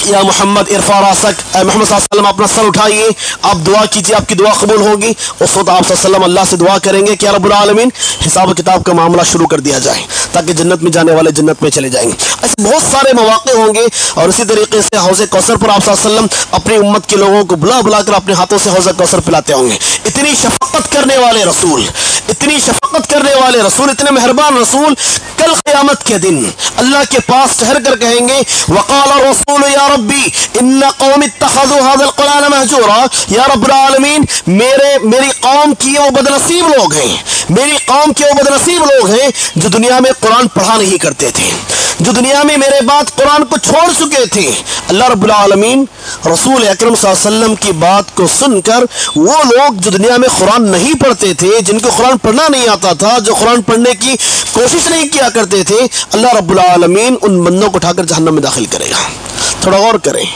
या मोहम्मद इरफा रासक, मोहम्मद सल्लल्लाहु अलैहि वसल्लम अपना सर उठाइए, आप दुआ कीजिए, आपकी दुआ कबूल होगी। उस वक्त आप सल्लल्लाहु अलैहि वसल्लम अल्लाह से दुआ करेंगे कि या रब्बुल आलमीन हिसाब किताब का मामला शुरू कर दिया जाए ताकि जन्नत में जाने वाले जन्नत में चले जाएंगे। ऐसे बहुत सारे मौके होंगे। और इसी तरीके से हौज़ कौसर पर आप सल्लल्लाहु अलैहि वसल्लम अपनी उम्मत के लोगों को बुला बुला कर अपने हाथों से हौज़ कौसर पिलाते होंगे। इतनी शफकत करने वाले रसूल, इतनी शफकत करने वाले रसूल, इतने मेहरबान रसूल कल क़यामत के दिन अल्लाह के पास ठहर कर कहेंगे वक़ाल रसूल या रब्बी इन्ना कौमी इत्तख़ज़ू हाज़ल क़ुरआन महजूरा, या रब्बुल आलमीन मेरी कौम की वो बदनसीब लोग हैं, मेरी कौम के वो बदनसीब लोग हैं जो दुनिया में कुरान पढ़ा नहीं करते थे, जो दुनिया में मेरे बाद कुरान को छोड़ चुके थे। अल्लाह रब्बुल आलमीन रसूल अकरम सल्लल्लाहु अलैहि वसल्लम की बात को सुनकर वो लोग जो दुनिया में कुरान नहीं पढ़ते थे, जिनको कुरान पढ़ना नहीं आता था, जो कुरान पढ़ने की कोशिश नहीं किया करते थे, अल्लाह रब्बुल आलमीन उन बंदों को उठाकर जहन्नम में दाखिल करेगा। थोड़ा गौर करें,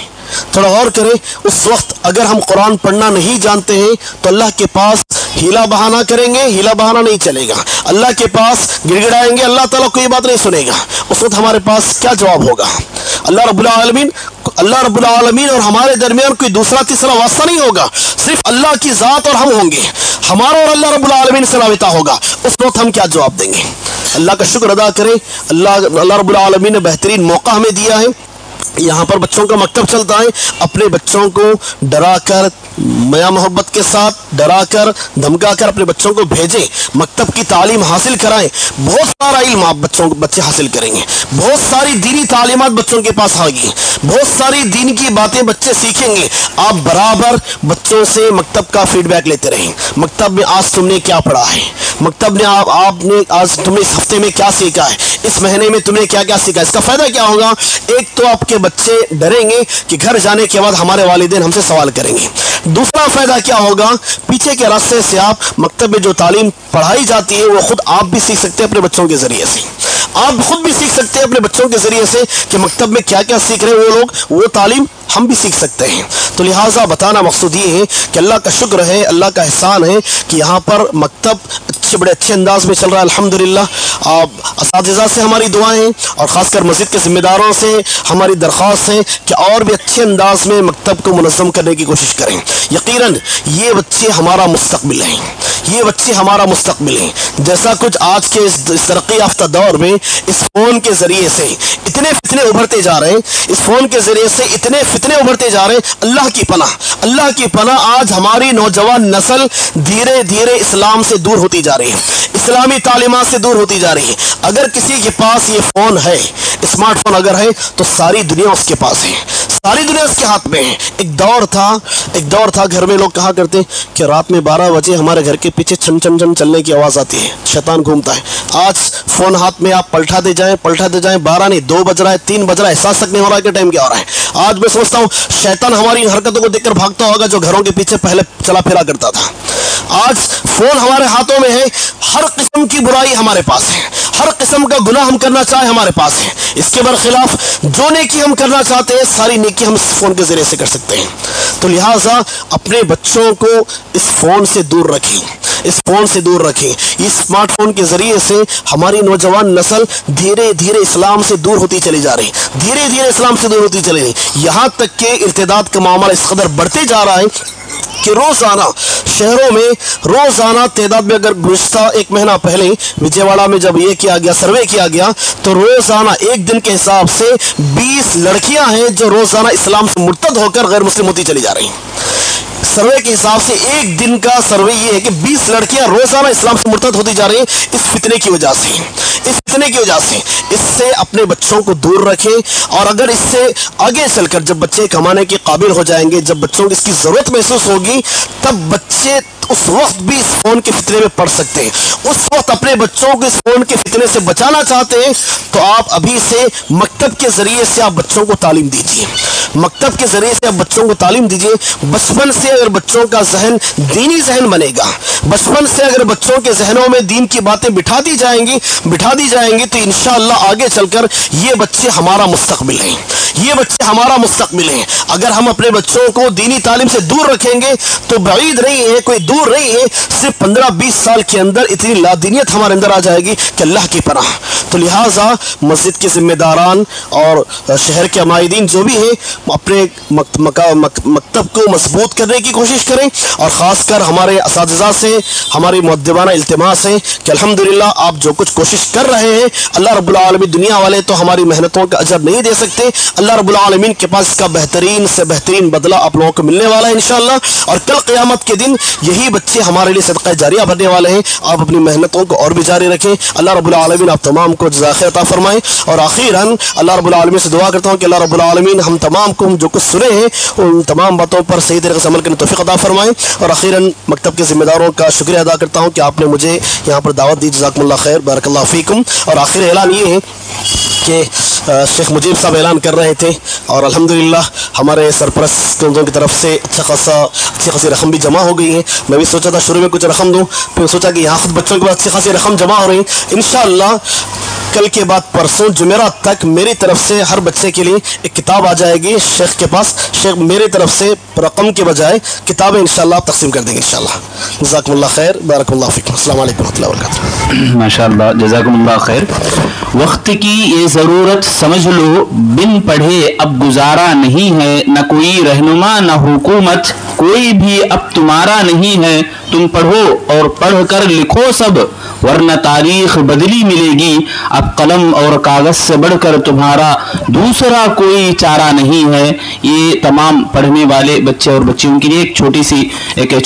थोड़ा गौर करें। उस वक्त अगर हम कुरान पढ़ना नहीं जानते हैं तो अल्लाह के पास हीला बहाना करेंगे, हीला बहाना नहीं चलेगा। अल्लाह के पास गिड़गिड़ाएंगे, अल्लाह ताला कोई बात नहीं सुनेगा। उस वक्त हमारे पास क्या जवाब होगा? अल्लाह रब्बुल आलमीन और हमारे दरमियान कोई दूसरा तीसरा वास्ता नहीं होगा, सिर्फ अल्लाह की ज़ात और हम होंगे, हमारा और अल्लाह रब्बुल आलमीन से राबिता होगा। उस वक्त हम क्या जवाब देंगे? अल्लाह का शुक्र अदा करें, अल्लाह रब्बुल आलमीन ने बेहतरीन मौका हमें दिया है। यहाँ पर बच्चों का मकतब चलता है। अपने बच्चों को डरा कर, माया मोहब्बत के साथ डरा कर, धमका कर अपने बच्चों को भेजें, मकतब की तालीम हासिल कराएं। बहुत सारा इल्म आप बच्चे हासिल करेंगे, बहुत सारी दीनी तालीमात बच्चों के पास आएगी, बहुत सारी दीन की बातें बच्चे सीखेंगे। आप बराबर बच्चों से मकतब का फीडबैक लेते रहें। मकतब में आज तुमने क्या पढ़ा है, मकतब ने आपने आज तुमने इस हफ्ते में क्या सीखा है, इस महीने में तुमने क्या क्या सीखा। इसका फ़ायदा क्या होगा? एक तो आपके बच्चे डरेंगे कि घर जाने के बाद हमारे वालिदैन हमसे सवाल करेंगे। दूसरा फ़ायदा क्या होगा? पीछे के रास्ते से आप मकतब में जो तालीम पढ़ाई जाती है वो खुद आप भी सीख सकते हैं अपने बच्चों के ज़रिए से। आप खुद भी सीख सकते हैं अपने बच्चों के ज़रिए से कि मकतब में क्या क्या सीख रहे हैं वो लोग, वो तालीम हम भी सीख सकते हैं। तो लिहाजा बताना मकसूद ये है कि अल्लाह का शुक्र है, अल्लाह का एहसान है कि यहाँ पर मकतब बड़े अच्छे अंदाज में चल रहा है अल्हम्दुलिल्लाह। असातिज़ा से हमारी दुआएं हैं और ख़ासकर मस्जिद के ज़िम्मेदारों से हमारी दरख्वास्त है कि और भी अच्छे अंदाज में मकतब को मुनज़्ज़म करने की कोशिश करें। यकीनन ये बच्चे हमारा मुस्तक़बिल हैं, ये बच्चे हमारा मुस्तकबिल हैं। जैसा कुछ आज के इस तरक्की याफ्ता दौर में इस फ़ोन के ज़रिए से इतने फितने उभरते जा रहे हैं, इस फ़ोन के ज़रिए से इतने फितने उभरते जा रहे हैं। अल्लाह की पनाह, अल्लाह की पनाह। आज हमारी नौजवान नस्ल धीरे धीरे इस्लाम से दूर होती जा रही है, इस्लामी तालीमात से दूर होती जा रही है। अगर किसी के पास ये फ़ोन है, स्मार्टफोन अगर है, तो सारी दुनिया उसके पास है, सारी दुनिया उसके हाथ में है। एक दौर था घर में लोग कहा करते कि रात में 12 बजे हमारे घर के पीछे छन छन छन चलने की आवाज़ आती है, शैतान घूमता है। आज फ़ोन हाथ में आप पलटाते जाएं 12 नहीं 2 बज रहा है, 3 बज रहा है, एहसास तक नहीं हो रहा है कि टाइम क्या हो रहा है। आज मैं सोचता हूँ शैतान हमारी हरकतों को देखकर भागता होगा जो घरों के पीछे पहले चला फिरा करता था। आज फ़ोन हमारे हाथों में है, हर किस्म की बुराई हमारे पास है, हर किस्म का गुनाह हम करना चाहे हमारे पास है। इसके बरखिलाफ जो नेकी हम करना चाहते हैं सारी नेकी हम इस फ़ोन के ज़रिए से कर सकते हैं। तो लिहाजा अपने बच्चों को इस फ़ोन से दूर रखें, इस फ़ोन से दूर रखें। इस स्मार्टफोन के ज़रिए से हमारी नौजवान नस्ल धीरे धीरे इस्लाम से दूर होती चली जा रही, धीरे धीरे इस्लाम से दूर होती चली रही। यहाँ तक कि इर्तिदाद का मामला इस कदर बढ़ते जा रहा है कि रोज़ाना शहरों में रोज़ाना तादाद में, अगर गुज़श्ता 1 महीना पहले विजयवाड़ा में जब ये किया गया, सर्वे किया गया, तो रोज़ाना एक दिन के हिसाब से 20 लड़कियां हैं जो रोज़ाना इस्लाम से मुर्तद होकर गैर मुस्लिम होती चली जा रही हैं। सर्वे के हिसाब से एक दिन का सर्वे ये है कि 20 लड़कियां रोज़ाना इस्लाम से मुर्तद होती जा रही हैं इस फितने की वजह से, इस फितने की वजह से। इससे अपने बच्चों को दूर रखें। और अगर इससे आगे चलकर जब बच्चे कमाने के काबिल हो जाएंगे, जब बच्चों को इसकी ज़रूरत महसूस होगी, तब बच्चे उस वक्त भी इस फ़ोन के फितने में पड़ सकते हैं। उस वक्त अपने बच्चों को इस फ़ोन के फितने से बचाना चाहते हैं तो आप अभी से मकतब के ज़रिए से आप बच्चों को तालीम दीजिए, मकतब के ज़रिए से आप बच्चों को तालीम दीजिए। बचपन से अगर बच्चों का जहन दीनी जहन बनेगा, बचपन से अगर बच्चों के जहनों में दीन की बातें बिठा दी जाएंगी तो इंशाअल्लाह आगे चलकर ये बच्चे हमारा मुस्तकबिल हैं, ये बच्चे हमारा मुस्तकबिल हैं। अगर हम अपने बच्चों को दीनी तालीम से दूर रखेंगे तो बाईद नहीं है, कोई दूर नहीं है, सिर्फ 15-20 साल के अंदर इतनी लादीनियत हमारे अंदर आ जाएगी कि अल्लाह की पनाह। तो लिहाजा मस्जिद के ज़िम्मेदारान और शहर के अमायदीन जो भी हैं अपने मकतब को मजबूत करने की कोशिश करें, और ख़ासकर हमारे असातिज़ा से हमारी मुअद्दिबाना इल्तिमास है कि अल्हम्दुलिल्लाह आप जो कुछ कोशिश कर रहे हैं, अल्लाह रब्बुल आलमीन, दुनिया वाले तो हमारी मेहनतों का अजर नहीं दे सकते, अल्लाह रब्बुल आलमीन के पास इसका बेहतरीन से बेहतरीन बदला आप लोगों को मिलने वाला है इंशाअल्लाह। और कल क़यामत के दिन यही बच्चे हमारे लिए सदक़ा जारिया भरने वाले हैं। आप अपनी मेहनतों को और भी जारी रखें। अल्लाह रब्बुल आलमीन आप तमाम को जज़ा खैर अता फरमाएं। और आखिरन अल्लाह रब्बुल आलमीन से दुआ करता हूँ कि अल्लाह रब्बुल आलमीन हम तमाम को जो कुछ सुने हैं उन तमाम बातों पर सही तरीके से अमल करने की तौफ़ीक़ अता फरमाएं। और आखिरन मकतब के ज़िम्मेदारों का शुक्रिया अदा करता हूँ कि आपने मुझे यहाँ पर दावत दी। जज़ाकुमुल्लाह खैर, बारकल्लाहु फ़ीकुम। और आखिर ऐलान ये है कि शेख मुजीब साहब ऐलान कर रहे थे और अल्हम्दुलिल्लाह हमारे सरपरस्तों की तरफ से अच्छी खासी रकम भी जमा हो गई है। मैं भी सोचा था शुरू में कुछ रकम दूं, फिर सोचा कि यहाँ खुद बच्चों के पास अच्छी खासी रकम जमा हो रही है। इंशाअल्लाह कल के बाद परसों जुमेरात तक मेरी तरफ से हर बच्चे के लिए एक किताब आ जाएगी शेख के पास। शेख मेरी तरफ से रकम के बजाय किताबें इंशाअल्लाह आप तकसीम कर देंगे इंशाअल्लाह। जज़ाकुमुल्लाह खैर, बारकल्लाहु फ़ीकुम। अस्सलाम वालेकुम रहमतुल्लाहि व बरकातुहू। माशाअल्लाह, जज़ाकुमुल्लाह खैर। वक्त की ये ज़रूरत समझ लो, बिन पढ़े अब गुजारा नहीं है, न कोई रहनुमा न हुकूमत, कोई भी अब तुम्हारा नहीं है। तुम पढ़ो और पढ़ कर लिखो सब, वरना तारीख बदली मिलेगी। अब कलम और कागज से बढ़कर तुम्हारा दूसरा कोई चारा नहीं है। ये तमाम पढ़ने वाले बच्चे और बच्चियों के लिए एक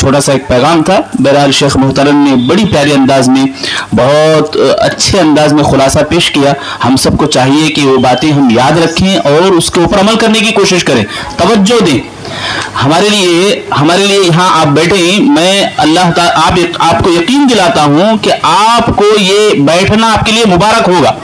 छोटा सा एक पैगाम था। बहरहाल शेख मोहतरम ने बड़ी प्यारे अंदाज में, बहुत अच्छे अंदाज में खुलासा पेश किया। हम सबको चाहिए कि वो बातें हम याद रखें और उसके ऊपर अमल करने की कोशिश करें, तवज्जो दें। हमारे लिए यहाँ आप बैठे, मैं अल्लाह आपको यकीन दिलाता हूँ कि आपको ये बैठना आपके लिए मुबारक होगा।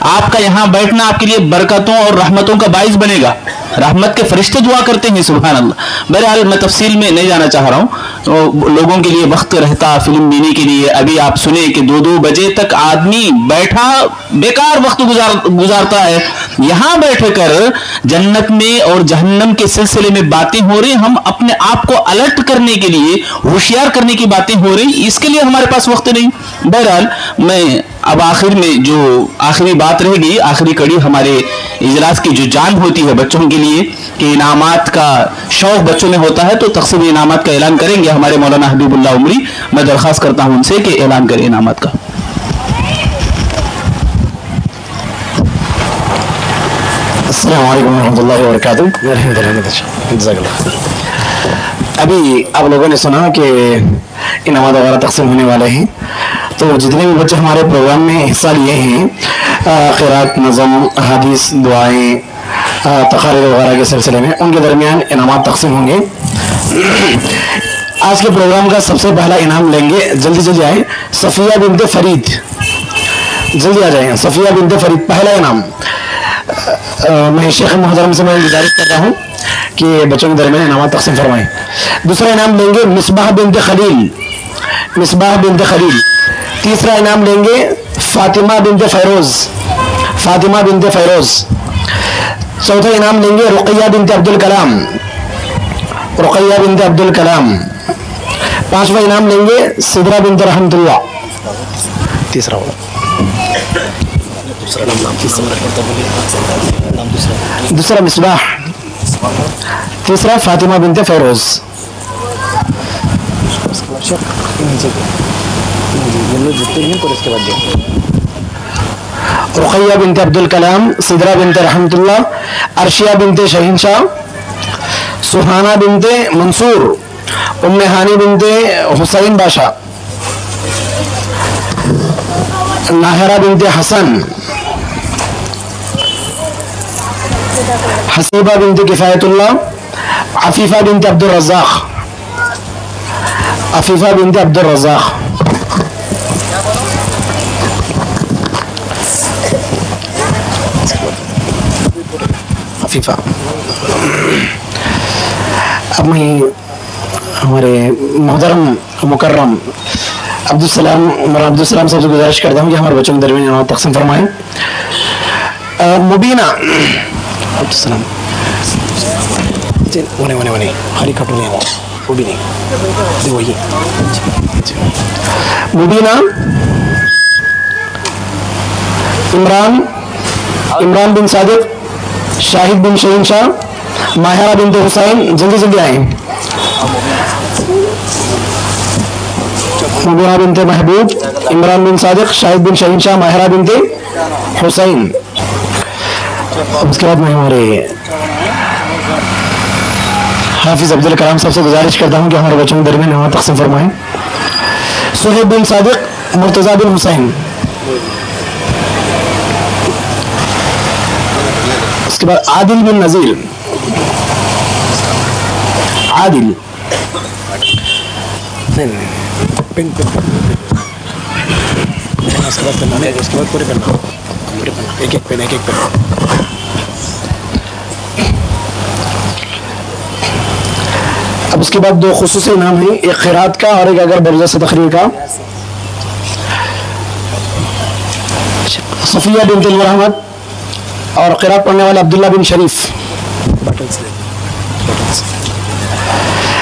आपका यहाँ बैठना आपके लिए बरकतों और रहमतों का बाइस बनेगा। रहमत के फरिश्ते दुआ करते हैं, सुभान अल्लाह। बहरहाल मैं तफसील में नहीं जाना चाह रहा हूँ, तो लोगों के लिए वक्त रहता फिल्म देने के लिए। अभी आप सुने कि 2-2 बजे तक आदमी बैठा बेकार वक्त गुजारता है। यहाँ बैठकर जन्नत में और जहन्नम के सिलसिले में बातें हो रही, हम अपने आप को अलर्ट करने के लिए, होशियार करने की बातें हो रही, इसके लिए हमारे पास वक्त नहीं। बहरहाल मैं अब आखिर में जो आखिरी बात रहेगी, आखिरी कड़ी हमारे इजलास की जो जान होती है बच्चों के लिए कि इनामात का शौक बच्चों में होता है, तो तक़सीम इनामात का ऐलान करेंगे हमारे मौलाना हबीबुल्लाह उमरी। मैं दरख्वास्त करता हूं उनसे कि ऐलान करें इनामात का। अस्सलामु अलैकुम रहमतुल्लाहि व बरकातुहू। अभी आप लोगों ने सुना कि इनामात वगैरह तकसीम होने वाले हैं, तो जितने भी बच्चे हमारे प्रोग्राम में हिस्सा लिए हैं, क़िरात, नज़म, हदीस, दुआएं, तक़रीर वगैरह के सिलसिले में, उनके दरमियान इनामात तकसीम होंगे। आज के प्रोग्राम का सबसे पहला इनाम लेंगे, जल्दी आए, सफ़िया बिन्ते फरीद, जल्दी आ जाएंगे। सफ़िया बिन्ते फरीद पहला इनाम। मैं शेख मोहतरम से मैं गुजारिश कर रहा हूँ कि बच्चों के दरमियान इनामात तकसीम फरमाएं। दूसरा इनाम लेंगे मिसबाह बिन्ते खलील, मिसबाह बिन्ते खलील। तीसरा इनाम लेंगे फातिमा बिन्ते फ़ैरोज़, फातिमा बिन्ते फ़ैरोज़। चौथा इनाम लेंगे रुक़ैया बिन्ते अब्दुल कलाम, रुक़ैया बिन्ते अब्दुल कलाम। पांचवा इनाम लेंगे सिदरा बिन्ते रहमतुल्लाह। तीसरा होगा दूसरा मिसबाह, तीसरा फातिमा बिन्ते फ़ैरोज़। रुक़ैया बिन्ते अब्दुल कलाम, सिदरा बिन्ते रहमतुल्लाह, अर्शिया बिन्ते शहीनशाह, सुहाना बिन्ते मंसूर, उम्मे हानी बिन्ते हुसैन बाशा, नाहिरा बिन्ते हसन, हसीबा बिन्ते किफ़ायतुल्लाह, अफीफा बिन्ते अब्दुल रज़्ज़ाक़, अफीफा बिन्ते अब्दुल रज़्ज़ाक़। अफीफा। अब मैं हमारे मोहतरम मुकर्रम अब्दुलसलाम साहब से गुजारिश करता हूँ कि हमारे बच्चों के दरमियान इनामात तकसीम फरमाएं। मुबीना अब्दुलसलाम वने खाली कपड़े नहीं, वो भी नहीं, वही मुबीना इमरान बिन सादिक, शाहिद बिन शहीन शाह, माहिरा बिन हुसैन, जल्दी जल्दी आए। मुबीना बिन महबूब, इमरान बिन सादिक, शाहिद बिन शहीन शाह, माहिरा बिन हुसैन। उसके बाद मैं हमारे हाफिज अब्दुल कलाम साहब से गुजारिश करता हूँ कि हमारे बच्चों के दरमियान नमाज तक़सीम फरमाएं। सुहेब बिन सादिक, मुर्तज़ा बिन हुसैन। उसके बाद आदिल बिन नज़ीर, आदिल उसके बाद पूरे करना, एक एक पेन, एक एक पेन। अब उसके बाद दो खुसूसी इनाम हैं, एक क़िरात का और एक अगर बरज़ा से तक़रीर का। सफ़िया बिन तिलवर अहमद और क़िरात पढ़ने वाले अब्दुल्ला बिन शरीफ।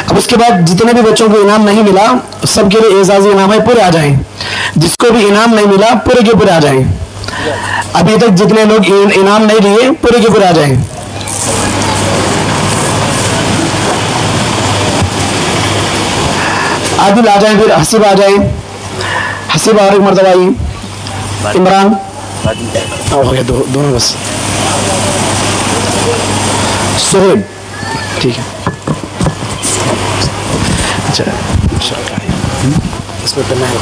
अब उसके बाद जितने भी बच्चों को इनाम नहीं मिला सबके लिए एजाज़ी इनाम है, पूरे आ जाएं। जिसको भी इनाम नहीं मिला पूरे के पूरे आ जाएं। अभी तक जितने लोग इनाम नहीं लिए पूरे के पूरे आ जाएं। आदिल आ जाए, फिर हसीब आ जाए, हसीब और एक मरतबा आई, इमरान हो गया, दोनों बस। सुहेब, ठीक है, अच्छा इसमें करना है।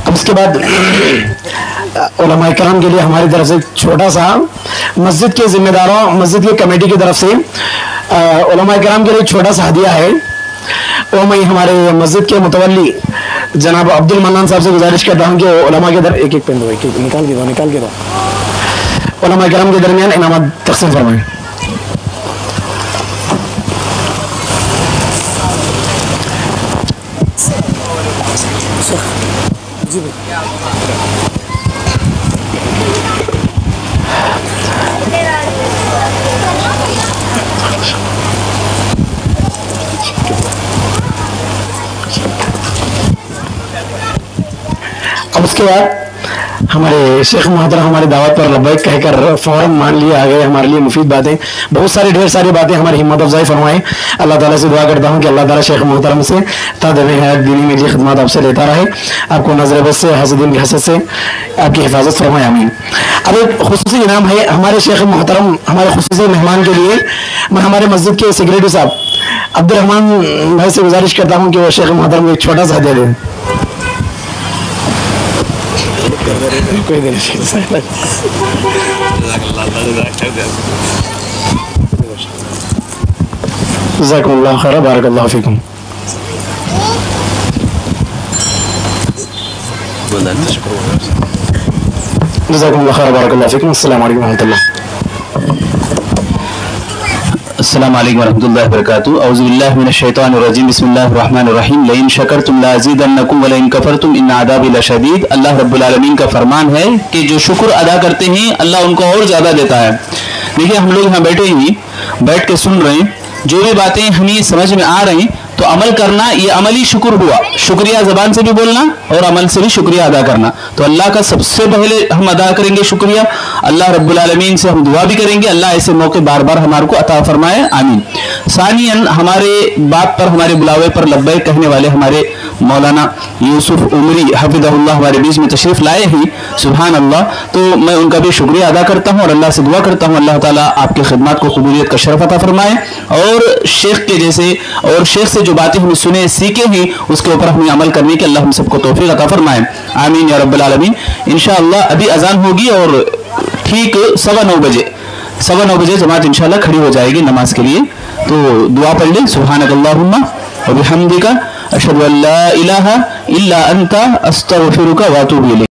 अब इसके बाद उलमाए किराम के लिए हमारी तरफ से छोटा सा मस्जिद के जिम्मेदारों, मस्जिद की कमेटी की तरफ से उलमाए किराम के लिए छोटा सा हदिया है। वो मैं हमारे मस्जिद के मुतवल्ली जनाब अब्दुल मन्नान साहब से गुजारिश करता हूँ कि उलमा के दर एक एक पेन दो, एक एक निकाल के दो, उलमा किराम के दरमियान इनामत तक़सीम फरमाएं। अब उसके बाद हमारे शेख मोहतरम हमारी दावत पर लब्बैक कहकर फौरन मान लिए आ गए। हमारे लिए मुफीद बातें, बहुत सारी ढेर सारी बातें हमारी हिम्मत अफजाई फरमाएं। अल्लाह ताला से दुआ करता हूँ कि अल्लाह ताला शेख मोहतरम से तादमे हयात दीनी में खिदमत आपसे लेता रहे, आपको नजर बस से, हसदीन की हसद से आपकी हिफाजत फरमाए, आमीन। अब एक खुसूसी इनाम है हमारे शेख मोहतरम, हमारे खुसूसी मेहमान के लिए मैं हमारे मस्जिद के सेक्रेटरी साहब अब्दुल रहमान भाई से गुजारिश करता हूँ कि वो शेख मोहतरम को एक छोटा सा दे दें। कोई नहीं, जज़ाकुमुल्लाह खैर, बारकल्लाहु फीकुम। जज़ाकुमुल्लाह खैर, बारकल्लाहु फीकुम। अस्सलामु अलैकुम रहमतुल्लाह। अस्सलामु अलैकुम वरहमतुल्लाहि वबरकातुहू। औज़ु बिल्लाहि मिनश शैतानिर रजीम। बिस्मिल्लाहिर रहमानिर रहीम। लइन शकरतुम लअज़ीदन्नकुम व लइन कफरतुम इन्न अज़ाबी लशदीद। अल्लाह रब्बुल आलमीन का फरमान है कि जो शुक्र अदा करते हैं अल्लाह उनको और ज़्यादा देता है। देखिए हम लोग यहाँ बैठ के सुन रहे हैं, जो भी बातें हमें समझ में आ रही तो अमल करना, ये अमली शुक्र हुआ। शुक्रिया ज़बान से भी बोलना और अमल से भी शुक्रिया अदा करना। तो अल्लाह का सबसे पहले हम अदा करेंगे शुक्रिया, अल्लाह रब्बुल आलमीन से हम दुआ भी करेंगे, अल्लाह ऐसे मौके बार बार हमारे को अता फरमाए, आमीन। सानियन हमारे बात पर, हमारे बुलावे पर लब्बैक कहने वाले हमारे मौलाना यूसुफ उमरी हफिज़हुल्लाह हमारे बीच में तशरीफ़ लाए हैं, सुभान अल्लाह। तो मैं उनका भी शुक्रिया अदा करता हूँ और अल्लाह से दुआ करता हूँ अल्लाह ताला आपकी खिदमत को कबूलियत का शरफ अता फरमाए और शेख के जैसे और शेख से जो बातें हमें सुने सीखे हैं उसके ऊपर हमें अमल करने की अल्लाह हम सबको तौफीक अता फरमाए, आमीन या रब्बल आलमीन। इंशाअल्लाह अभी अजान होगी और ठीक 9:15 बजे जमात इंशाअल्लाह खड़ी हो जाएगी नमाज के लिए। तो दुआ पढ़ लें, सुब्हानकल्लाहुम्मा व बिहम्दिका अशहदु अल्ला इलाहा इल्ला अंता अस्तगफिरुका व अतूबु इलैक।